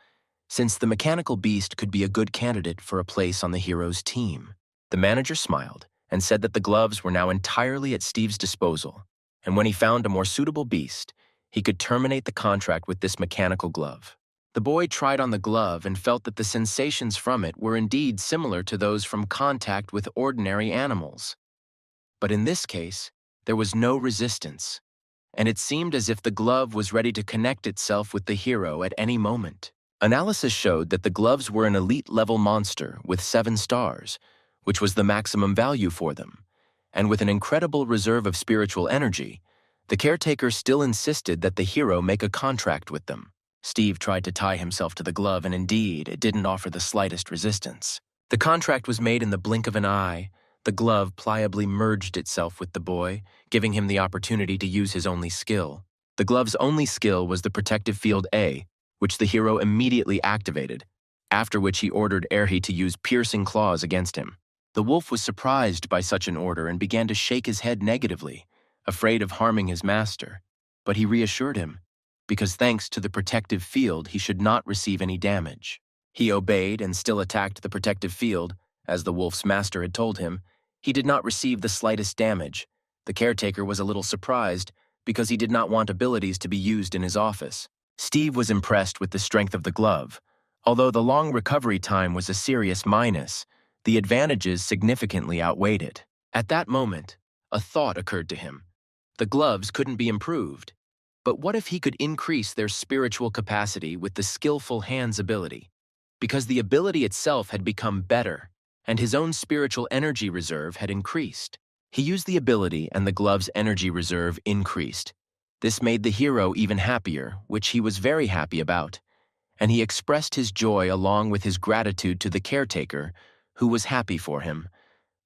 since the mechanical beast could be a good candidate for a place on the hero's team. The manager smiled and said that the gloves were now entirely at Steve's disposal, and when he found a more suitable beast, he could terminate the contract with this mechanical glove. The boy tried on the glove and felt that the sensations from it were indeed similar to those from contact with ordinary animals. But in this case, there was no resistance, and it seemed as if the glove was ready to connect itself with the hero at any moment. Analysis showed that the gloves were an elite-level monster with 7 stars, which was the maximum value for them, and with an incredible reserve of spiritual energy, the caretaker still insisted that the hero make a contract with them. Steve tried to tie himself to the glove, and indeed, it didn't offer the slightest resistance. The contract was made in the blink of an eye. The glove pliably merged itself with the boy, giving him the opportunity to use his only skill. The glove's only skill was the protective field A, which the hero immediately activated, after which he ordered Erhi to use piercing claws against him. The wolf was surprised by such an order and began to shake his head negatively, afraid of harming his master, but he reassured him, because thanks to the protective field he should not receive any damage. He obeyed and still attacked the protective field, as the wolf's master had told him. He did not receive the slightest damage. The caretaker was a little surprised, because he did not want abilities to be used in his office. Steve was impressed with the strength of the glove. Although the long recovery time was a serious minus, the advantages significantly outweighed it. At that moment, a thought occurred to him. The gloves couldn't be improved, but what if he could increase their spiritual capacity with the skillful hands ability? Because the ability itself had become better, and his own spiritual energy reserve had increased. He used the ability and the glove's energy reserve increased. This made the hero even happier, which he was very happy about, and he expressed his joy along with his gratitude to the caretaker, who was happy for him,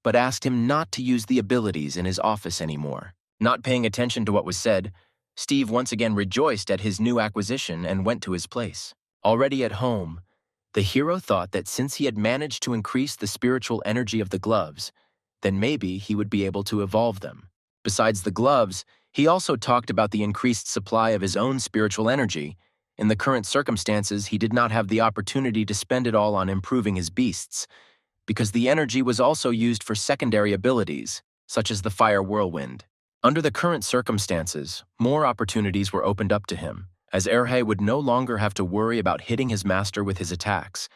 but asked him not to use the abilities in his office anymore. Not paying attention to what was said, Steve once again rejoiced at his new acquisition and went to his place. Already at home, the hero thought that since he had managed to increase the spiritual energy of the gloves, then maybe he would be able to evolve them. Besides the gloves, he also talked about the increased supply of his own spiritual energy. In the current circumstances, he did not have the opportunity to spend it all on improving his beasts, because the energy was also used for secondary abilities, such as the fire whirlwind. Under the current circumstances, more opportunities were opened up to him, as Erhe would no longer have to worry about hitting his master with his attacks,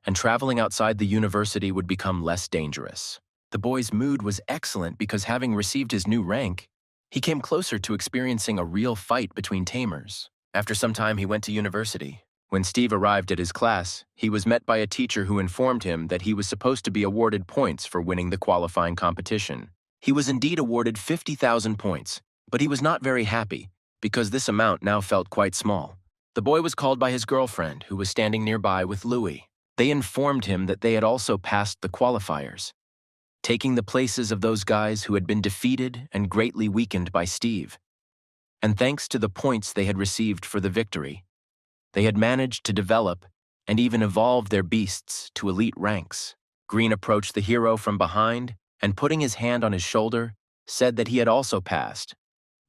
and traveling outside the university would become less dangerous. The boy's mood was excellent because, having received his new rank, he came closer to experiencing a real fight between tamers. After some time, he went to university. When Steve arrived at his class, he was met by a teacher who informed him that he was supposed to be awarded points for winning the qualifying competition. He was indeed awarded 50,000 points, but he was not very happy, because this amount now felt quite small. The boy was called by his girlfriend, who was standing nearby with Louis. They informed him that they had also passed the qualifiers, taking the places of those guys who had been defeated and greatly weakened by Steve. And thanks to the points they had received for the victory, they had managed to develop and even evolve their beasts to elite ranks. Green approached the hero from behind and, putting his hand on his shoulder, said that he had also passed,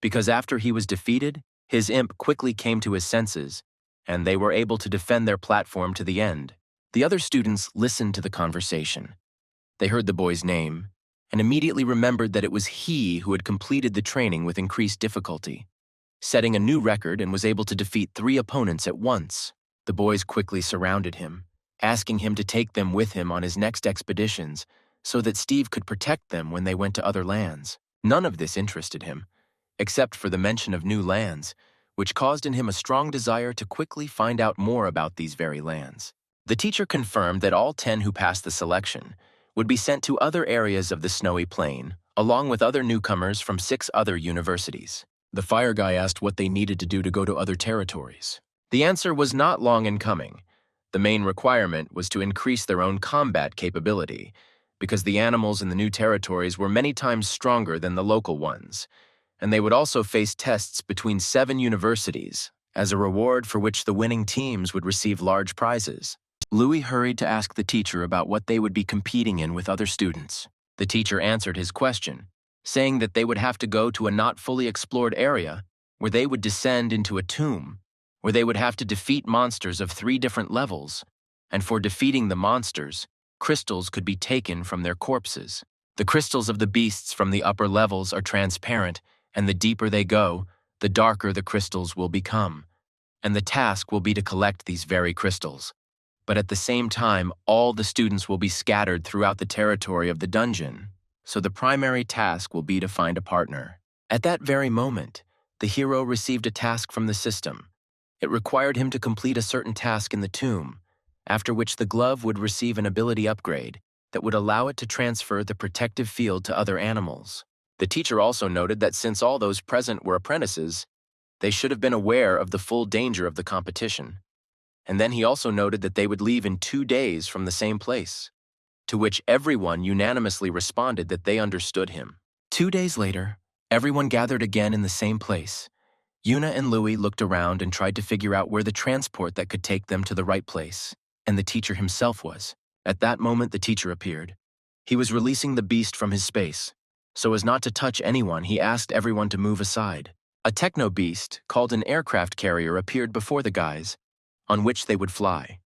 because after he was defeated, his imp quickly came to his senses, and they were able to defend their platform to the end. The other students listened to the conversation. They heard the boy's name and immediately remembered that it was he who had completed the training with increased difficulty, setting a new record, and was able to defeat 3 opponents at once. The boys quickly surrounded him, asking him to take them with him on his next expeditions so that Steve could protect them when they went to other lands. None of this interested him, except for the mention of new lands, which caused in him a strong desire to quickly find out more about these very lands. The teacher confirmed that all 10 who passed the selection would be sent to other areas of the snowy plain, along with other newcomers from 6 other universities. The fire guy asked what they needed to do to go to other territories. The answer was not long in coming. The main requirement was to increase their own combat capability, because the animals in the new territories were many times stronger than the local ones, and they would also face tests between 7 universities, as a reward for which the winning teams would receive large prizes. Louis hurried to ask the teacher about what they would be competing in with other students. The teacher answered his question, saying that they would have to go to a not fully explored area where they would descend into a tomb, where they would have to defeat monsters of 3 different levels, and for defeating the monsters, crystals could be taken from their corpses. The crystals of the beasts from the upper levels are transparent, and the deeper they go, the darker the crystals will become, and the task will be to collect these very crystals. But at the same time, all the students will be scattered throughout the territory of the dungeon, so the primary task will be to find a partner. At that very moment, the hero received a task from the system. It required him to complete a certain task in the tomb, after which the glove would receive an ability upgrade that would allow it to transfer the protective field to other animals. The teacher also noted that since all those present were apprentices, they should have been aware of the full danger of the competition. And then he also noted that they would leave in 2 days from the same place, to which everyone unanimously responded that they understood him. 2 days later, everyone gathered again in the same place. Yuna and Louis looked around and tried to figure out where the transport that could take them to the right place, and the teacher himself was. At that moment, the teacher appeared. He was releasing the beast from his space. So as not to touch anyone, he asked everyone to move aside. A techno-beast, called an aircraft carrier, appeared before the guys, on which they would fly.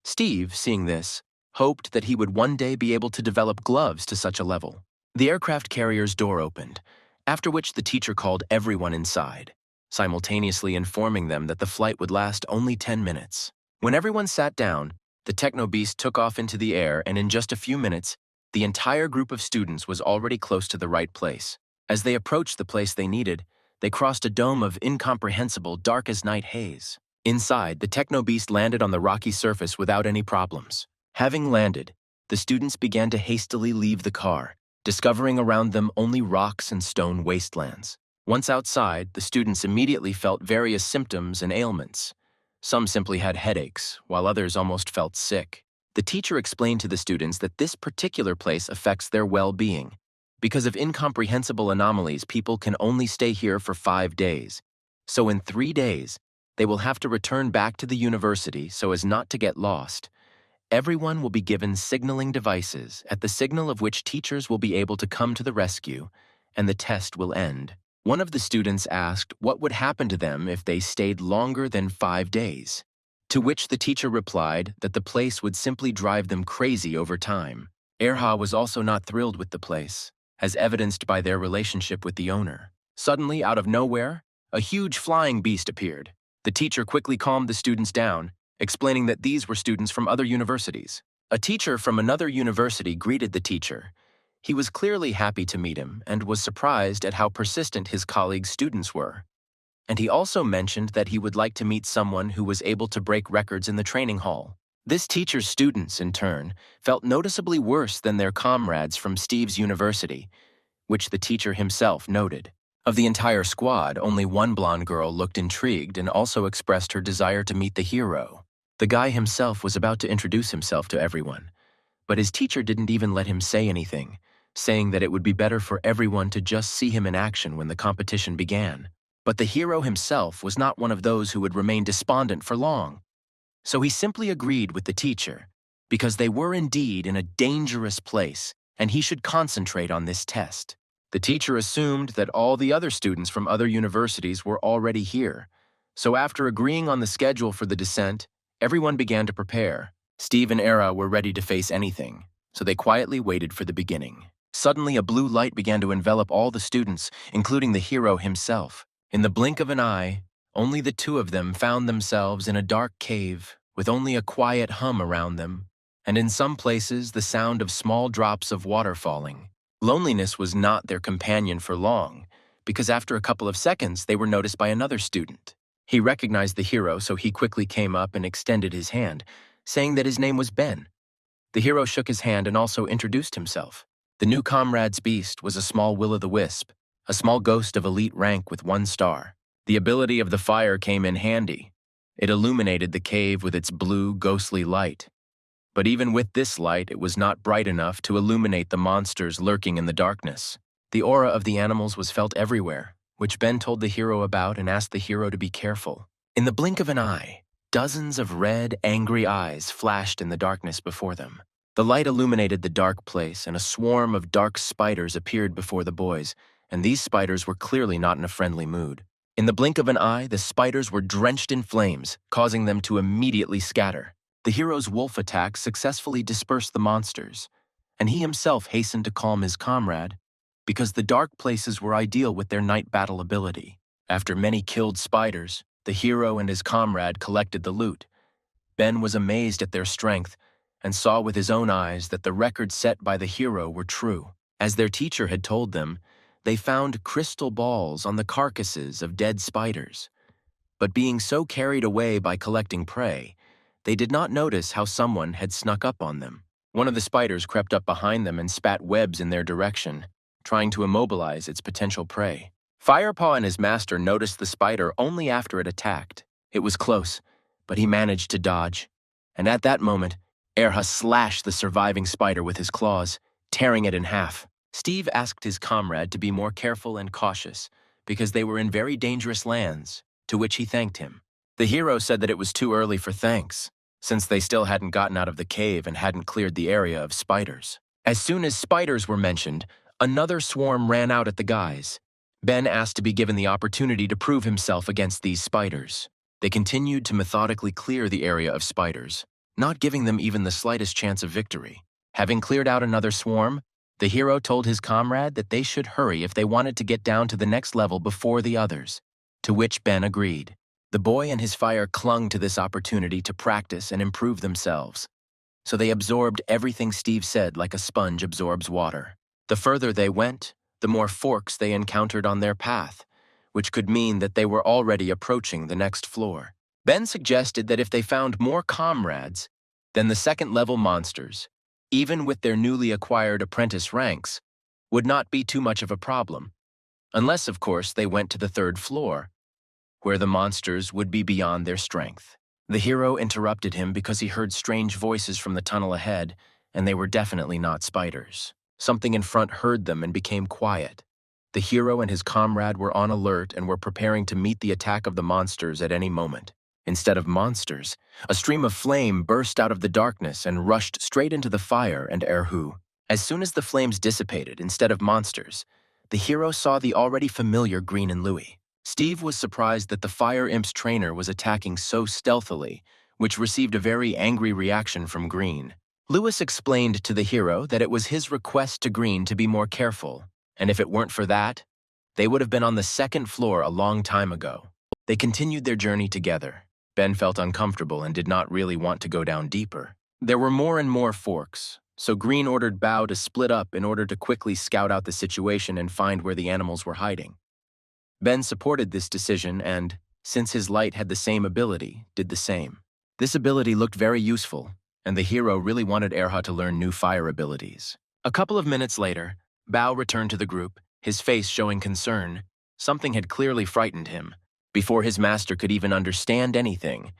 Steve, seeing this, hoped that he would one day be able to develop gloves to such a level. The aircraft carrier's door opened, after which the teacher called everyone inside, simultaneously informing them that the flight would last only 10 minutes. When everyone sat down, the techno-beast took off into the air, and in just a few minutes, the entire group of students was already close to the right place. As they approached the place they needed, they crossed a dome of incomprehensible dark-as-night haze. Inside, the techno-beast landed on the rocky surface without any problems. Having landed, the students began to hastily leave the car, discovering around them only rocks and stone wastelands. Once outside, the students immediately felt various symptoms and ailments. Some simply had headaches, while others almost felt sick. The teacher explained to the students that this particular place affects their well-being. Because of incomprehensible anomalies, people can only stay here for 5 days, So in 3 days, they will have to return back to the university so as not to get lost. Everyone will be given signaling devices, at the signal of which teachers will be able to come to the rescue, and the test will end. One of the students asked what would happen to them if they stayed longer than 5 days, to which the teacher replied that the place would simply drive them crazy over time. Erha was also not thrilled with the place, as evidenced by their relationship with the owner. Suddenly, out of nowhere, a huge flying beast appeared. The teacher quickly calmed the students down, explaining that these were students from other universities. A teacher from another university greeted the teacher. He was clearly happy to meet him and was surprised at how persistent his colleague's students were. And he also mentioned that he would like to meet someone who was able to break records in the training hall. This teacher's students, in turn, felt noticeably worse than their comrades from Steve's university, which the teacher himself noted. Of the entire squad, only one blonde girl looked intrigued and also expressed her desire to meet the hero. The guy himself was about to introduce himself to everyone, but his teacher didn't even let him say anything, saying that it would be better for everyone to just see him in action when the competition began. But the hero himself was not one of those who would remain despondent for long. So he simply agreed with the teacher, because they were indeed in a dangerous place, and he should concentrate on this test. The teacher assumed that all the other students from other universities were already here. So after agreeing on the schedule for the descent, everyone began to prepare. Steve and Era were ready to face anything, so they quietly waited for the beginning. Suddenly, a blue light began to envelop all the students, including the hero himself. In the blink of an eye, only the two of them found themselves in a dark cave, with only a quiet hum around them, and in some places the sound of small drops of water falling. Loneliness was not their companion for long, because after a couple of seconds they were noticed by another student. He recognized the hero, so he quickly came up and extended his hand, saying that his name was Ben. The hero shook his hand and also introduced himself. The new comrade's beast was a small will-o'-the-wisp, a small ghost of elite rank with 1 star. The ability of the fire came in handy. It illuminated the cave with its blue, ghostly light. But even with this light, it was not bright enough to illuminate the monsters lurking in the darkness. The aura of the animals was felt everywhere, which Ben told the hero about and asked the hero to be careful. In the blink of an eye, dozens of red, angry eyes flashed in the darkness before them. The light illuminated the dark place, and a swarm of dark spiders appeared before the boys, and these spiders were clearly not in a friendly mood. In the blink of an eye, the spiders were drenched in flames, causing them to immediately scatter. The hero's wolf attack successfully dispersed the monsters, and he himself hastened to calm his comrade, because the dark places were ideal with their night battle ability. After many killed spiders, the hero and his comrade collected the loot. Ben was amazed at their strength, and saw with his own eyes that the records set by the hero were true. As their teacher had told them, they found crystal balls on the carcasses of dead spiders. But being so carried away by collecting prey, they did not notice how someone had snuck up on them. One of the spiders crept up behind them and spat webs in their direction, trying to immobilize its potential prey. Firepaw and his master noticed the spider only after it attacked. It was close, but he managed to dodge. And at that moment, Erha slashed the surviving spider with his claws, tearing it in half. Steve asked his comrade to be more careful and cautious, because they were in very dangerous lands, to which he thanked him. The hero said that it was too early for thanks, since they still hadn't gotten out of the cave and hadn't cleared the area of spiders. As soon as spiders were mentioned, another swarm ran out at the guys. Ben asked to be given the opportunity to prove himself against these spiders. They continued to methodically clear the area of spiders, not giving them even the slightest chance of victory. Having cleared out another swarm, the hero told his comrade that they should hurry if they wanted to get down to the next level before the others, to which Ben agreed. The boy and his fire clung to this opportunity to practice and improve themselves, so they absorbed everything Steve said like a sponge absorbs water. The further they went, the more forks they encountered on their path, which could mean that they were already approaching the next floor. Ben suggested that if they found more comrades, then the second-level monsters, even with their newly acquired apprentice ranks, would not be too much of a problem, unless, of course, they went to the third floor, where the monsters would be beyond their strength. The hero interrupted him because he heard strange voices from the tunnel ahead, and they were definitely not spiders. Something in front heard them and became quiet. The hero and his comrade were on alert and were preparing to meet the attack of the monsters at any moment. Instead of monsters, a stream of flame burst out of the darkness and rushed straight into the fire and Erhu. As soon as the flames dissipated, instead of monsters, the hero saw the already familiar Green and Louie. Steve was surprised that the Fire Imp's trainer was attacking so stealthily, which received a very angry reaction from Green. Lewis explained to the hero that it was his request to Green to be more careful, and if it weren't for that, they would have been on the second floor a long time ago. They continued their journey together. Ben felt uncomfortable and did not really want to go down deeper. There were more and more forks, so Green ordered Bao to split up in order to quickly scout out the situation and find where the animals were hiding. Ben supported this decision and, since his light had the same ability, did the same. This ability looked very useful, and the hero really wanted Erha to learn new fire abilities. A couple of minutes later, Bao returned to the group, his face showing concern. Something had clearly frightened him. Before his master could even understand anything,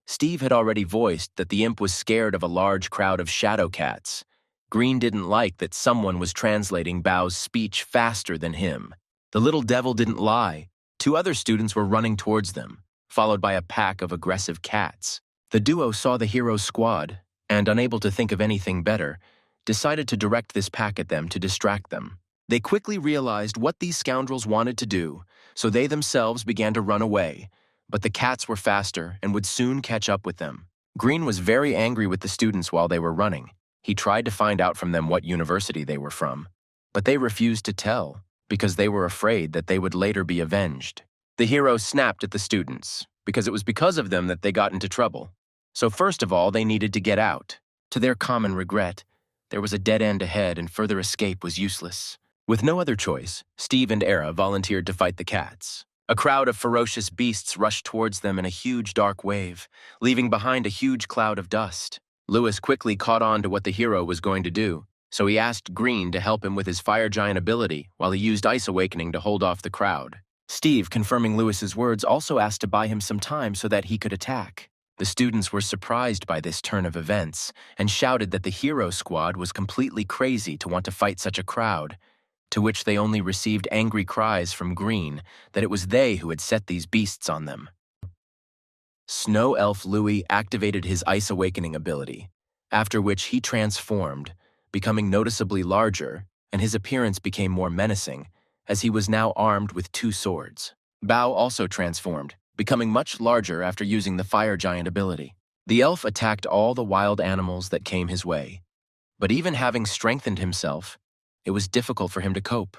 Steve had already voiced that the imp was scared of a large crowd of shadow cats. Green didn't like that someone was translating Bao's speech faster than him. The little devil didn't lie. 2 other students were running towards them, followed by a pack of aggressive cats. The duo saw the hero's squad, and unable to think of anything better, decided to direct this pack at them to distract them. They quickly realized what these scoundrels wanted to do, so they themselves began to run away, but the cats were faster and would soon catch up with them. Green was very angry with the students while they were running. He tried to find out from them what university they were from, but they refused to tell, because they were afraid that they would later be avenged. The hero snapped at the students, because it was because of them that they got into trouble. So first of all, they needed to get out. To their common regret, there was a dead end ahead and further escape was useless. With no other choice, Steve and Era volunteered to fight the cats. A crowd of ferocious beasts rushed towards them in a huge dark wave, leaving behind a huge cloud of dust. Lewis quickly caught on to what the hero was going to do, so he asked Green to help him with his fire giant ability while he used Ice Awakening to hold off the crowd. Steve, confirming Lewis's words, also asked to buy him some time so that he could attack. The students were surprised by this turn of events and shouted that the hero squad was completely crazy to want to fight such a crowd, to which they only received angry cries from Green that it was they who had set these beasts on them. Snow Elf Louie activated his Ice Awakening ability, after which he transformed, becoming noticeably larger, and his appearance became more menacing, as he was now armed with 2 swords. Bao also transformed, becoming much larger after using the Fire Giant ability. The elf attacked all the wild animals that came his way, but even having strengthened himself, it was difficult for him to cope,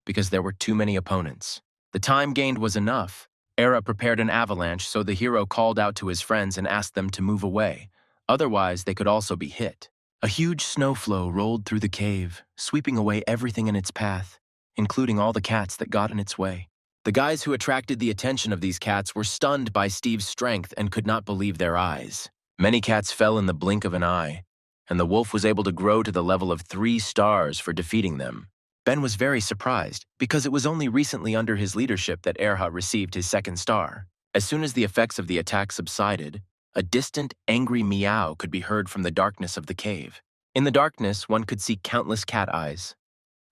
because there were too many opponents. The time gained was enough. Era prepared an avalanche, so the hero called out to his friends and asked them to move away, otherwise they could also be hit. A huge snow flow rolled through the cave, sweeping away everything in its path, including all the cats that got in its way. The guys who attracted the attention of these cats were stunned by Steve's strength and could not believe their eyes. Many cats fell in the blink of an eye, and the wolf was able to grow to the level of 3 stars for defeating them. Ben was very surprised, because it was only recently under his leadership that Erha received his 2nd star. As soon as the effects of the attack subsided, a distant, angry meow could be heard from the darkness of the cave. In the darkness, one could see countless cat eyes.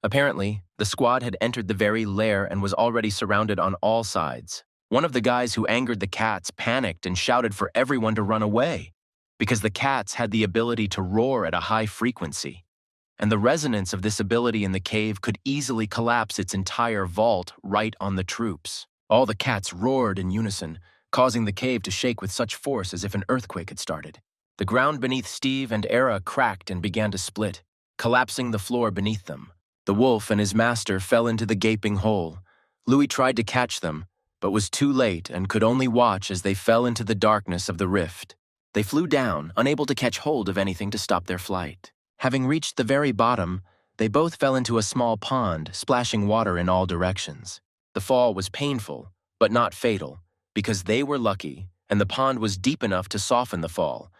Apparently, the squad had entered the very lair and was already surrounded on all sides. One of the guys who angered the cats panicked and shouted for everyone to run away, because the cats had the ability to roar at a high frequency, and the resonance of this ability in the cave could easily collapse its entire vault right on the troops. All the cats roared in unison, causing the cave to shake with such force as if an earthquake had started. The ground beneath Steve and Era cracked and began to split, collapsing the floor beneath them. The wolf and his master fell into the gaping hole. Louis tried to catch them, but was too late and could only watch as they fell into the darkness of the rift. They flew down, unable to catch hold of anything to stop their flight. Having reached the very bottom, they both fell into a small pond, splashing water in all directions. The fall was painful, but not fatal, because they were lucky, and the pond was deep enough to soften the fall,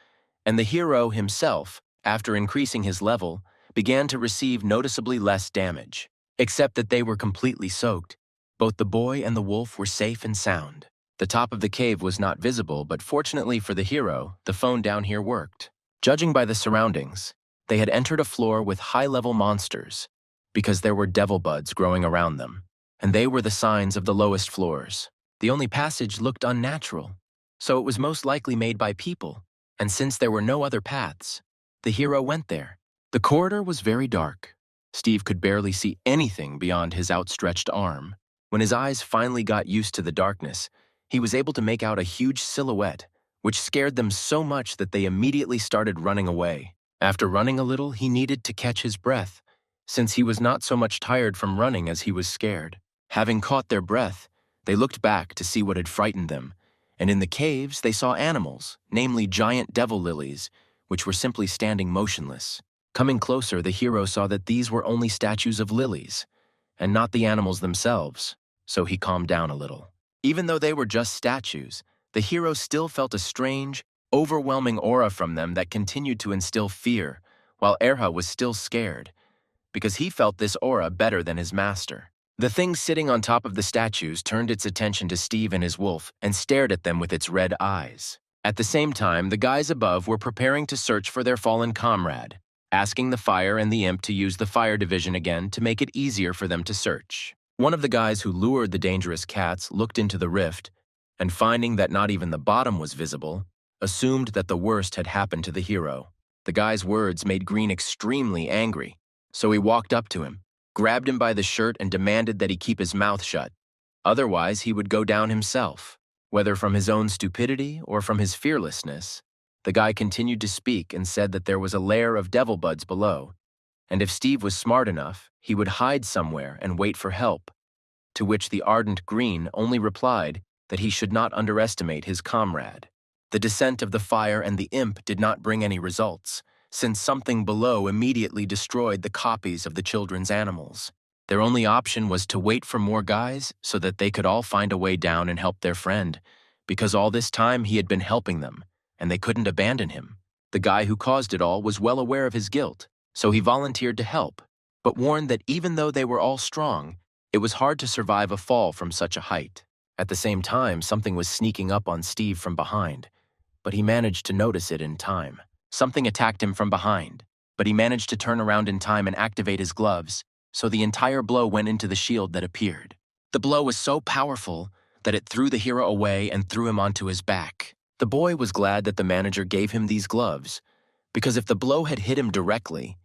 and the hero himself, after increasing his level, began to receive noticeably less damage. Except that they were completely soaked, both the boy and the wolf were safe and sound. The top of the cave was not visible, but fortunately for the hero, the phone down here worked. Judging by the surroundings, they had entered a floor with high-level monsters, because there were devil buds growing around them. and they were the signs of the lowest floors. The only passage looked unnatural, so it was most likely made by people, and since there were no other paths, the hero went there. The corridor was very dark. Steve could barely see anything beyond his outstretched arm. When his eyes finally got used to the darkness, he was able to make out a huge silhouette, which scared them so much that they immediately started running away. After running a little, he needed to catch his breath, since he was not so much tired from running as he was scared. Having caught their breath, they looked back to see what had frightened them, and in the caves they saw animals, namely giant devil lilies, which were simply standing motionless. Coming closer, the hero saw that these were only statues of lilies, and not the animals themselves, so he calmed down a little. Even though they were just statues, the hero still felt a strange, overwhelming aura from them that continued to instill fear, while Erha was still scared, because he felt this aura better than his master. The thing sitting on top of the statues turned its attention to Steve and his wolf and stared at them with its red eyes. At the same time, the guys above were preparing to search for their fallen comrade, asking the fire and the imp to use the fire division again to make it easier for them to search. One of the guys who lured the dangerous cats looked into the rift, and finding that not even the bottom was visible, assumed that the worst had happened to the hero. The guy's words made Green extremely angry, so he walked up to him, grabbed him by the shirt and demanded that he keep his mouth shut. Otherwise, he would go down himself. Whether from his own stupidity or from his fearlessness, the guy continued to speak and said that there was a lair of devil buds below, and if Steve was smart enough, he would hide somewhere and wait for help, to which the ardent Green only replied that he should not underestimate his comrade. The descent of the fire and the imp did not bring any results, since something below immediately destroyed the copies of the children's animals. Their only option was to wait for more guys so that they could all find a way down and help their friend, because all this time he had been helping them, and they couldn't abandon him. The guy who caused it all was well aware of his guilt, so he volunteered to help, but warned that even though they were all strong, it was hard to survive a fall from such a height. At the same time, something was sneaking up on Steve from behind, but he managed to notice it in time. Something attacked him from behind, but he managed to turn around in time and activate his gloves, so the entire blow went into the shield that appeared. The blow was so powerful that it threw the hero away and threw him onto his back. The boy was glad that the manager gave him these gloves, because if the blow had hit him directly,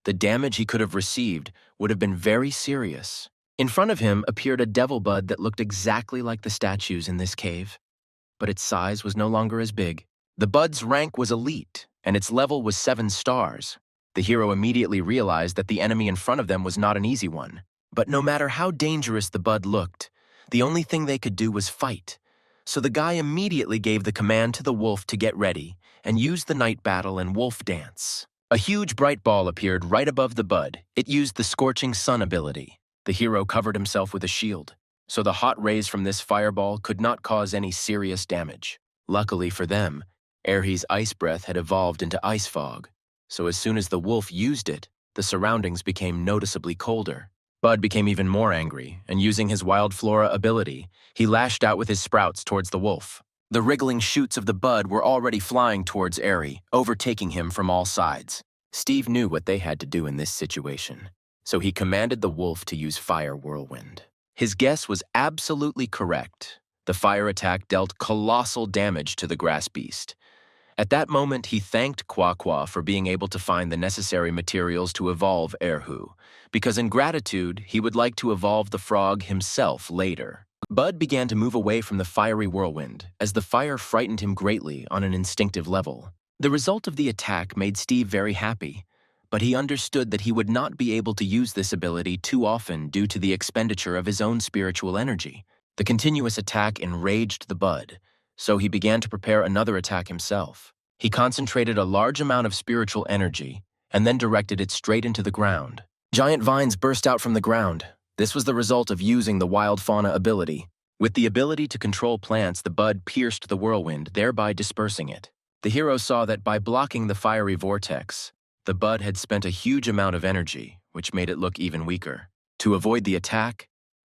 the damage he could have received would have been very serious. In front of him appeared a devil bud that looked exactly like the statues in this cave, but its size was no longer as big. The bud's rank was elite, and its level was 7 stars. The hero immediately realized that the enemy in front of them was not an easy one. But no matter how dangerous the bud looked, the only thing they could do was fight. So the guy immediately gave the command to the wolf to get ready and use the night battle and wolf dance. A huge bright ball appeared right above the bud. It used the scorching sun ability. The hero covered himself with a shield, so the hot rays from this fireball could not cause any serious damage. Luckily for them, Erhi's ice breath had evolved into ice fog, so as soon as the wolf used it, the surroundings became noticeably colder. Bud became even more angry, and using his wild flora ability, he lashed out with his sprouts towards the wolf. The wriggling shoots of the bud were already flying towards Eri, overtaking him from all sides. Steve knew what they had to do in this situation, so he commanded the wolf to use Fire Whirlwind. His guess was absolutely correct. The fire attack dealt colossal damage to the grass beast. At that moment, he thanked Kwa for being able to find the necessary materials to evolve Erhu, because in gratitude, he would like to evolve the frog himself later. Bud began to move away from the fiery whirlwind, as the fire frightened him greatly on an instinctive level. The result of the attack made Steve very happy, but he understood that he would not be able to use this ability too often due to the expenditure of his own spiritual energy. The continuous attack enraged the Bud, so he began to prepare another attack himself. He concentrated a large amount of spiritual energy and then directed it straight into the ground. Giant vines burst out from the ground. This was the result of using the wild fauna ability. With the ability to control plants, the Bud pierced the whirlwind, thereby dispersing it. The hero saw that by blocking the fiery vortex, the Bud had spent a huge amount of energy, which made it look even weaker. To avoid the attack,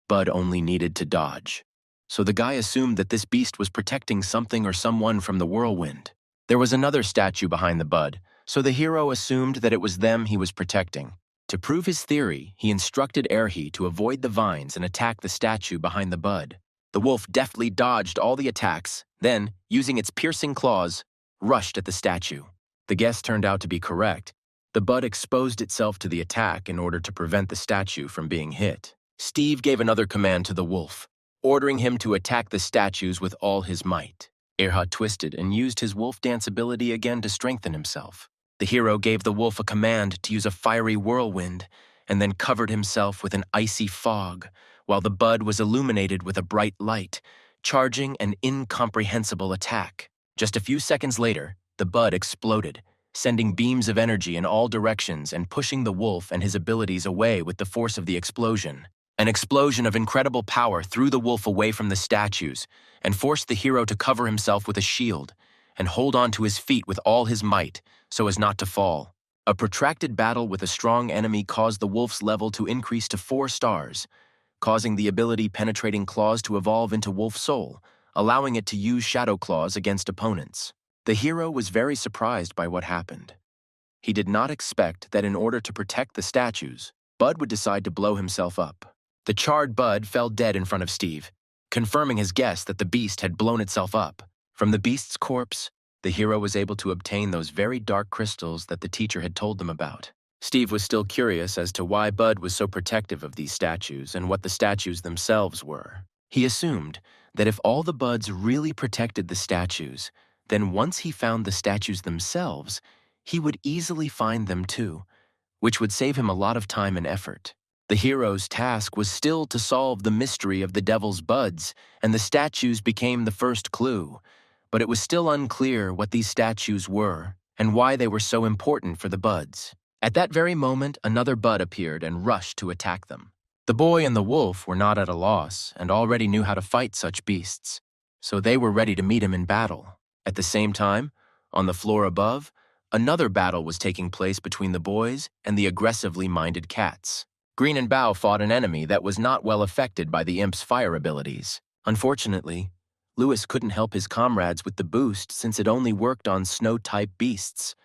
Bud only needed to dodge. So the guy assumed that this beast was protecting something or someone from the whirlwind. There was another statue behind the Bud, so the hero assumed that it was them he was protecting. To prove his theory, he instructed Erhi to avoid the vines and attack the statue behind the bud. The wolf deftly dodged all the attacks, then, using its piercing claws, rushed at the statue. The guess turned out to be correct. The bud exposed itself to the attack in order to prevent the statue from being hit. Steve gave another command to the wolf, ordering him to attack the statues with all his might. Erha twisted and used his wolf dance ability again to strengthen himself. The hero gave the wolf a command to use a fiery whirlwind and then covered himself with an icy fog, while the bud was illuminated with a bright light, charging an incomprehensible attack. Just a few seconds later, the bud exploded, sending beams of energy in all directions and pushing the wolf and his abilities away with the force of the explosion. An explosion of incredible power threw the wolf away from the statues and forced the hero to cover himself with a shield and hold on to his feet with all his might so as not to fall. A protracted battle with a strong enemy caused the wolf's level to increase to 4 stars, causing the ability-penetrating claws to evolve into Wolf Soul, allowing it to use shadow claws against opponents. The hero was very surprised by what happened. He did not expect that in order to protect the statues, Bud would decide to blow himself up. The charred Bud fell dead in front of Steve, confirming his guess that the beast had blown itself up. From the beast's corpse, the hero was able to obtain those very dark crystals that the teacher had told them about. Steve was still curious as to why Bud was so protective of these statues and what the statues themselves were. He assumed that if all the buds really protected the statues, then once he found the statues themselves, he would easily find them too, which would save him a lot of time and effort. The hero's task was still to solve the mystery of the devil's buds, and the statues became the first clue, but it was still unclear what these statues were and why they were so important for the buds. At that very moment, another bud appeared and rushed to attack them. The boy and the wolf were not at a loss and already knew how to fight such beasts, so they were ready to meet him in battle. At the same time, on the floor above, another battle was taking place between the boys and the aggressively minded cats. Green and Bao fought an enemy that was not well affected by the imp's fire abilities. Unfortunately, Lewis couldn't help his comrades with the boost since it only worked on snow-type beasts,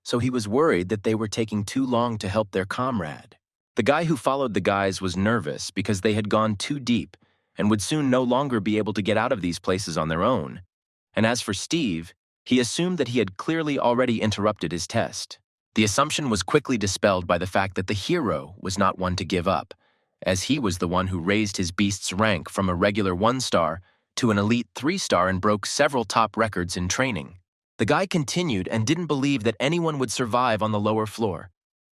so he was worried that they were taking too long to help their comrade. The guy who followed the guys was nervous because they had gone too deep and would soon no longer be able to get out of these places on their own. And as for Steve, he assumed that he had clearly already interrupted his test. The assumption was quickly dispelled by the fact that the hero was not one to give up, as he was the one who raised his beast's rank from a regular 1-star to an elite 3-star and broke several top records in training. The guy continued and didn't believe that anyone would survive on the lower floor,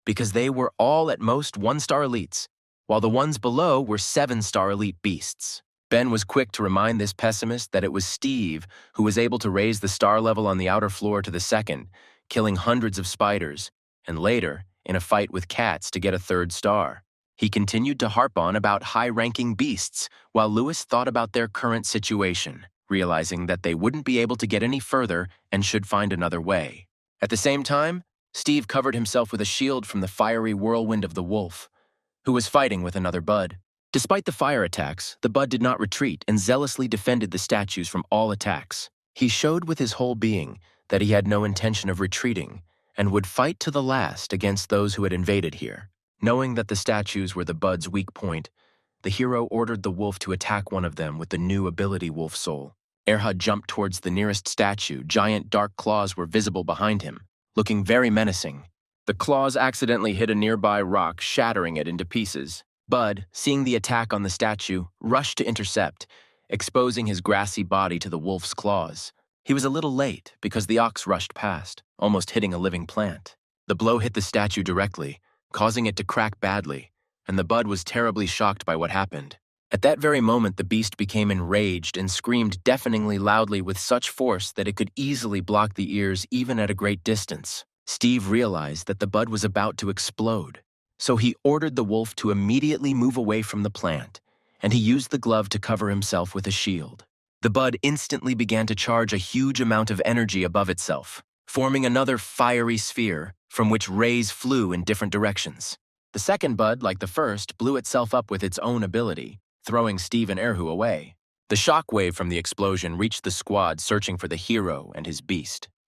because they were all at most 1-star elites, while the ones below were 7-star elite beasts. Ben was quick to remind this pessimist that it was Steve who was able to raise the star level on the outer floor to the 2nd, killing hundreds of spiders, and later, in a fight with cats to get a 3rd star. He continued to harp on about high-ranking beasts while Lewis thought about their current situation, realizing that they wouldn't be able to get any further and should find another way. At the same time, Steve covered himself with a shield from the fiery whirlwind of the wolf, who was fighting with another bud. Despite the fire attacks, the bud did not retreat and zealously defended the statues from all attacks. He showed with his whole being that he had no intention of retreating and would fight to the last against those who had invaded here. Knowing that the statues were the bud's weak point, the hero ordered the wolf to attack one of them with the new ability Wolf Soul. Erha jumped towards the nearest statue. Giant dark claws were visible behind him, looking very menacing. The claws accidentally hit a nearby rock, shattering it into pieces. Bud, seeing the attack on the statue, rushed to intercept, exposing his grassy body to the wolf's claws. He was a little late because the ox rushed past, almost hitting a living plant. The blow hit the statue directly, causing it to crack badly, and the bud was terribly shocked by what happened. At that very moment, the beast became enraged and screamed deafeningly loudly with such force that it could easily block the ears even at a great distance. Steve realized that the bud was about to explode, so he ordered the wolf to immediately move away from the plant, and he used the glove to cover himself with a shield. The bud instantly began to charge a huge amount of energy above itself, forming another fiery sphere from which rays flew in different directions. The second bud, like the first, blew itself up with its own ability, throwing Steve and Erhu away. The shockwave from the explosion reached the squad searching for the hero and his beast.